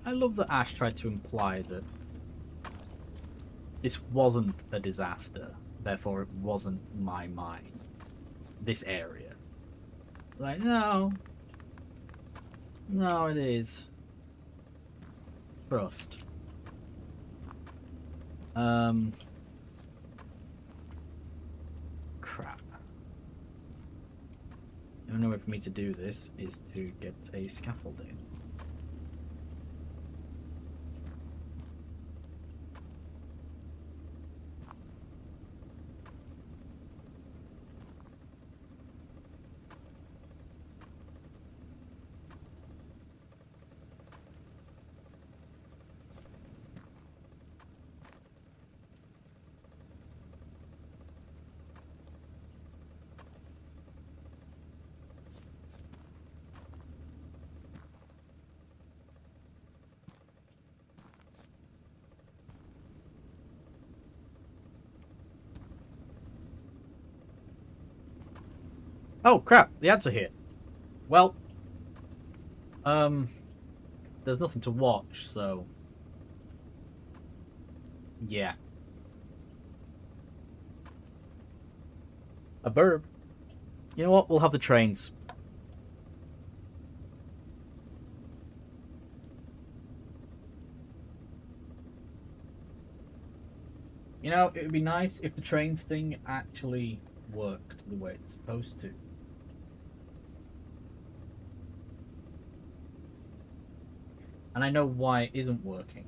I love that Ash tried to imply that this wasn't a disaster, therefore it wasn't my mine. This area. Like, no. No, it is. Trust. Crap. The only way for me to do this is to get a scaffolding. Oh crap, the ads are here. Well, there's nothing to watch, so yeah. A burb. You know what? We'll have the trains. You know, it would be nice if the trains thing actually worked the way it's supposed to. And I know why it isn't working.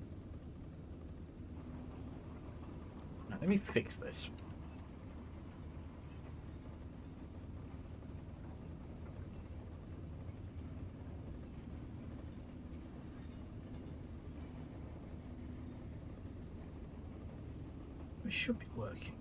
Now, let me fix this. It should be working.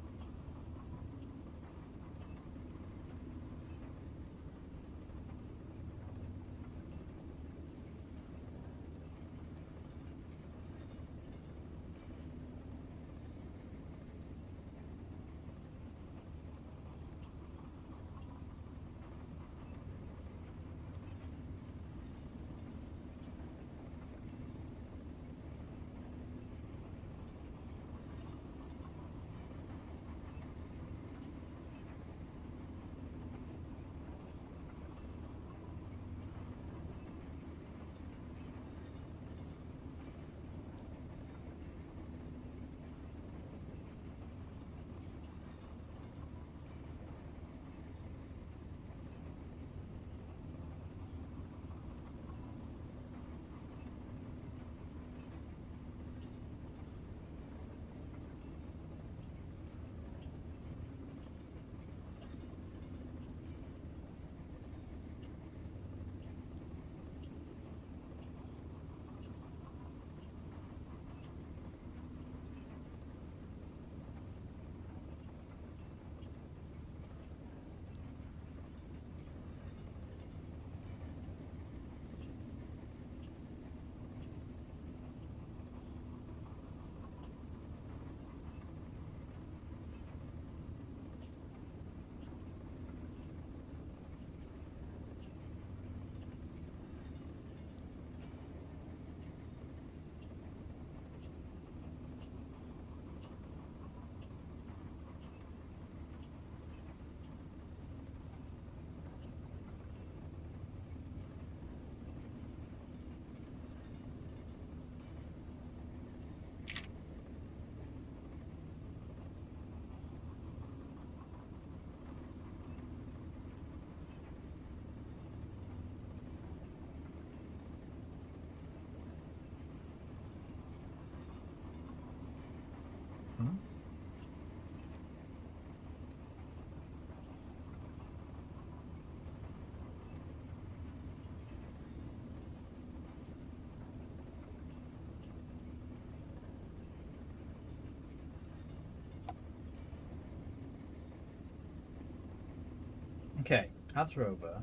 Okay, that's over,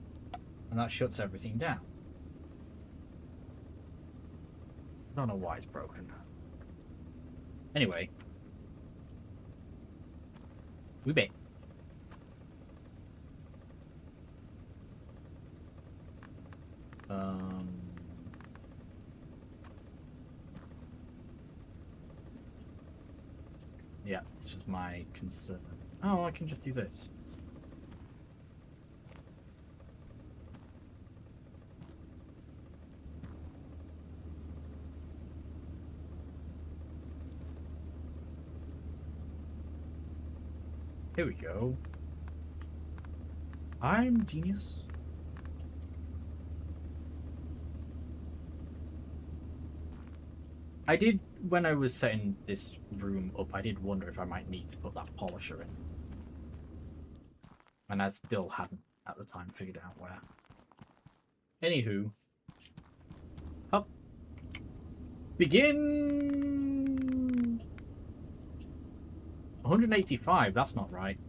and that shuts everything down. I don't know why it's broken. Anyway, we bet. Yeah, this was my concern. Oh, I can just do this. Here we go. I'm genius. I did, when I was setting this room up, I did wonder if I might need to put that polisher in. And I still hadn't, at the time, figured out where. Anywho. Up. Begin! 185, that's not right.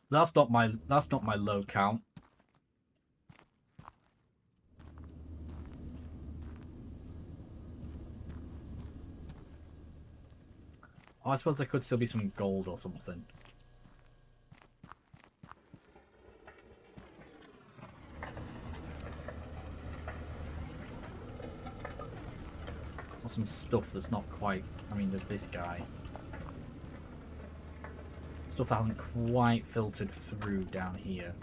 That's not my low count. Oh, I suppose there could still be some gold or something. Or some stuff that's not quite... I mean, there's this guy. Stuff that hasn't quite filtered through down here.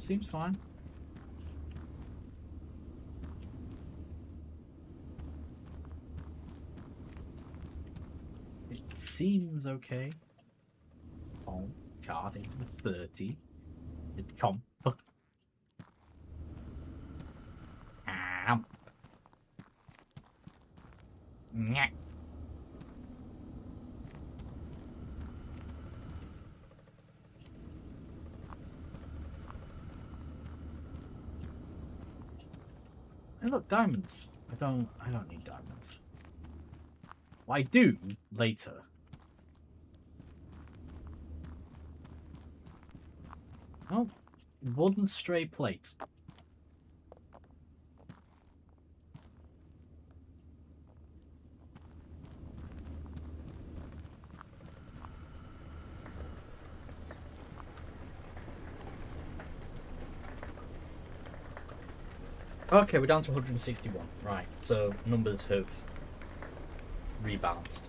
seems fine. It seems okay. Oh, charting for the 30. The chomp. Ow. Nyeh. Hey, look, diamonds. I don't need diamonds. Well, I do later. Oh, wooden stray plate. Okay, we're down to 161. Right, so numbers have rebalanced.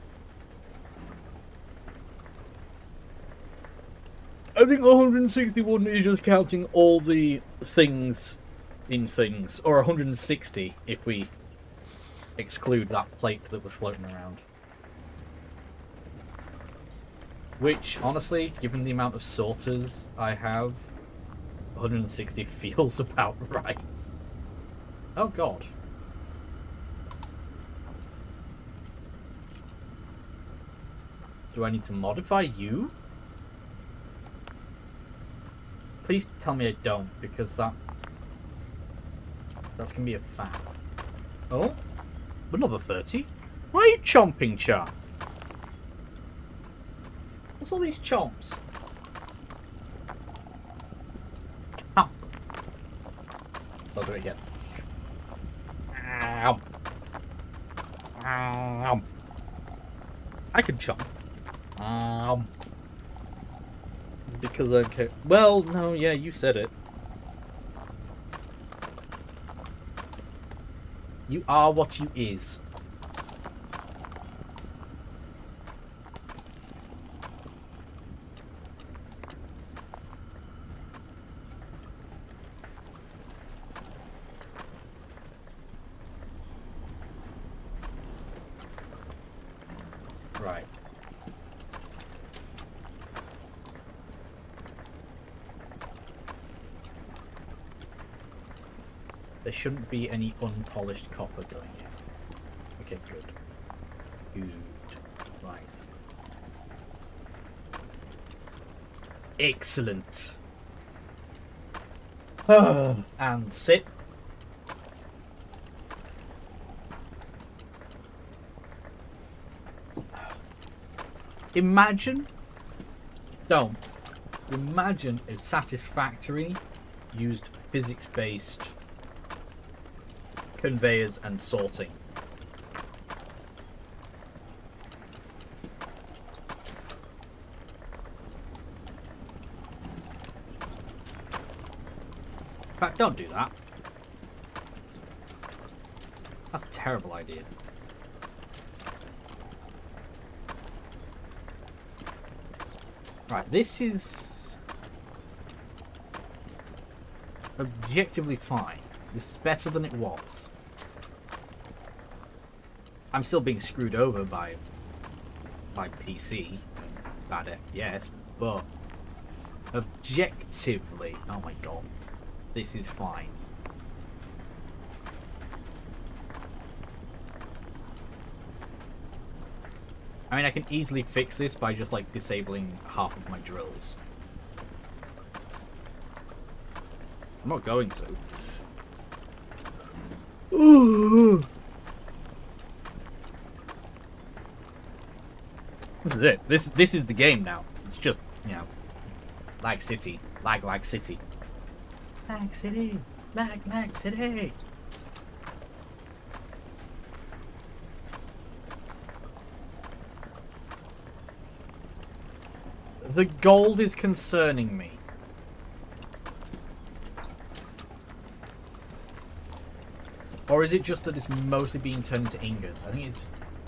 I think 161 is just counting all the things in things, or 160 if we exclude that plate that was floating around. Which, honestly, given the amount of sorters I have, 160 feels about right. Oh god. Do I need to modify you? Please tell me I don't, because that's gonna be a fact. Oh? Another 30? Why are you chomping, chap? What's all these chomps? Ow. I'll do it again. Ow. Ow. I can chomp. Because I care. Well, no, yeah, you said it. You are what you is. Right. There shouldn't be any unpolished copper going in. Okay, good. Good. Right. Excellent. And sit. Imagine. Don't. Imagine a satisfactory used physics-based conveyors and sorting. In fact, don't do that. That's a terrible idea. Right, this is objectively fine. This is better than it was. I'm still being screwed over by PC, bad FPS, but objectively, oh my god, this is fine. I mean, I can easily fix this by just like disabling half of my drills. I'm not going to. Ooh. This is it. This is the game now. It's just, you know, lag city, lag city, lag city, lag city. The gold is concerning me. Or is it just that it's mostly being turned into ingots? I think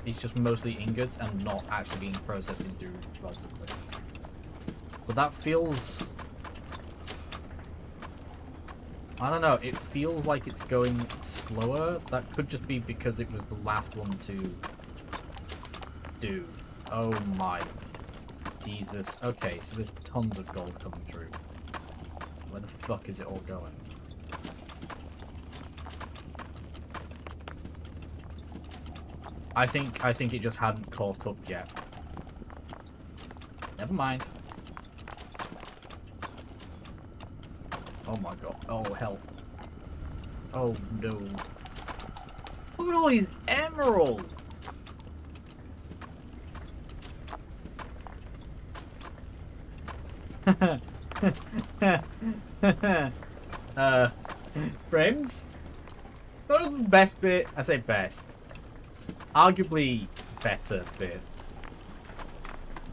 it's just mostly ingots and not actually being processed into rods and things. But that feels I don't know, it feels like it's going slower. That could just be because it was the last one to do. Oh my Jesus. Okay, so there's tons of gold coming through. Where the fuck is it all going? I think it just hadn't caught up yet. Never mind. Oh my god. Oh hell. Oh no. Look at all these emeralds! Frames? Not the best bit. I say best. Arguably better bit.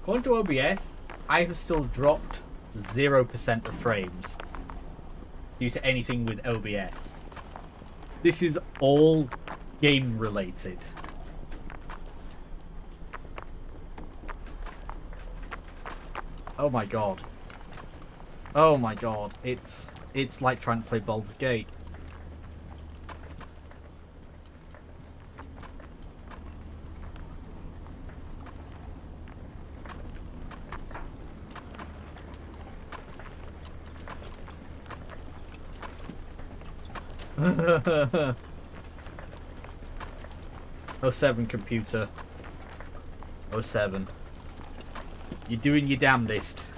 According to OBS, I have still dropped 0% of frames due to anything with OBS. This is all game related. Oh my god. Oh my god. It's like trying to play Baldur's Gate. Oh 07 computer. 07. You're doing your damnedest.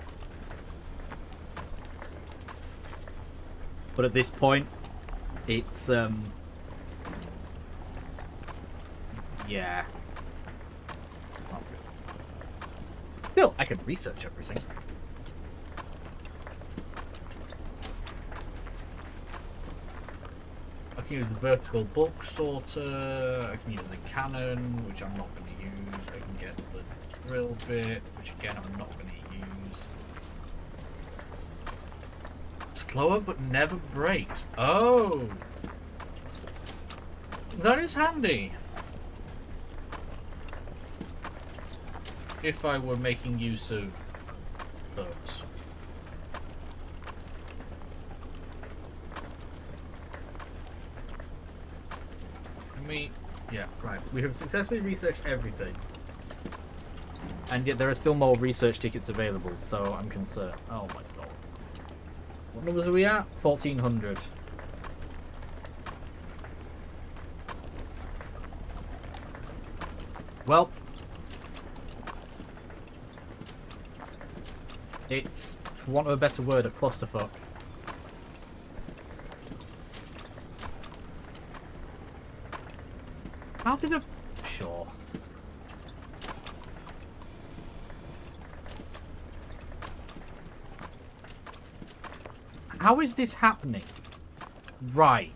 But at this point, it's yeah. Not good. Still, I can research everything. I can use the vertical bulk sorter, I can use the cannon, which I'm not going to use, I can get the drill bit, which again I'm not going to use. Slower but never breaks. Oh! That is handy. If I were making use of those. Yeah, right. We have successfully researched everything. And yet there are still more research tickets available, so I'm concerned. Oh my god. What numbers are we at? 1400. Well. It's, for want of a better word, a clusterfuck. How did a... Sure. How is this happening? Right.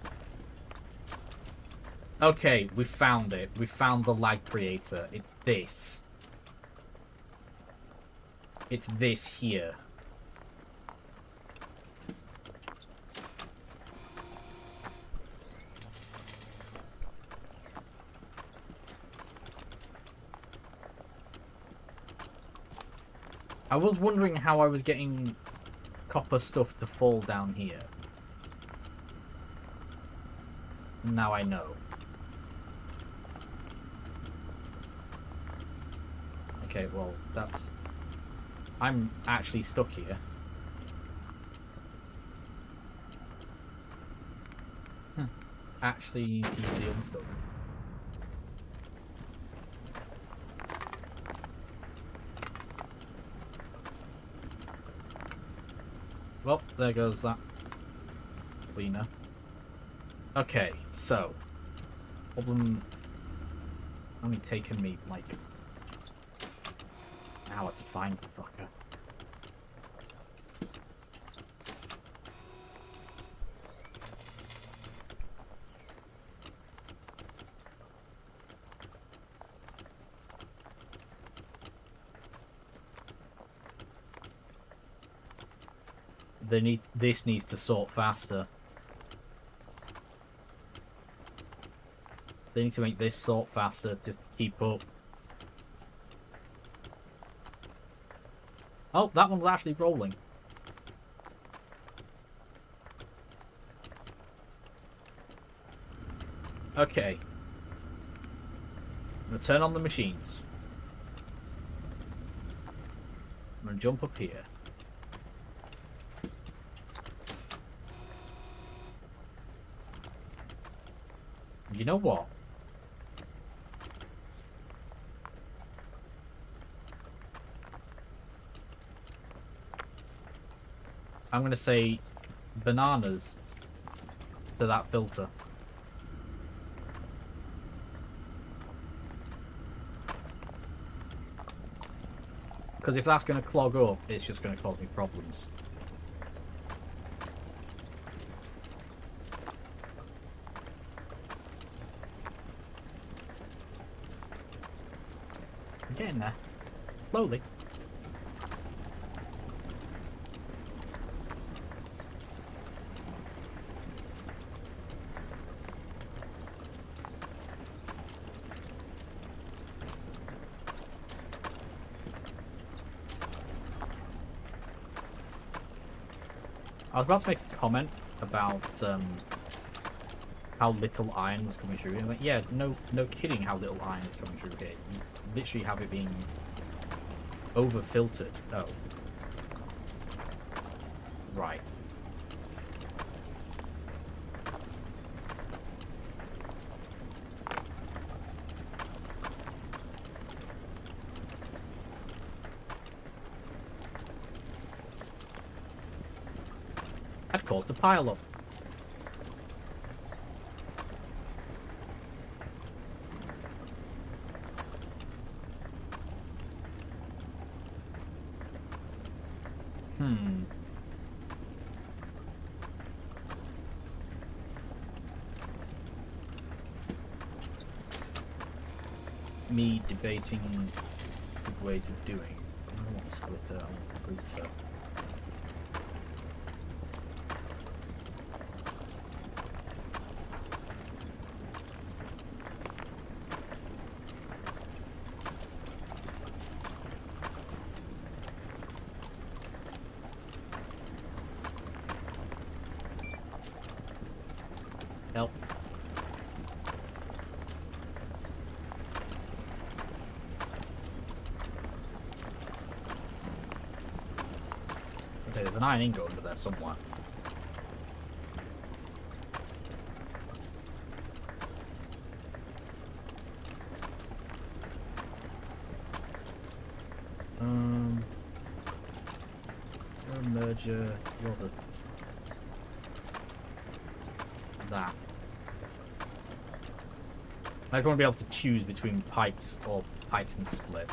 Okay, we found it. We found the lag creator. It's this. It's this here. I was wondering how I was getting copper stuff to fall down here. Now I know. Okay, well, that's... I'm actually stuck here. Actually easily unstuck. Well, there goes that cleaner. Okay, so problem only taken me like an hour to find the fucker. This needs to sort faster. They need to make this sort faster just to keep up. Oh, that one's actually rolling. Okay. I'm gonna turn on the machines. I'm gonna jump up here. You know what? I'm gonna say bananas to that filter. Because if that's gonna clog up, it's just gonna cause me problems. I'm getting there. Slowly. I was about to make a comment about how little iron was coming through. Like, yeah, no kidding how little iron is coming through here. You literally have it being over-filtered. Oh. Right. That caused a pile-up. Me debating good ways of doing. I don't want splitter, I want filter. Help. Okay, there's an iron ingot under there somewhere. You're a merger. You're the that. I want to be able to choose between pipes or pipes and split.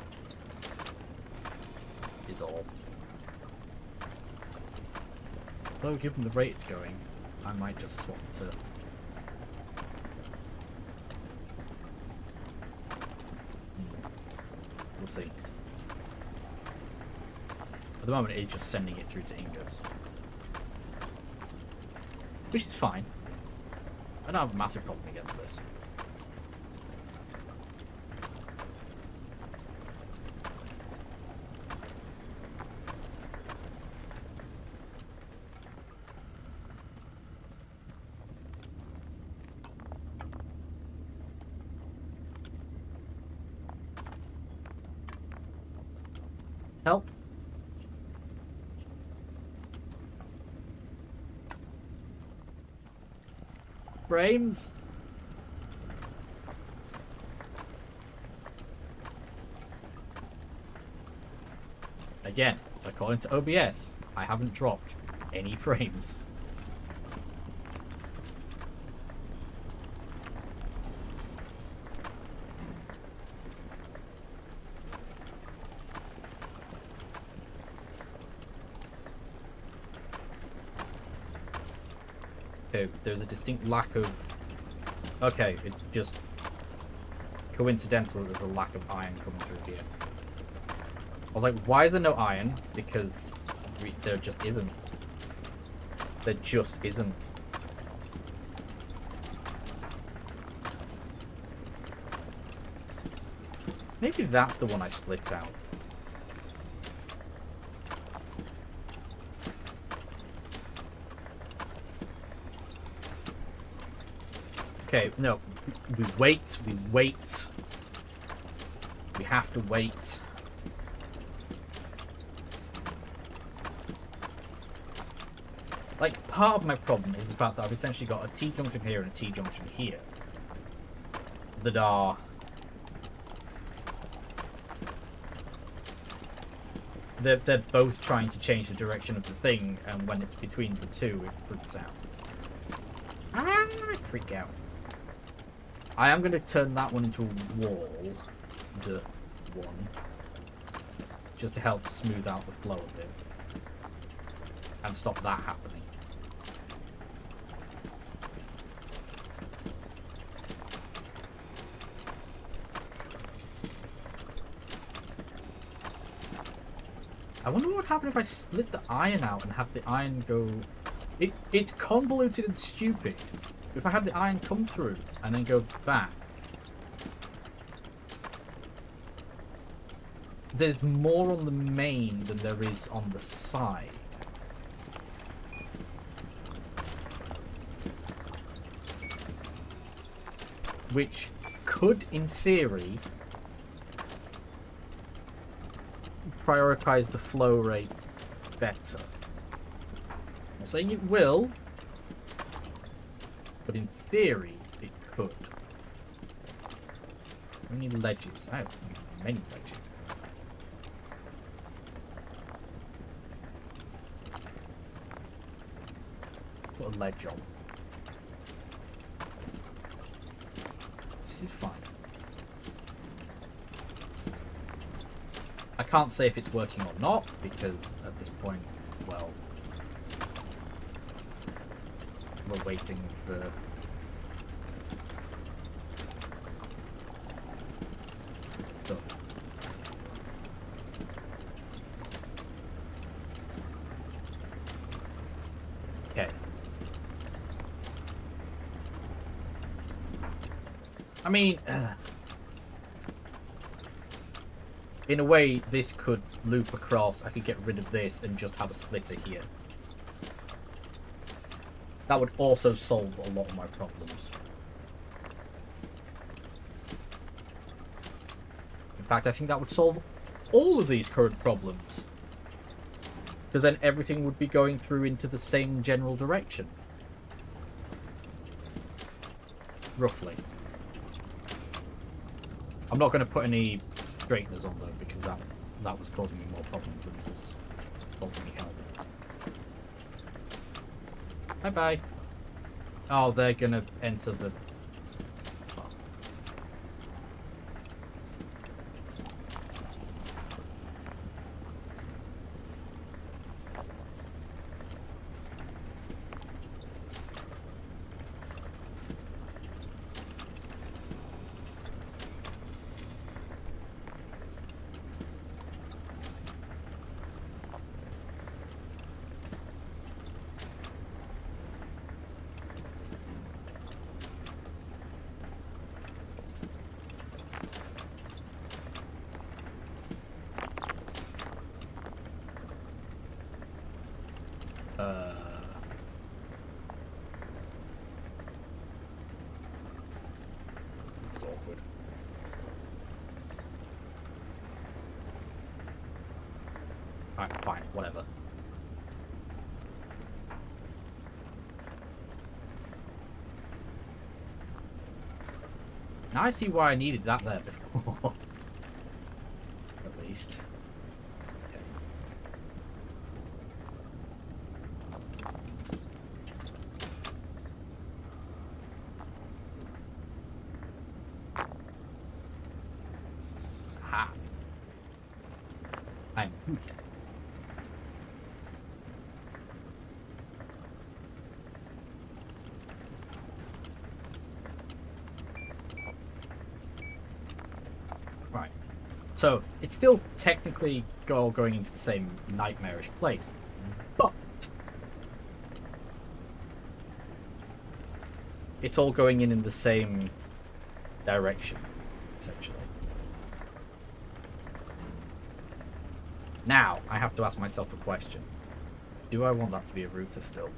Is all. Though, given the rate it's going, I might just swap to. We'll see. At the moment, it's just sending it through to ingots, which is fine. I don't have a massive problem against this. Help. Frames. Again, according to OBS, I haven't dropped any frames. Okay, there's a distinct lack of... Okay, it's just coincidental that there's a lack of iron coming through here. I was like, why is there no iron? Because there just isn't. There just isn't. Maybe that's the one I split out. Okay, no. We wait. We wait. We have to wait. Like, part of my problem is the fact that I've essentially got a T-junction here and a T-junction here that are they're both trying to change the direction of the thing, and when it's between the two, it freaks out. I freak out. I am going to turn that one into a wall, the one, just to help smooth out the flow a bit and stop that happening. I wonder what would happen if I split the iron out and have the iron go... It's convoluted and stupid. If I have the iron come through and then go back, there's more on the main than there is on the side. Which could, in theory, prioritize the flow rate better. I'm not saying it will, but in theory, it could. We need ledges. I have many ledges. Put a ledge on. This is fine. I can't say if it's working or not, because at this point, well, we're waiting for... Done. Okay. I mean... in a way, this could loop across. I could get rid of this and just have a splitter here. That would also solve a lot of my problems. In fact, I think that would solve all of these current problems. Because then everything would be going through into the same general direction. Roughly. I'm not going to put any straighteners on though, because that was causing me more problems than it was causing me help. Bye bye. Oh, they're gonna enter the... This is awkward. Alright, fine, whatever. Now I see why I needed that there before. At least. Okay. Aha. I'm good. Right. So, it's still technically all going into the same nightmarish place. But it's all going in the same direction, essentially. Now, I have to ask myself a question. Do I want that to be a router still?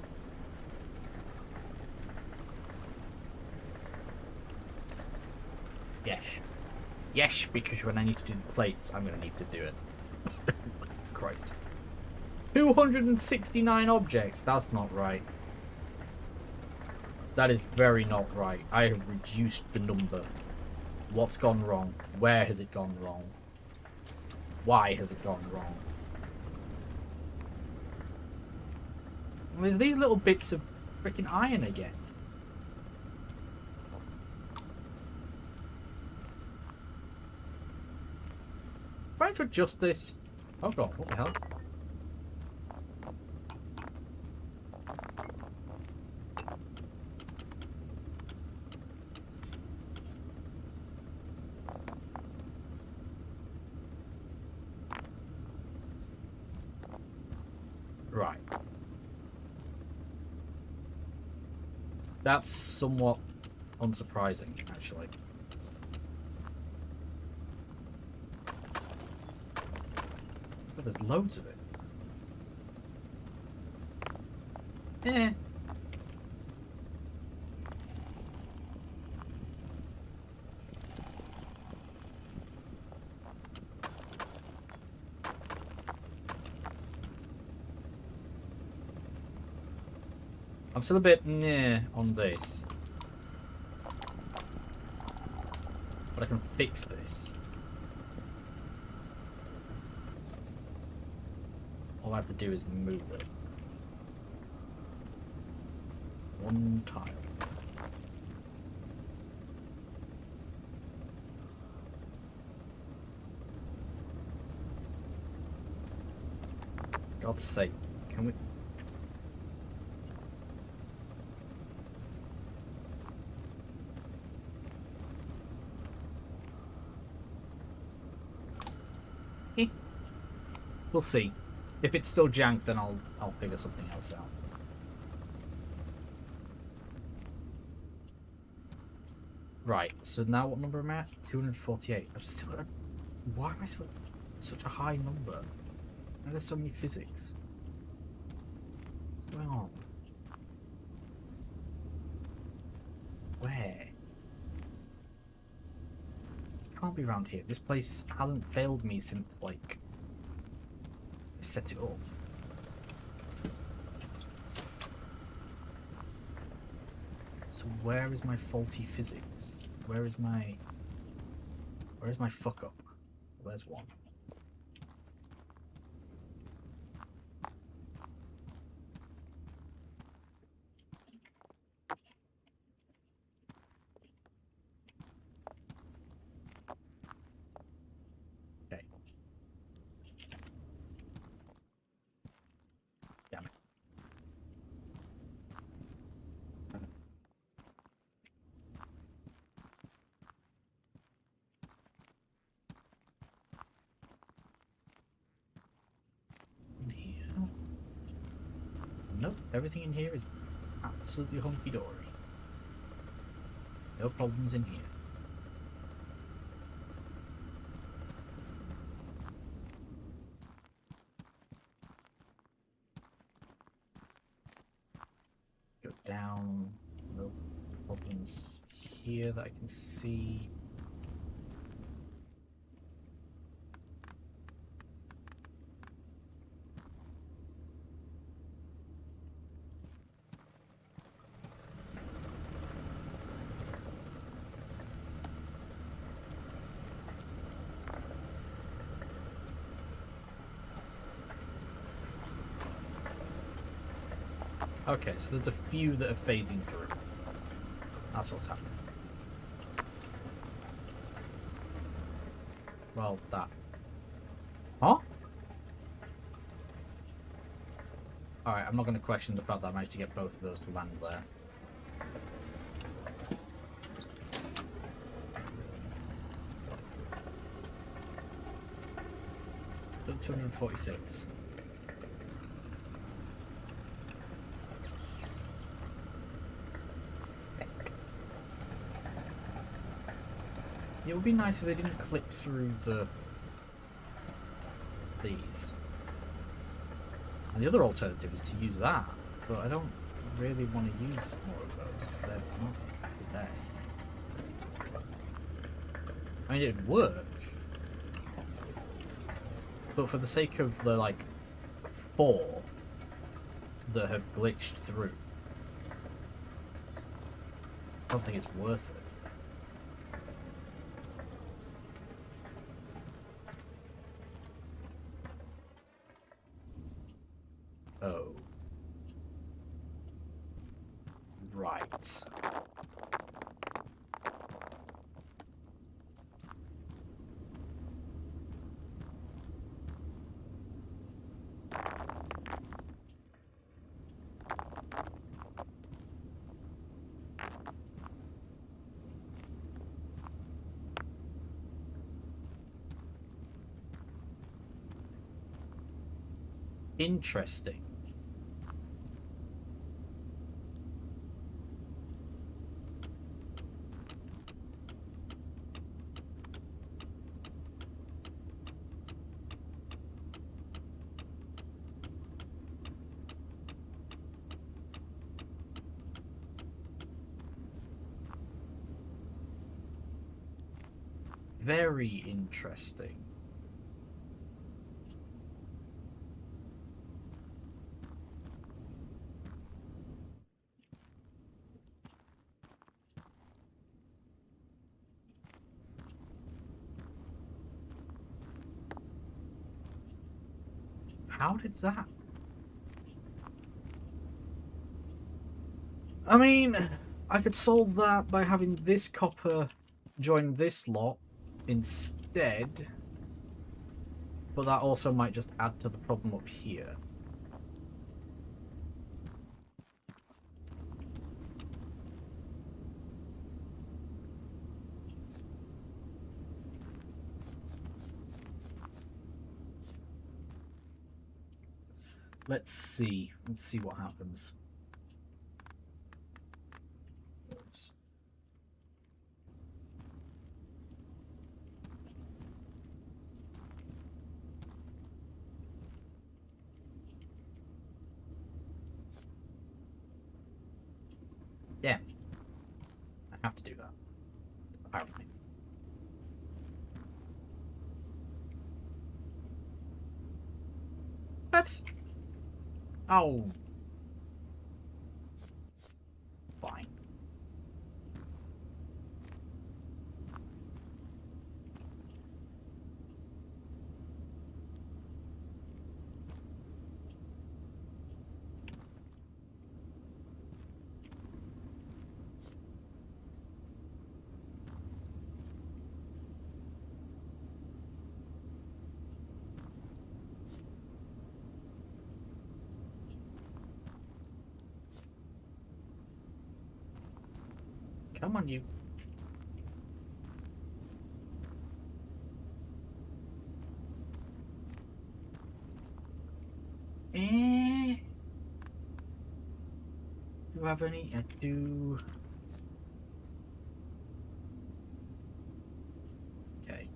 Yes, because when I need to do the plates, I'm going to need to do it. Christ. 269 objects. That's not right. That is very not right. I have reduced the number. What's gone wrong? Where has it gone wrong? Why has it gone wrong? There's these little bits of freaking iron again. Trying to adjust this. Oh god, what the hell? Right. That's somewhat unsurprising, actually. But there's loads of it. Eh. I'm still a bit meh on this. But I can fix this. All I have to do is move it. One tile. God's sake, can we... We'll see. If it's still jank, then I'll figure something else out. Right, so now what number am I at? 248. I'm still at... Why am I still at such a high number? Why are there so many physics? What's going on? Where? Can't be around here. This place hasn't failed me since, like... set it up. So where is my faulty physics? Where's my fuck up? Well, there's one. Okay. Damn it. In here? Nope, everything in here is absolutely hunky-dory. No problems in here. Go down, no problems here that I can see. Okay, so there's a few that are phasing through. That's what's happening. Well, that. Huh? Alright, I'm not going to question the fact that I managed to get both of those to land there. Still 246. It would be nice if they didn't clip through these. And the other alternative is to use that, but I don't really want to use more of those because they're not the best. I mean, it'd work. But for the sake of the, like, 4 that have glitched through, I don't think it's worth it. Oh. Right. Interesting. Very interesting. How did that? I mean, I could solve that by having this copper join this lot instead, but that also might just add to the problem up here. Let's see. Let's see what happens. Yeah. I have to do that. Apparently. What? Oh. Fine. Come on, you. Do you have any? I do. Okay.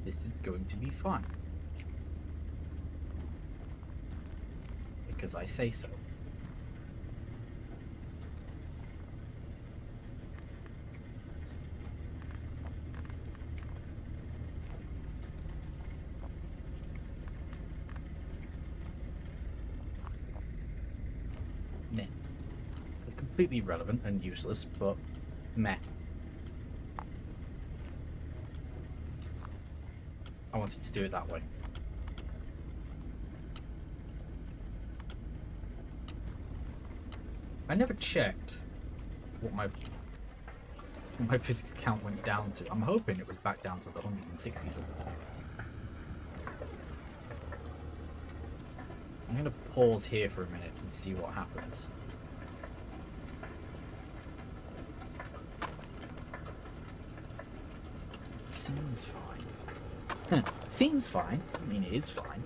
This is going to be fun. Because I say so. Meh. It's completely irrelevant and useless, but meh. I wanted to do it that way. I never checked what my physics count went down to. I'm hoping it was back down to the 160 something. I'm going to pause here for a minute and see what happens. Seems fine. Seems fine. I mean, it is fine.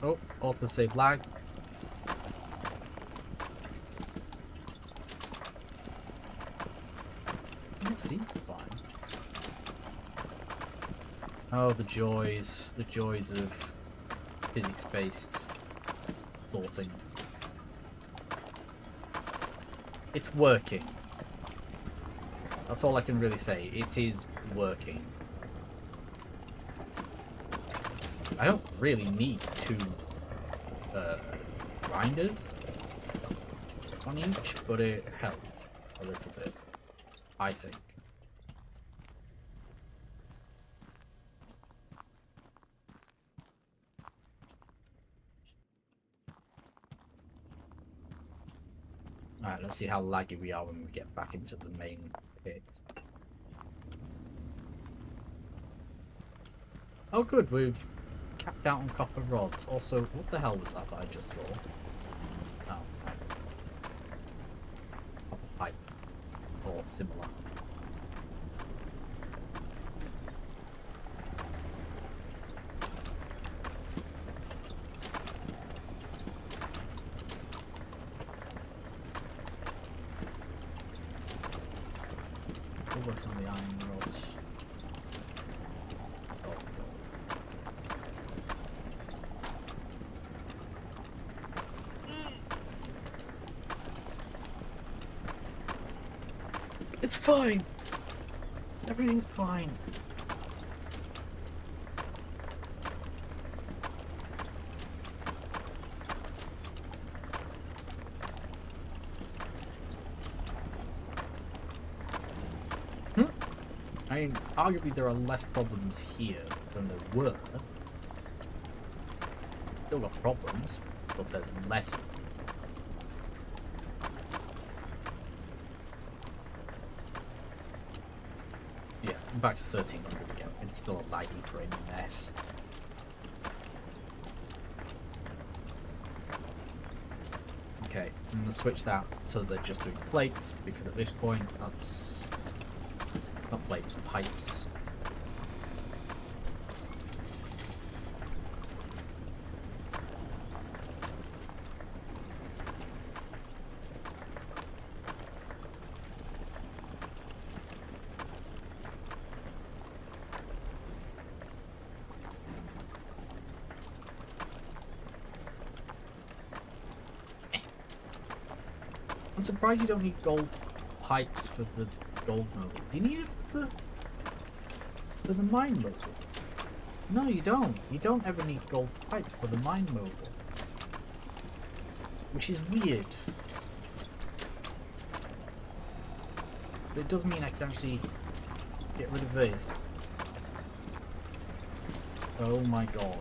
Oh, autosave lag. It seems fine. Oh, the joys of physics-based thoughting. It's working. That's all I can really say. It is working. I don't really need two grinders on each, but it helps a little bit, I think. Alright, let's see how laggy we are when we get back into the main pit. Oh good, we've capped out on copper rods. Also, what the hell was that I just saw? Oh, right. Copper pipe. Or similar. We'll work on the iron rods. Oh, it's fine. Everything's fine. I mean, arguably there are less problems here than there were. Still got problems, but there's less. Yeah, back to 1300 again. It's still a laggy brain mess. Okay, I'm gonna switch that so they're just doing plates, because at this point that's not plates, pipes. I'm surprised you don't need gold pipes for the gold mogul. Do you need it for the MineMogul? No, you don't. You don't ever need gold pipes for the MineMogul. Which is weird. But it does mean I can actually get rid of this. Oh my god.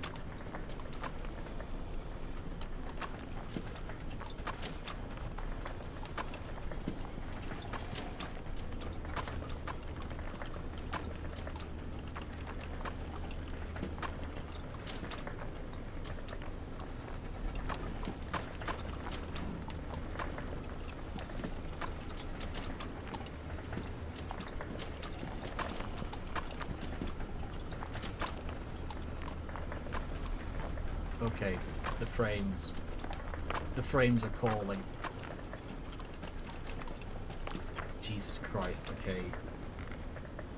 Okay, the frames are calling. Jesus Christ, okay.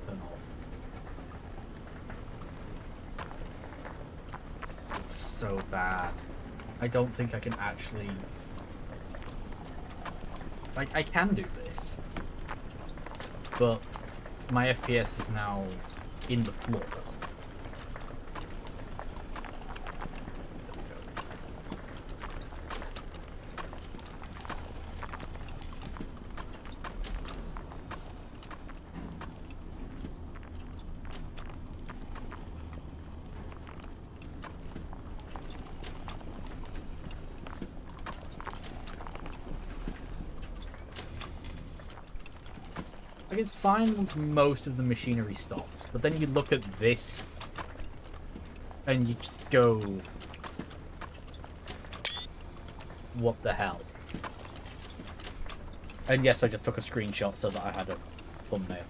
Turn off. It's so bad. I don't think I can actually... Like, I can do this. But my FPS is now in the floor. Like, it's fine once most of the machinery stops, but then you look at this and you just go, what the hell? And yes, I just took a screenshot so that I had a thumbnail.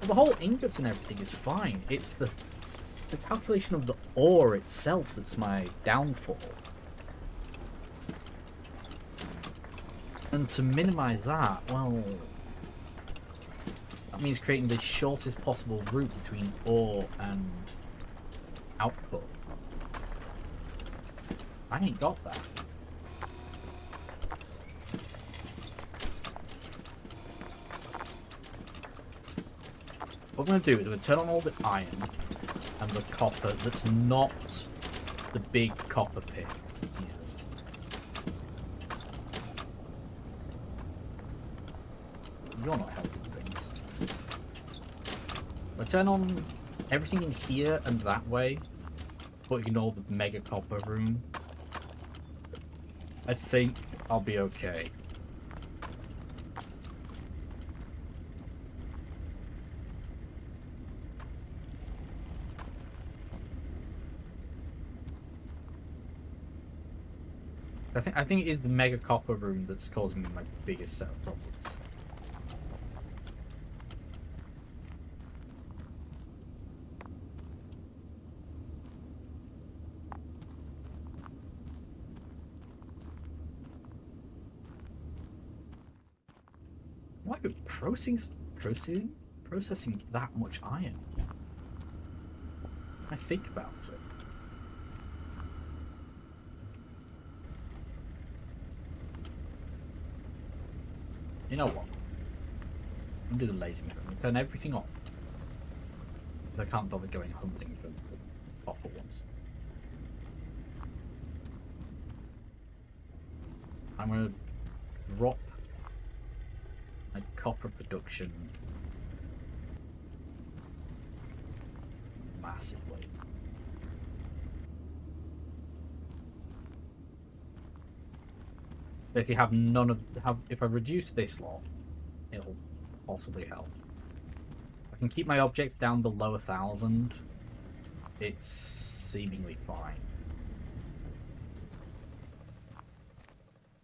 The whole ingots and everything is fine. It's the calculation of the ore itself that's my downfall. And to minimize that, well, that means creating the shortest possible route between ore and output. I ain't got that. What I'm going to do is I'm going to turn on all the iron and the copper that's not the big copper pit. Jesus. You're not helping things. I turn on everything in here and that way, but ignore the mega copper room. I think I'll be okay. I think it is the mega copper room that's causing me my biggest set of problems. Why are you processing that much iron? I think about it. You know what? I'm do the lazy method. I'm turn everything on. Because I can't bother going hunting for the copper ones. I'm gonna drop my copper production massively. If you have none of if I reduce this lot, it'll possibly help. I can keep my objects down below 1,000. It's seemingly fine.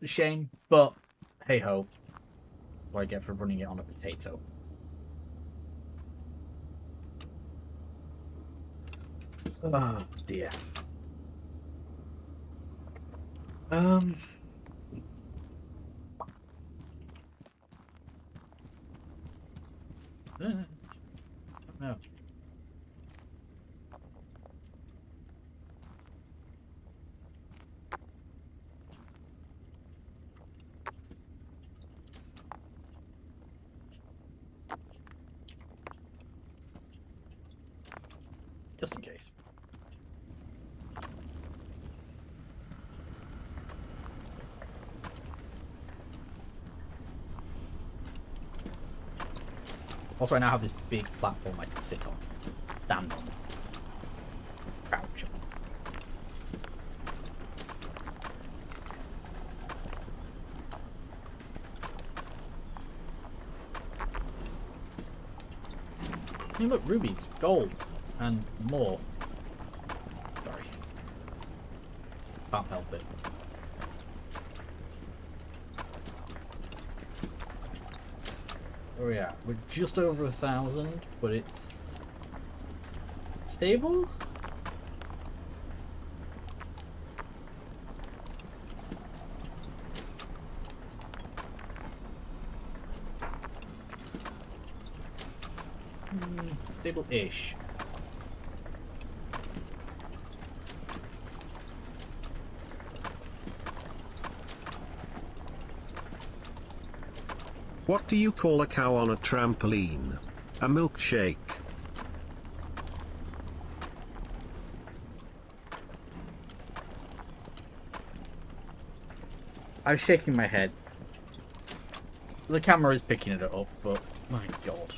A shame, but hey ho. What I get for running it on a potato. Oh dear. No. Just in case. Also, I now have this big platform I can sit on, stand on, crouch on. Hey, look, rubies, gold, and more. Sorry. Can't help it. Where are we at? We're just over 1,000, but it's stable? Stable-ish. What do you call a cow on a trampoline? A milkshake. I was shaking my head. The camera is picking it up, but my god.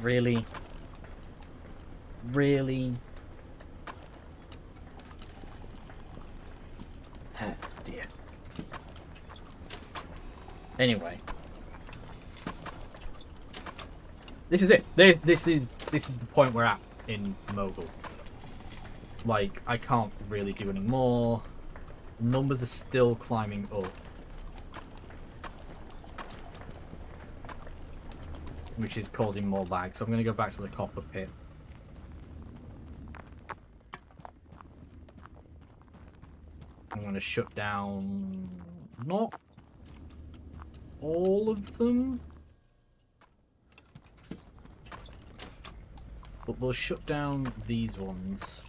Really? Really? Oh dear. Anyway. This is it. This is the point we're at in Mogul. Like, I can't really do any more. Numbers are still climbing up. which is causing more lag. So I'm going to go back to the copper pit. I'm going to shut down not all of them, but we'll shut down these ones.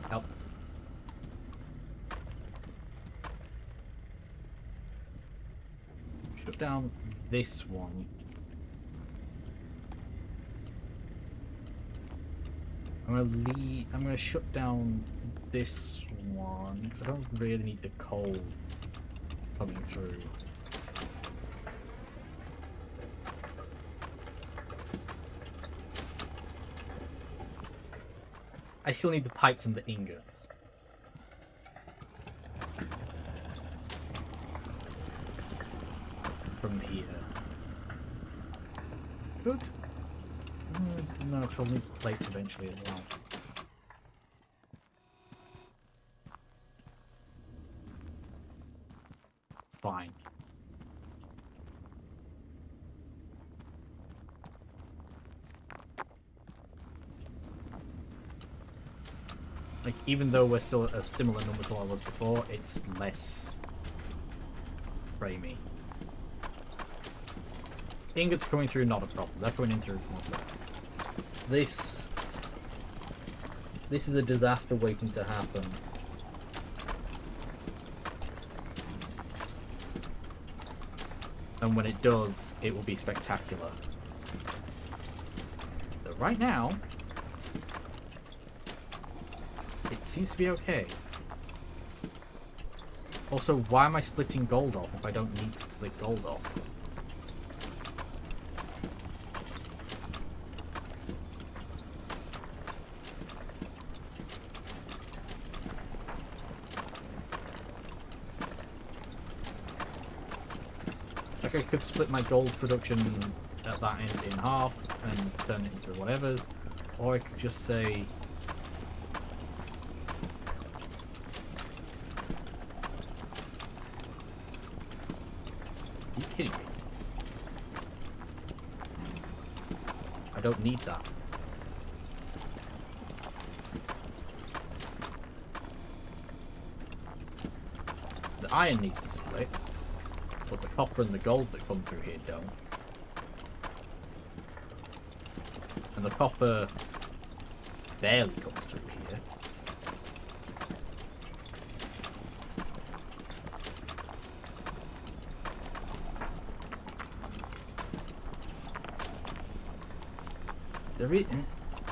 Help. Shut down this one. I'm gonna shut down this one because I don't really need the coal coming through. I still need the pipes and the ingots. From here. Good. No, because I'll need plates eventually as well. Fine. Like, even though we're still at a similar number to what I was before, it's less framey. Ingots coming through, not a problem. They're coming in through from up there. This is a disaster waiting to happen. And when it does, it will be spectacular. But right now, it seems to be okay. Also, why am I splitting gold off if I don't need to split gold off? Like, I could split my gold production at that end in half and turn it into whatever's, or I could just say, are you kidding me? I don't need that. The iron needs to split, but the copper and the gold that come through here don't. And the copper barely comes through here.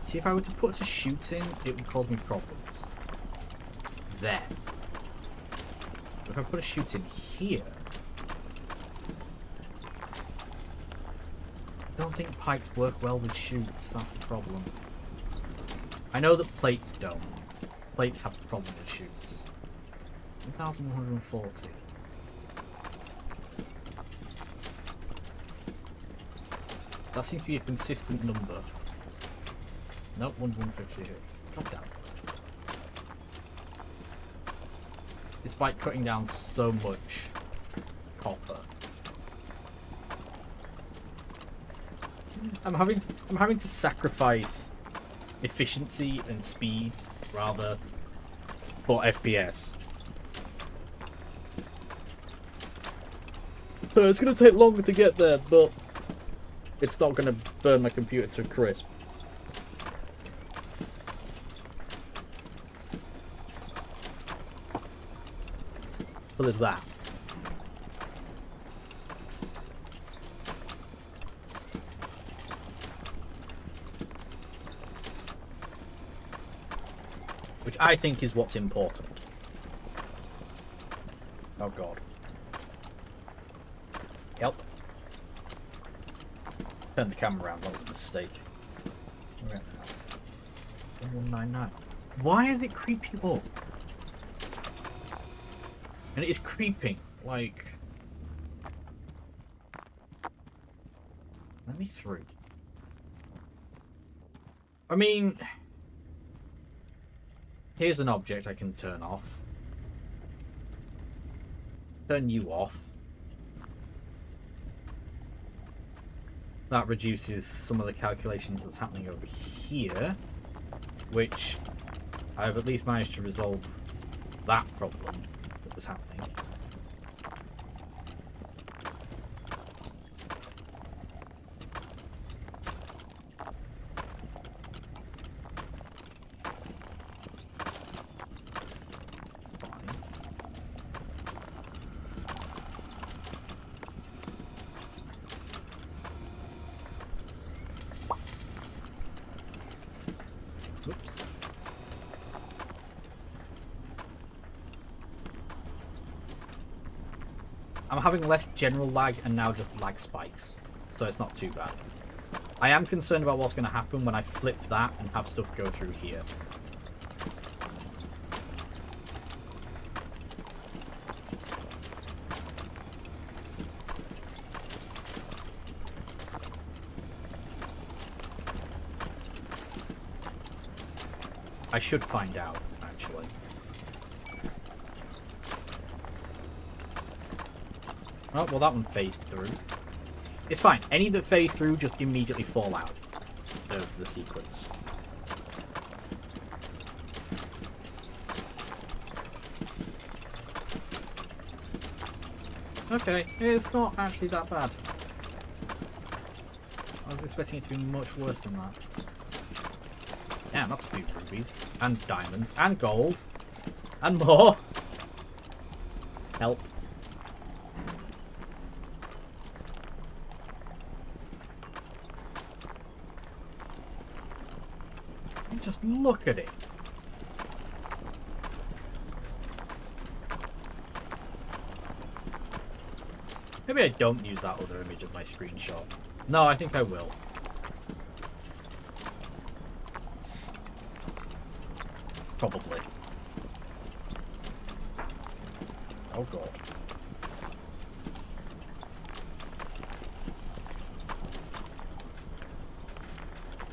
See, if I were to put a chute in, it would cause me problems. There. If I put a chute in here, I don't think pipes work well with chutes. That's the problem. I know that plates don't. Plates have a problem with chutes. 1,140. That seems to be a consistent number. Nope, 150 hits. Drop down. Despite cutting down so much copper. I'm having to sacrifice efficiency and speed rather for FPS. So it's gonna take longer to get there, but it's not gonna burn my computer to a crisp. So there's that. Which I think is what's important. Oh god. Help. Turn the camera around, that was a mistake. 199. Why is it creeping up? And it is creeping, like... Let me through. I mean... Here's an object I can turn off. Turn you off. That reduces some of the calculations that's happening over here, which I've at least managed to resolve that problem that was happening. Oops. I'm having less general lag and now just lag spikes, so it's not too bad. I am concerned about what's going to happen when I flip that and have stuff go through here. I should find out, actually. Oh, well that one phased through. It's fine. Any that phase through just immediately fall out of the sequence. Okay, it's not actually that bad. I was expecting it to be much worse than that. Damn, that's a few rubies. And diamonds. And gold. And more. Help. Just look at it. Maybe I don't use that other image as my screenshot. No, I think I will. Probably. Oh god.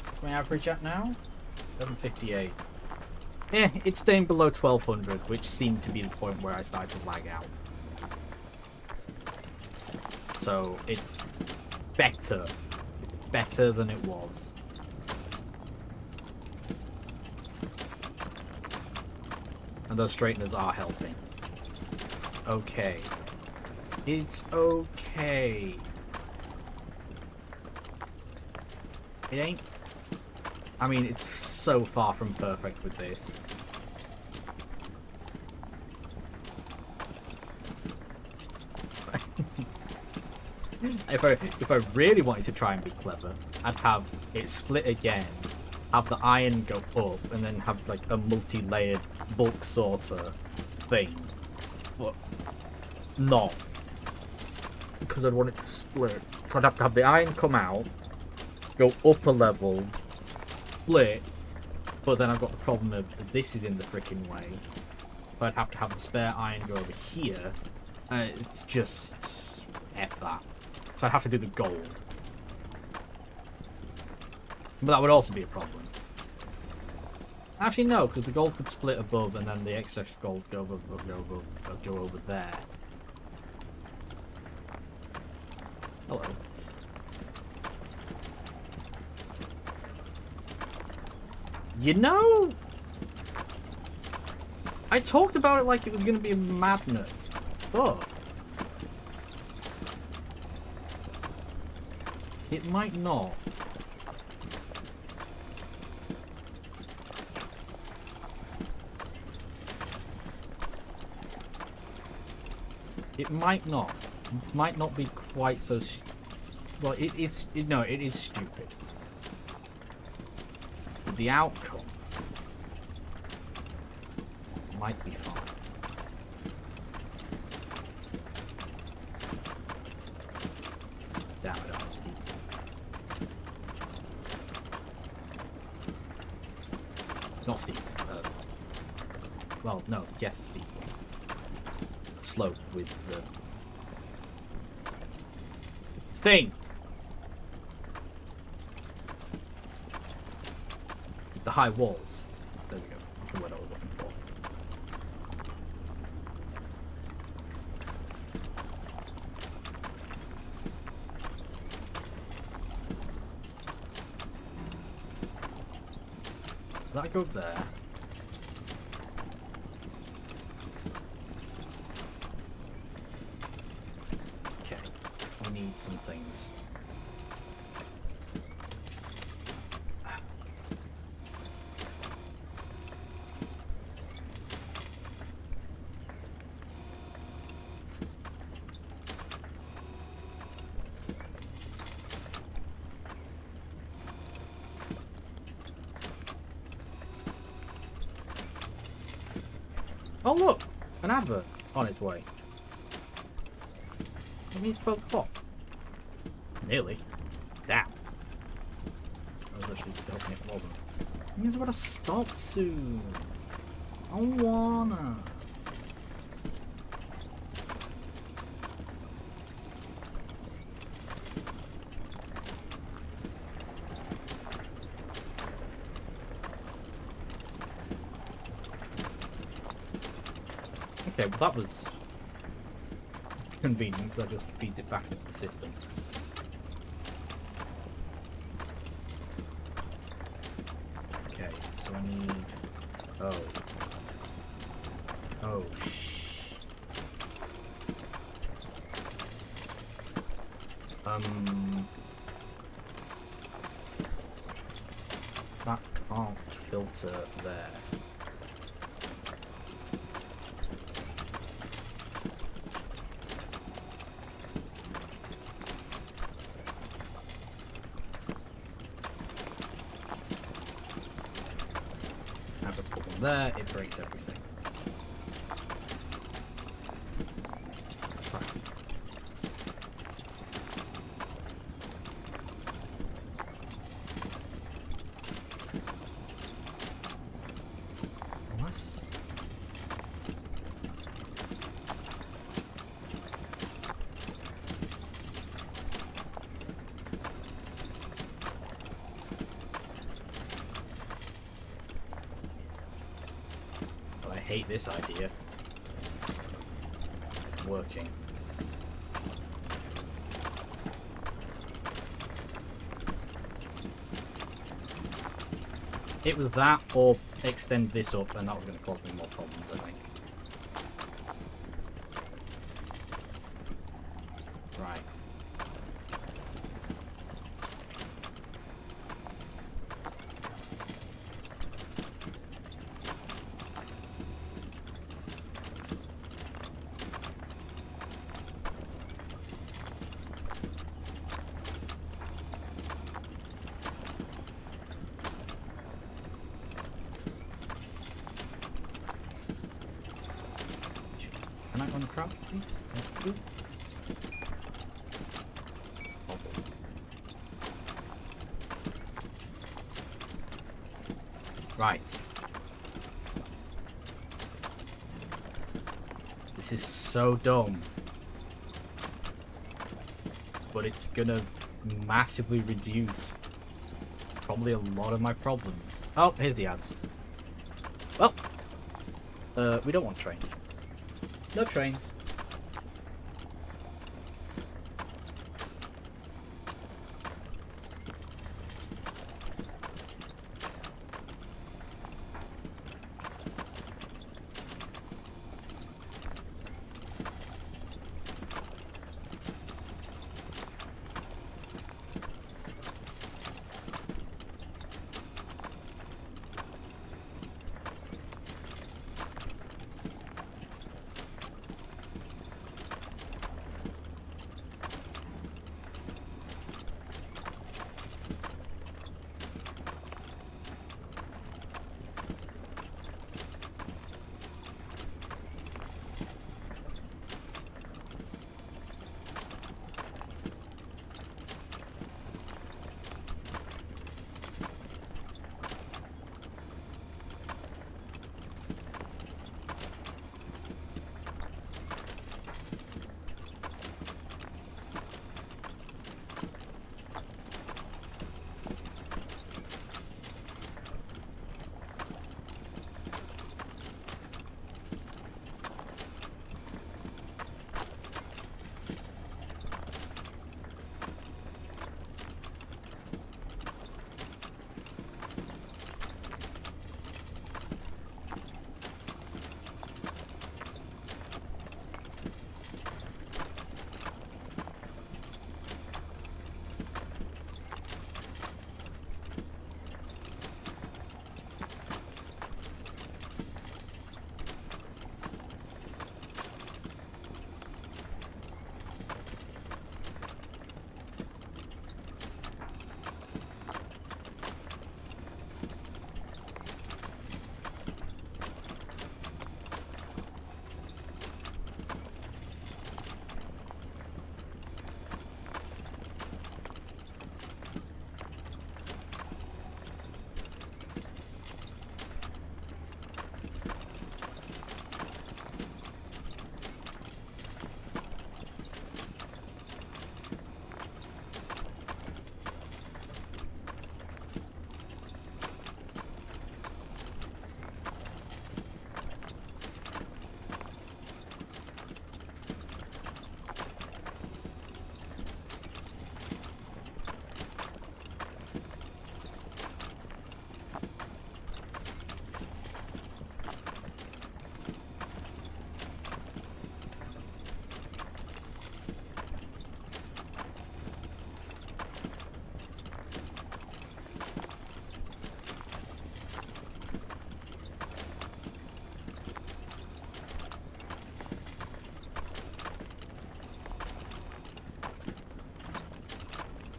What's my average at now? 758. Eh, it's staying below 1200, which seemed to be the point where I started to lag out. So it's better. It's better than it was. And those straighteners are helping. Okay. It's okay. It ain't... I mean, it's so far from perfect with this. If I really wanted to try and be clever, I'd have it split again, have the iron go up, and then have like a multi-layered bulk sorter thing. But not. Because I'd want it to split. So I'd have to have the iron come out, go up a level, split, but then I've got the problem of this is in the freaking way. So I'd have to have the spare iron go over here. It's just F that. So I'd have to do the gold. But that would also be a problem. Actually, no, because the gold could split above and then the excess gold go over there. Hello. You know, I talked about it like it was going to be a madness, but it might not. It might not. This might not be quite so... well, it is... no, it is stupid. But the outcome might be fine. Damn it, I'm steep. Not steep. Well, no, yes, steep. Slope with the thing. The high walls. There we go. That's the word I was looking for. that go up there? Okay, I need some things. Oh look! An advert on its way. It means 12 o'clock. Nearly. Damn. I was actually hoping it wasn't. It means I've got to stop soon. I wanna. Okay, well that was convenient because I just feeds it back into the system. Okay, so I need... Oh. Oh, that can't filter there. There, it breaks everything. Right. Unless... I hate this idea. Working. It was that or extend this up and that was going to cause me more problems, I think. Right. Can I uncrab, please? Thank you. Right. This is so dumb. But it's gonna massively reduce probably a lot of my problems. Oh, here's the ads. Well, we don't want trains. No trains.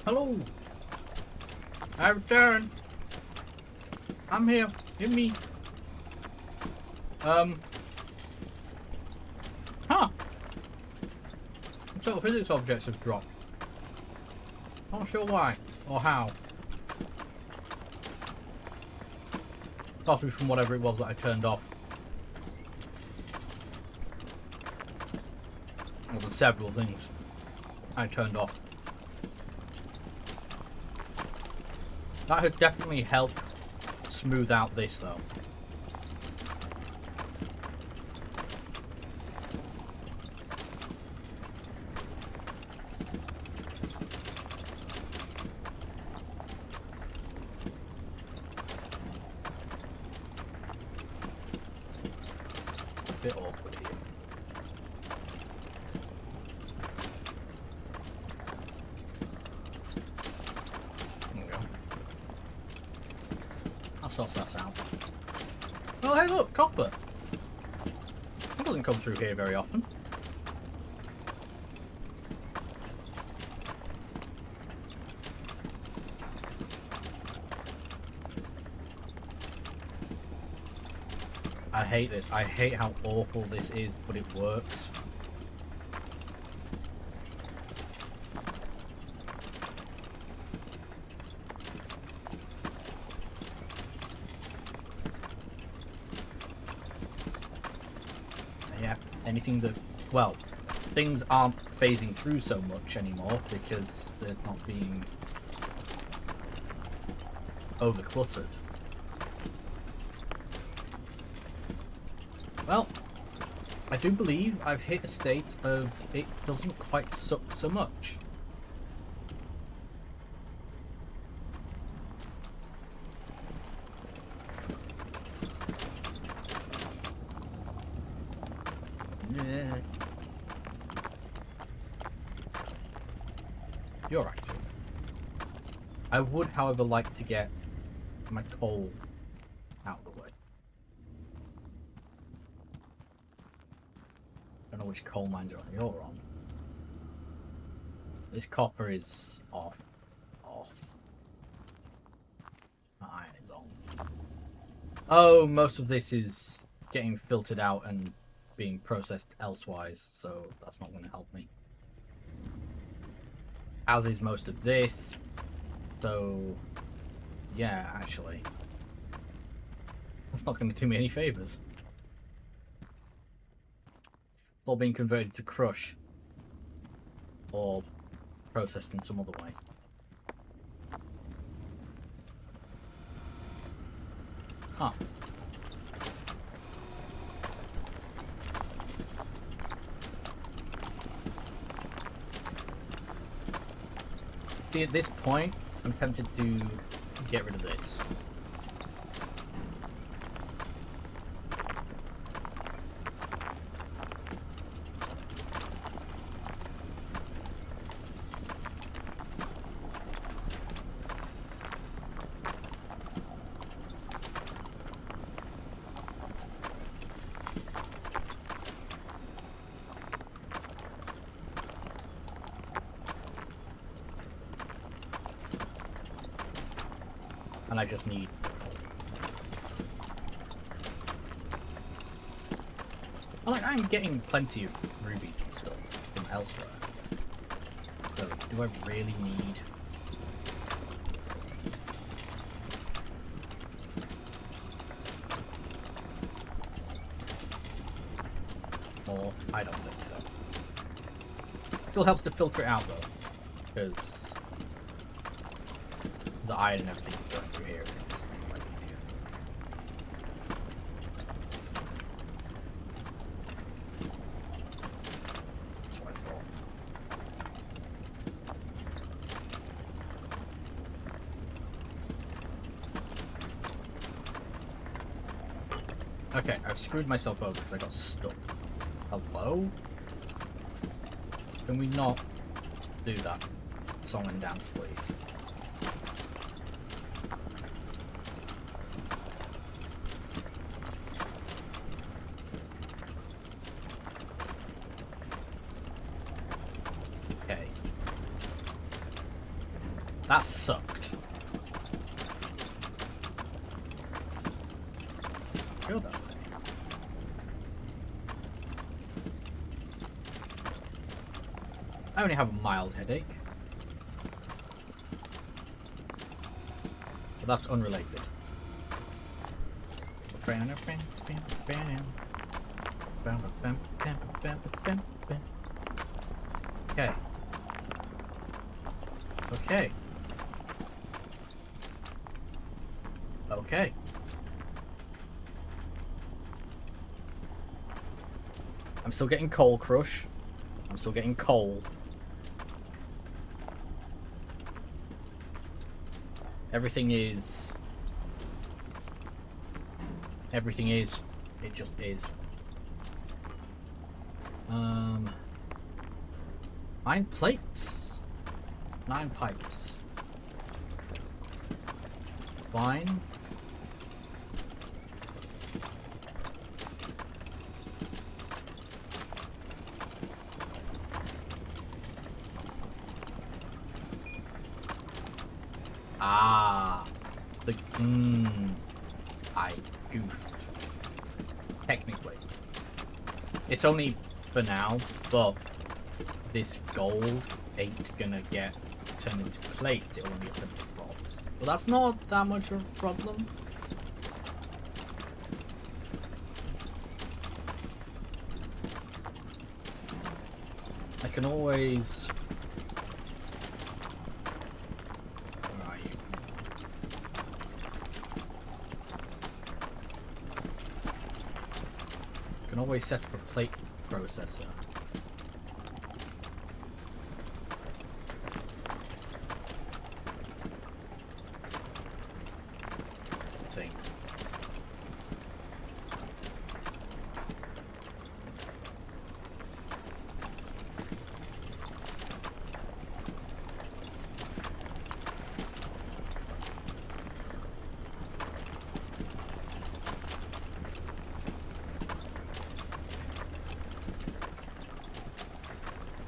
Hello. I returned. I'm here. Give me. Huh. Total physics objects have dropped. Not sure why or how. Possibly from whatever it was that I turned off. Well, there's several things I turned off. That has definitely helped smooth out this though. A bit awkward here. There we go. That sorts that out. Oh, hey, look, copper. It doesn't come through here very often. I hate this. I hate how awful this is, but it works. Yeah, anything that, well, things aren't phasing through so much anymore because they're not being over-cluttered. Well, I do believe I've hit a state of it doesn't quite suck so much. Yeah. You're right. I would, however, like to get my coal out of the way. Don't know which coal mines you're on. This copper is off. My iron is on. Oh, most of this is getting filtered out and being processed elsewise, so that's not going to help me. As is most of this. So, yeah, actually. That's not going to do me any favours. It's all being converted to crush. Or processed in some other way. Huh. See, at this point, I'm tempted to get rid of this. And I just need I'm getting plenty of rubies and stuff from elsewhere. So do I really need more? I don't think so. It still helps to filter it out though, because the iron and everything going through here is quite easier. That's what I thought. Okay, I've screwed myself over because I got stuck. Hello? Can we not do that? Song and dance, please. That sucked. Go that way. I only have a mild headache. But that's unrelated. Okay. Okay. Okay. I'm still getting coal crush. I'm still getting coal. Everything is. Everything is. It just is. 9 plates. 9 pipes. Fine. Ah, the I goofed. Technically, it's only for now, but this gold ain't gonna get turned into plates. It'll only turn into rods. Well, that's not that much of a problem. I can always. Always set up a plate processor. Thing.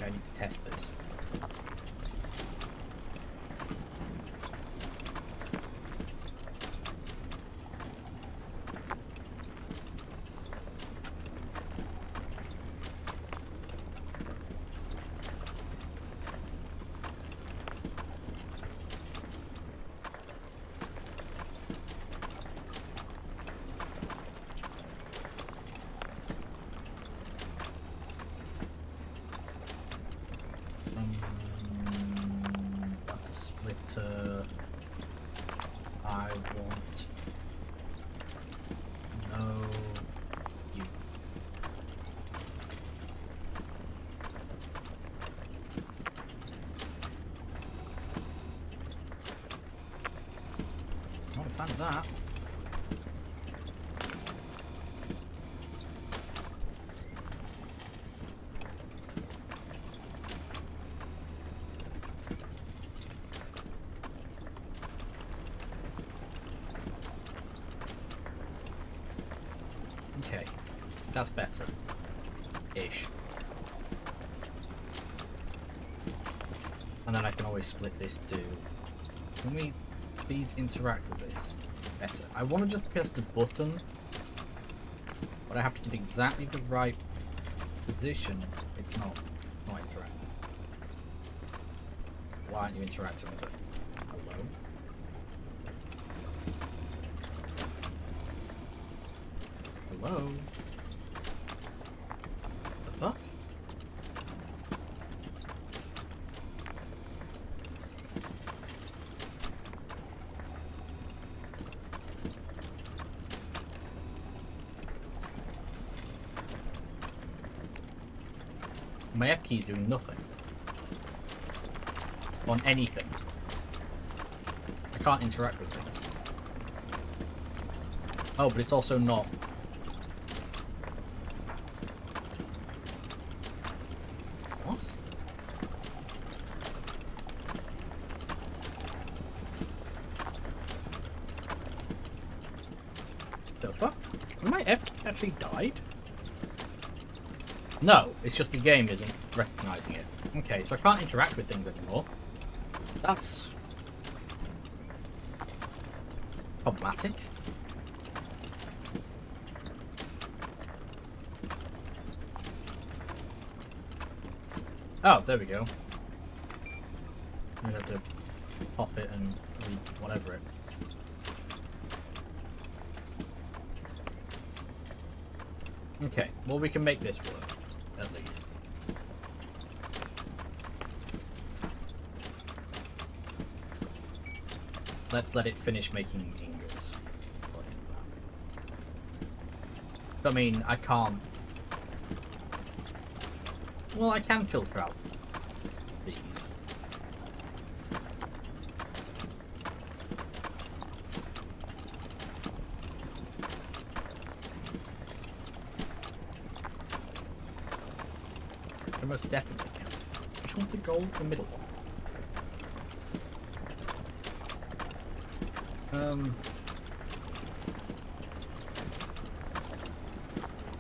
I need to test this. That's a splitter. I want no you. Not a fan of that. Okay, that's better. Ish. And then I can always split this too. Can we please interact with this better? I want to just press the button, but I have to get exactly the right position. It's not interacting. Why aren't you interacting with it? Hello? Hello? The fuck? My F key is doing nothing. On anything. I can't interact with things. Oh, but it's also not. What? The fuck? My F key actually died? No, it's just the game isn't recognizing it. Okay, so I can't interact with things anymore. That's problematic. Oh, there we go. We have to pop it and whatever it. Okay, well we can make this work, at least. Let's let it finish making ingots. I mean, I can't... Well, I can filter out these. I most definitely can. Which one's the gold? The middle one.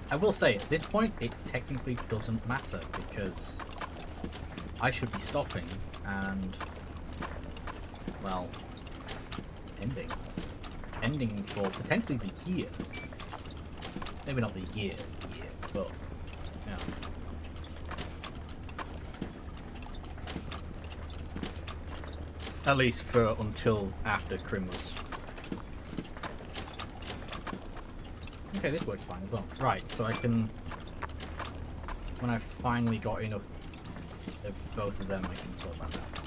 I will say, at this point, it technically doesn't matter, because I should be stopping and, well, ending for potentially the year. Maybe not the year, but, yeah. At least for until after Crimus. Okay, this works fine as well. Right, so I can... When I've finally got enough of both of them, I can sort that out.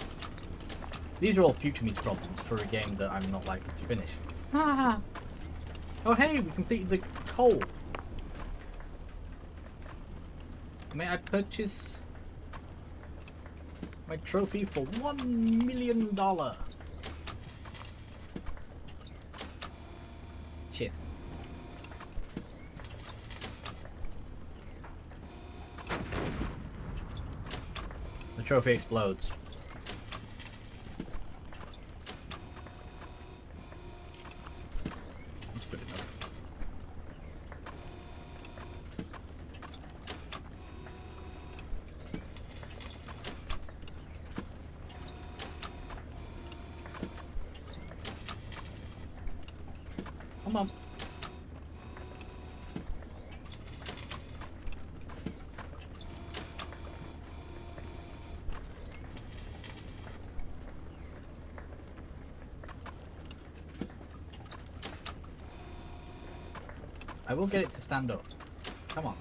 These are all future me's problems for a game that I'm not likely to finish. Ah! Oh hey, we completed the coal! May I purchase my trophy for $1 million? Shit. The trophy explodes. That's good enough. Come on. I will get it to stand up. Come on.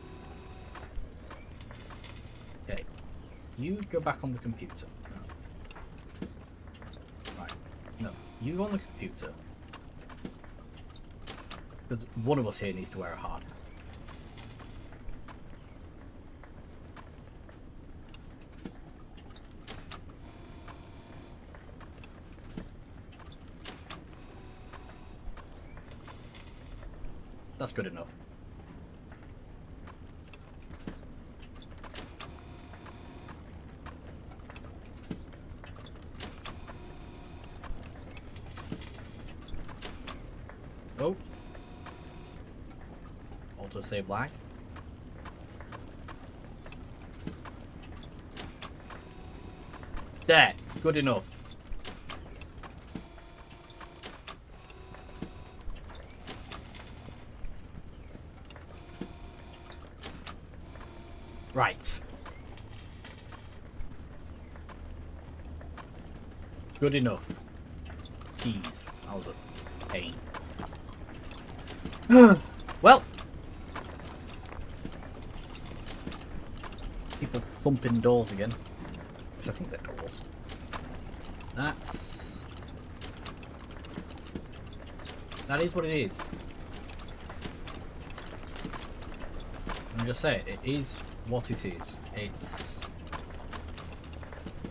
Okay. You go back on the computer. No. Right. No. You on the computer. Because one of us here needs to wear a hard hat. That's good enough. Oh. Autosave lag. There. Good enough. Right. Good enough. Jeez, that was a pain. Well. People thumping doors again. Which I think they're doors. That is what it is. I'm just saying, it is what it is.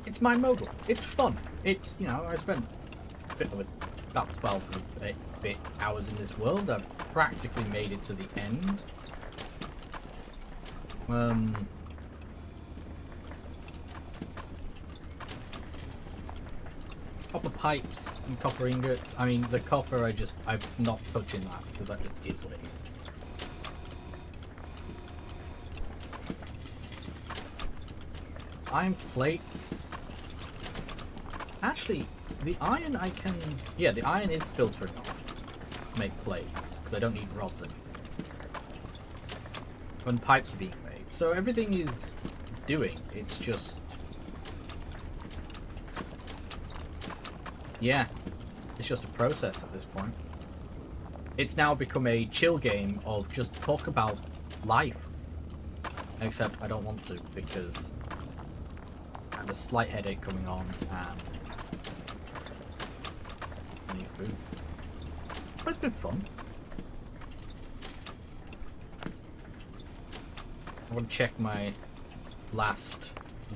It's MineMogul. It's fun. It's, you know, I spent a bit of about 12 bit hours in this world. I've practically made it to the end. Copper pipes and copper ingots. I mean, the copper, I'm not touching that because that just is what it is. Iron plates. Actually, the iron I can... Yeah, the iron is filtering off. to make plates, because I don't need rods anymore. When pipes are being made. So everything is doing, it's just... Yeah, it's just a process at this point. It's now become a chill game of just talk about life. Except I don't want to, because I have a slight headache coming on and I need food. But it's been fun. I want to check my last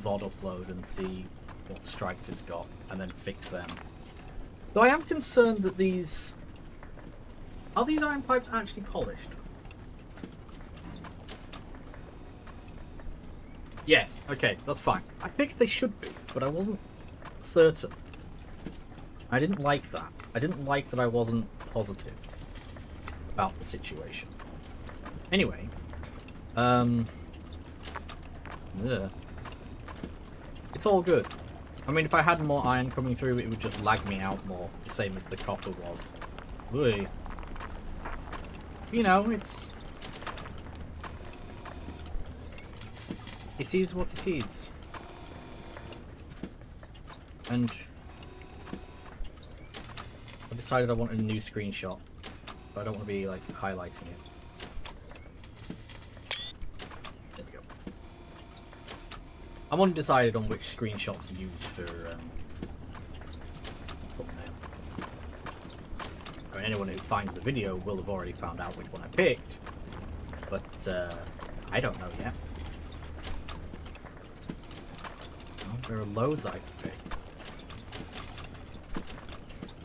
VOD upload and see what strikes it's got and then fix them. Though I am concerned that these... Are these iron pipes actually polished? Yes, okay, that's fine. I figured they should be, but I wasn't certain. I didn't like that. I didn't like that I wasn't positive about the situation. Anyway, yeah. It's all good. I mean, if I had more iron coming through, it would just lag me out more, the same as the copper was. Ui. You know, it's... It is what it is. And I decided I wanted a new screenshot, but I don't want to be like highlighting it. There we go. I'm undecided on which screenshots to use for thumbnail. I mean, anyone who finds the video will have already found out which one I picked, but I don't know yet. There are loads I could pick.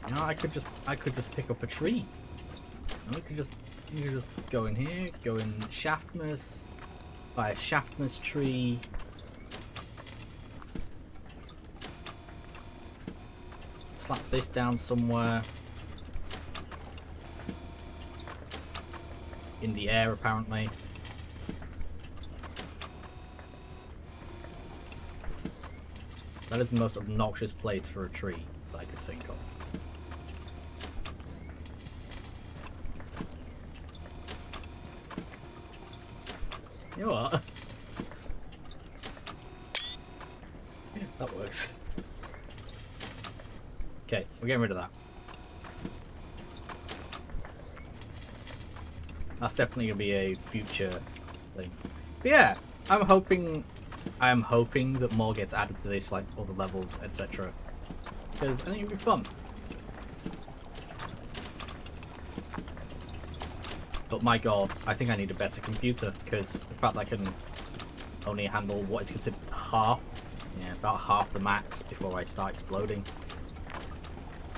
You know, I could just pick up a tree. You could just go in here, go in Shaftmas, buy a Shaftmas tree. Slap this down somewhere. In the air, apparently. That is the most obnoxious place for a tree that I could think of. You know what? Yeah, that works. Okay, we're getting rid of that. That's definitely going to be a future thing. But yeah, I am hoping that more gets added to this, like other levels, etc. Because I think it'd be fun. But my god, I think I need a better computer, because the fact that I can only handle what is considered half, about half the max before I start exploding,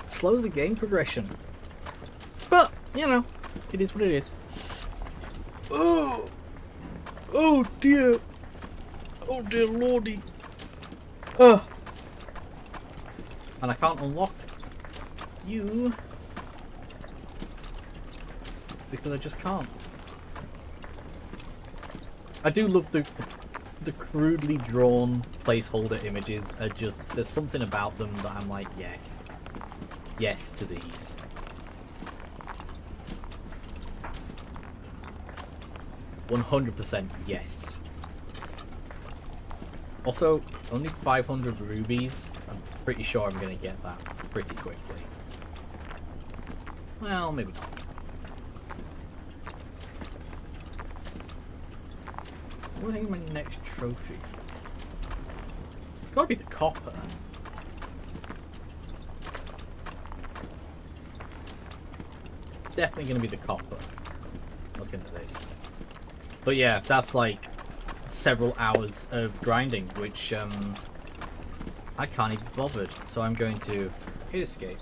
slows the game progression. But, you know, it is what it is. Oh! Oh dear! Oh dear lordy. Ugh. And I can't unlock you because I just can't. I do love the crudely drawn placeholder images. Are just, there's something about them that I'm like, yes. Yes to these. %100% yes. Also, only 500 rubies. I'm pretty sure I'm going to get that pretty quickly. Well, maybe not. What do I think of my next trophy? It's got to be the copper. Definitely going to be the copper. Looking at this. But yeah, that's like several hours of grinding, which I can't even be bothered. So I'm going to hit escape,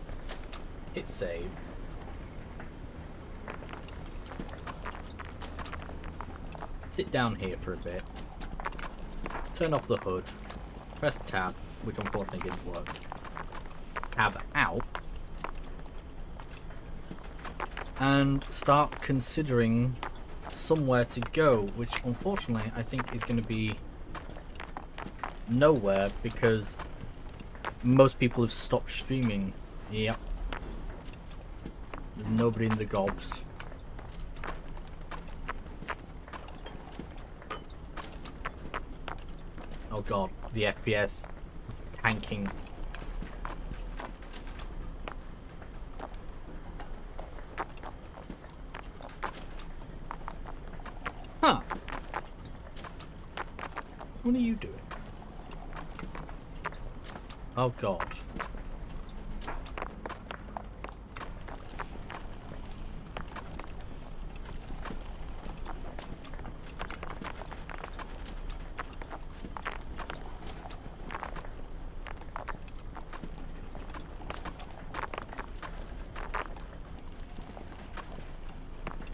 hit save, sit down here for a bit, turn off the hood, press tab, which unfortunately didn't work, tab out, and start considering somewhere to go, which unfortunately I think is going to be nowhere because most people have stopped streaming. Yep. There's nobody in the gobs. Oh god, the FPS tanking. Huh. What are you doing? Oh god.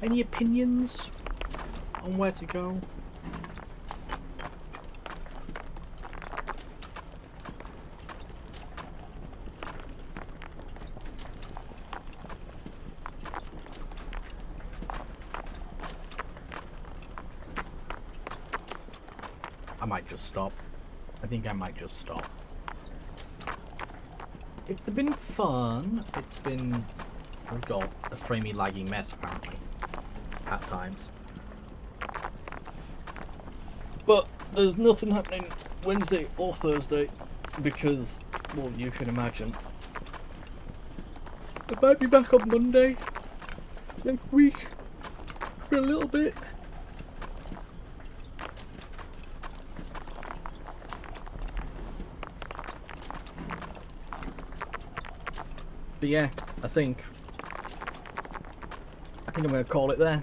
Any opinions on where to go? I might just stop. I think I might just stop. It's been fun. It's been, oh god, a framey laggy mess apparently. At times. But there's nothing happening Wednesday or Thursday because, well, you can imagine. I might be back on Monday next week for a little bit. But yeah, I think I'm gonna call it there.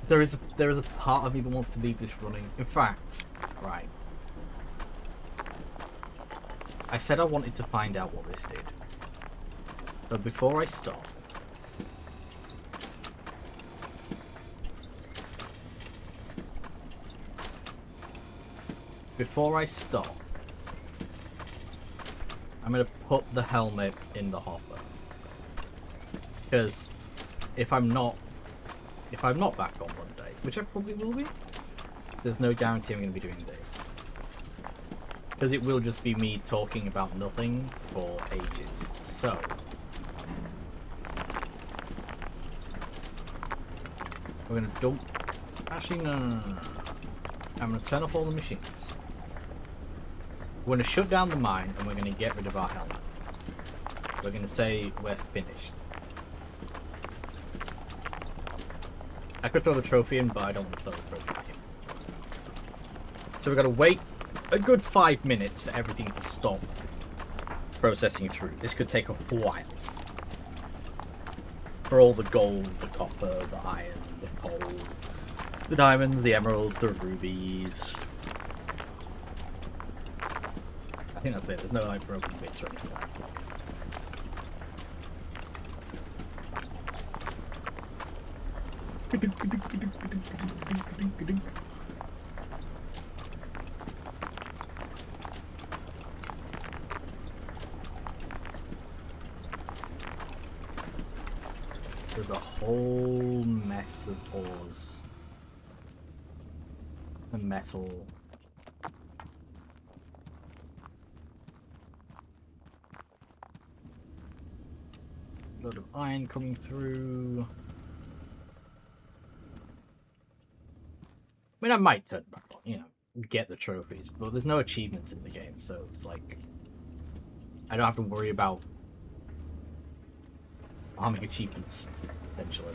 There is a part of me that wants to leave this running. In fact, right. I said I wanted to find out what this did. But before I stop, I'm gonna put the helmet in the hopper. Because if I'm not back on Monday, which I probably will be, there's no guarantee I'm going to be doing this. Because it will just be me talking about nothing for ages. So, we're going to dump... Actually, no. I'm going to turn off all the machines. We're going to shut down the mine and we're going to get rid of our helmet. We're going to say we're finished. I could throw the trophy in, but I don't want to throw the trophy in. So we've got to wait a good 5 minutes for everything to stop processing through. This could take a while. For all the gold, the copper, the iron, the coal, the diamonds, the emeralds, the rubies. I think that's it. There's no like broken bits or anything like that. There's a whole mess of ores and metal. A lot of iron coming through. I mean, I might turn back on, you know, get the trophies, but there's no achievements in the game, so it's like I don't have to worry about farming achievements, essentially.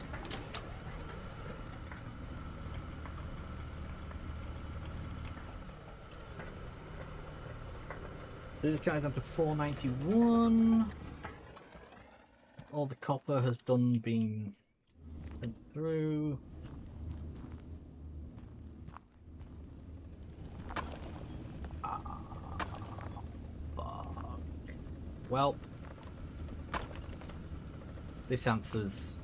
This guy's down to 491. All the copper has been went through. Fuck. Well, this answers.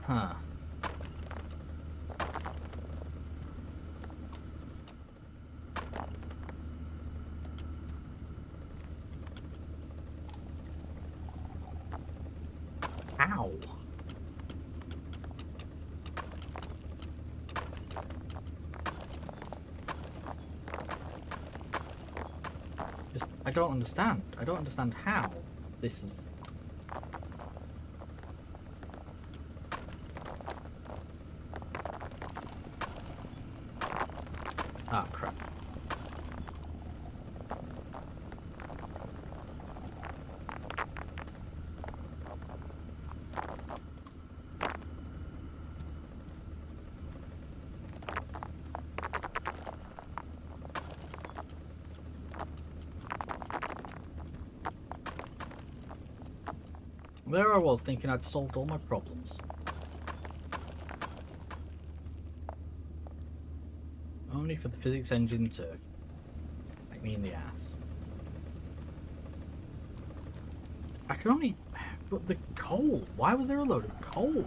Huh. Ow. I don't understand. I don't understand how this is... Ah, crap. There I was, thinking I'd solved all my problems. Only for the physics engine to bite me in the ass. I can only... But the coal! Why was there a load of coal?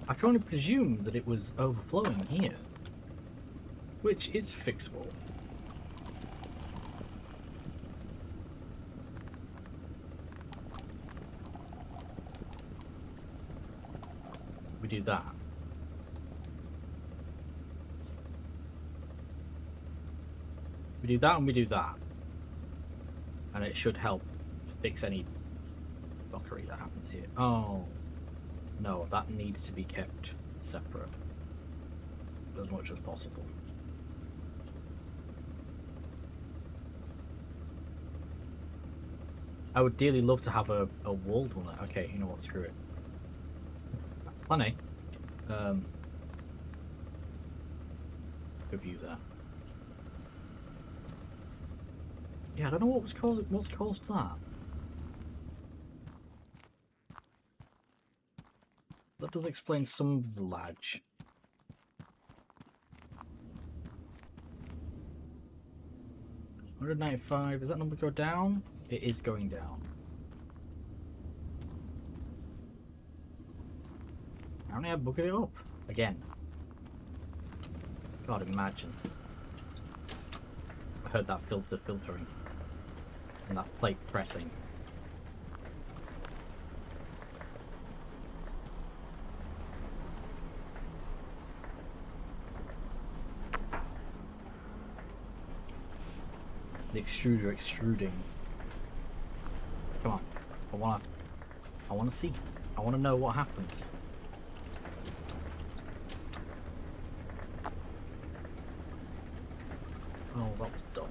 I can only presume that it was overflowing here, which is fixable. We do that. We do that and we do that. And it should help fix any fuckery that happens here. Oh. No, that needs to be kept separate as much as possible. I would dearly love to have a walled one. Okay, you know what, screw it. Plenty. Review that. Yeah, I don't know what's caused that. That does explain some of the lag. 195. Does that number go down? It is going down. How many I bucket it up? Again. God, imagine. I heard that filter filtering. And that plate pressing. The extruder extruding. Come on. I wanna see. I wanna know what happens. Oh, that was dumb.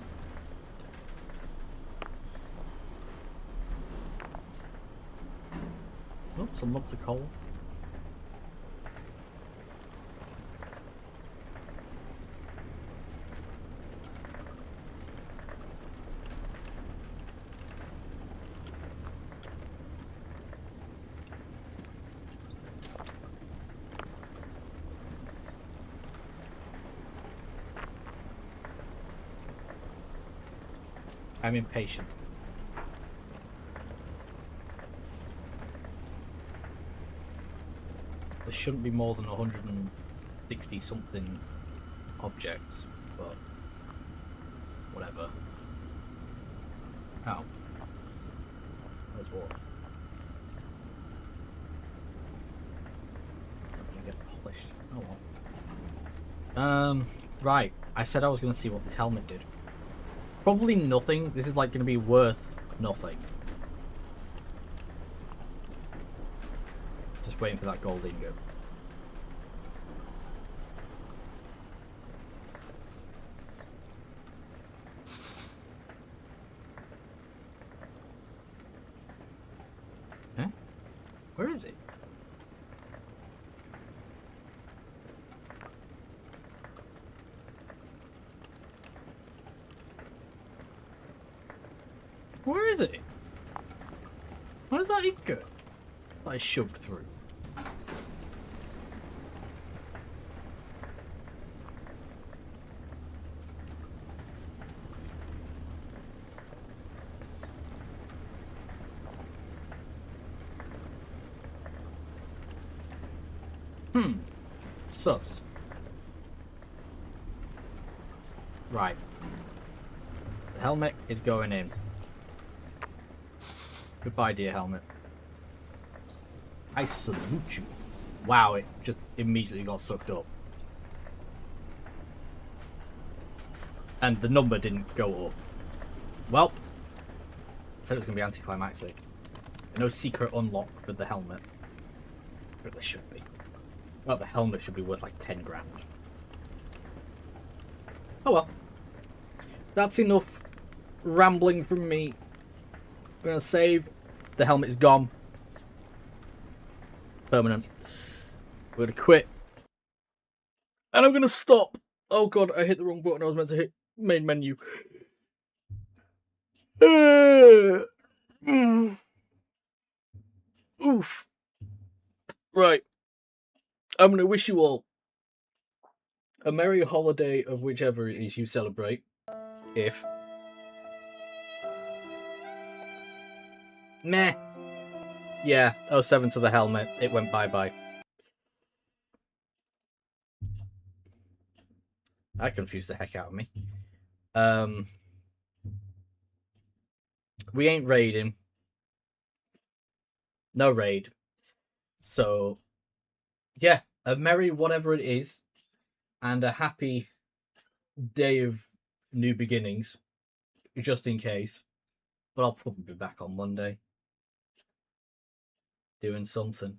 Oh, some lumps of coal. I'm impatient. There shouldn't be more than 160 something objects, but whatever. Oh. There's water. It's not gonna get polished. Oh well. Right. I said I was gonna see what this helmet did. Probably nothing. This is like going to be worth nothing. Just waiting for that gold ingot. Huh? Where is it? Where is it? Where's that ingot that I shoved through? Sus. Right. The helmet is going in. Goodbye, dear helmet. I salute you. Wow, it just immediately got sucked up. And the number didn't go up. Well, I said it was going to be anticlimactic. No secret unlock with the helmet. But there should be. Well, the helmet should be worth like 10 grand. Oh well. That's enough rambling from me. I'm going to save. The helmet is gone. Permanent. We're going to quit. And I'm going to stop. Oh god, I hit the wrong button. I was meant to hit main menu. Oof. Right. I'm going to wish you all a merry holiday of whichever it is you celebrate. If. Meh. Yeah, 07 to the helmet. It went bye-bye. That confused the heck out of me. We ain't raiding. No raid. So, yeah, a merry whatever it is, and a happy day of new beginnings, just in case. But I'll probably be back on Monday. Doing something.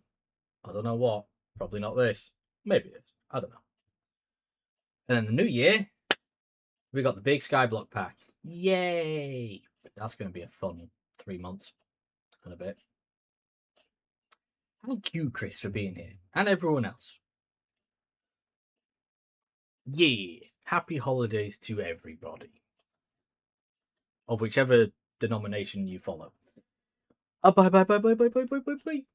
I don't know what. Probably not this. Maybe this. I don't know. And then the new year, we got the big Skyblock pack. Yay! That's going to be a fun 3 months and a bit. Thank you, Chris, for being here. And everyone else. Yeah. Happy holidays to everybody. Of whichever denomination you follow. Bye.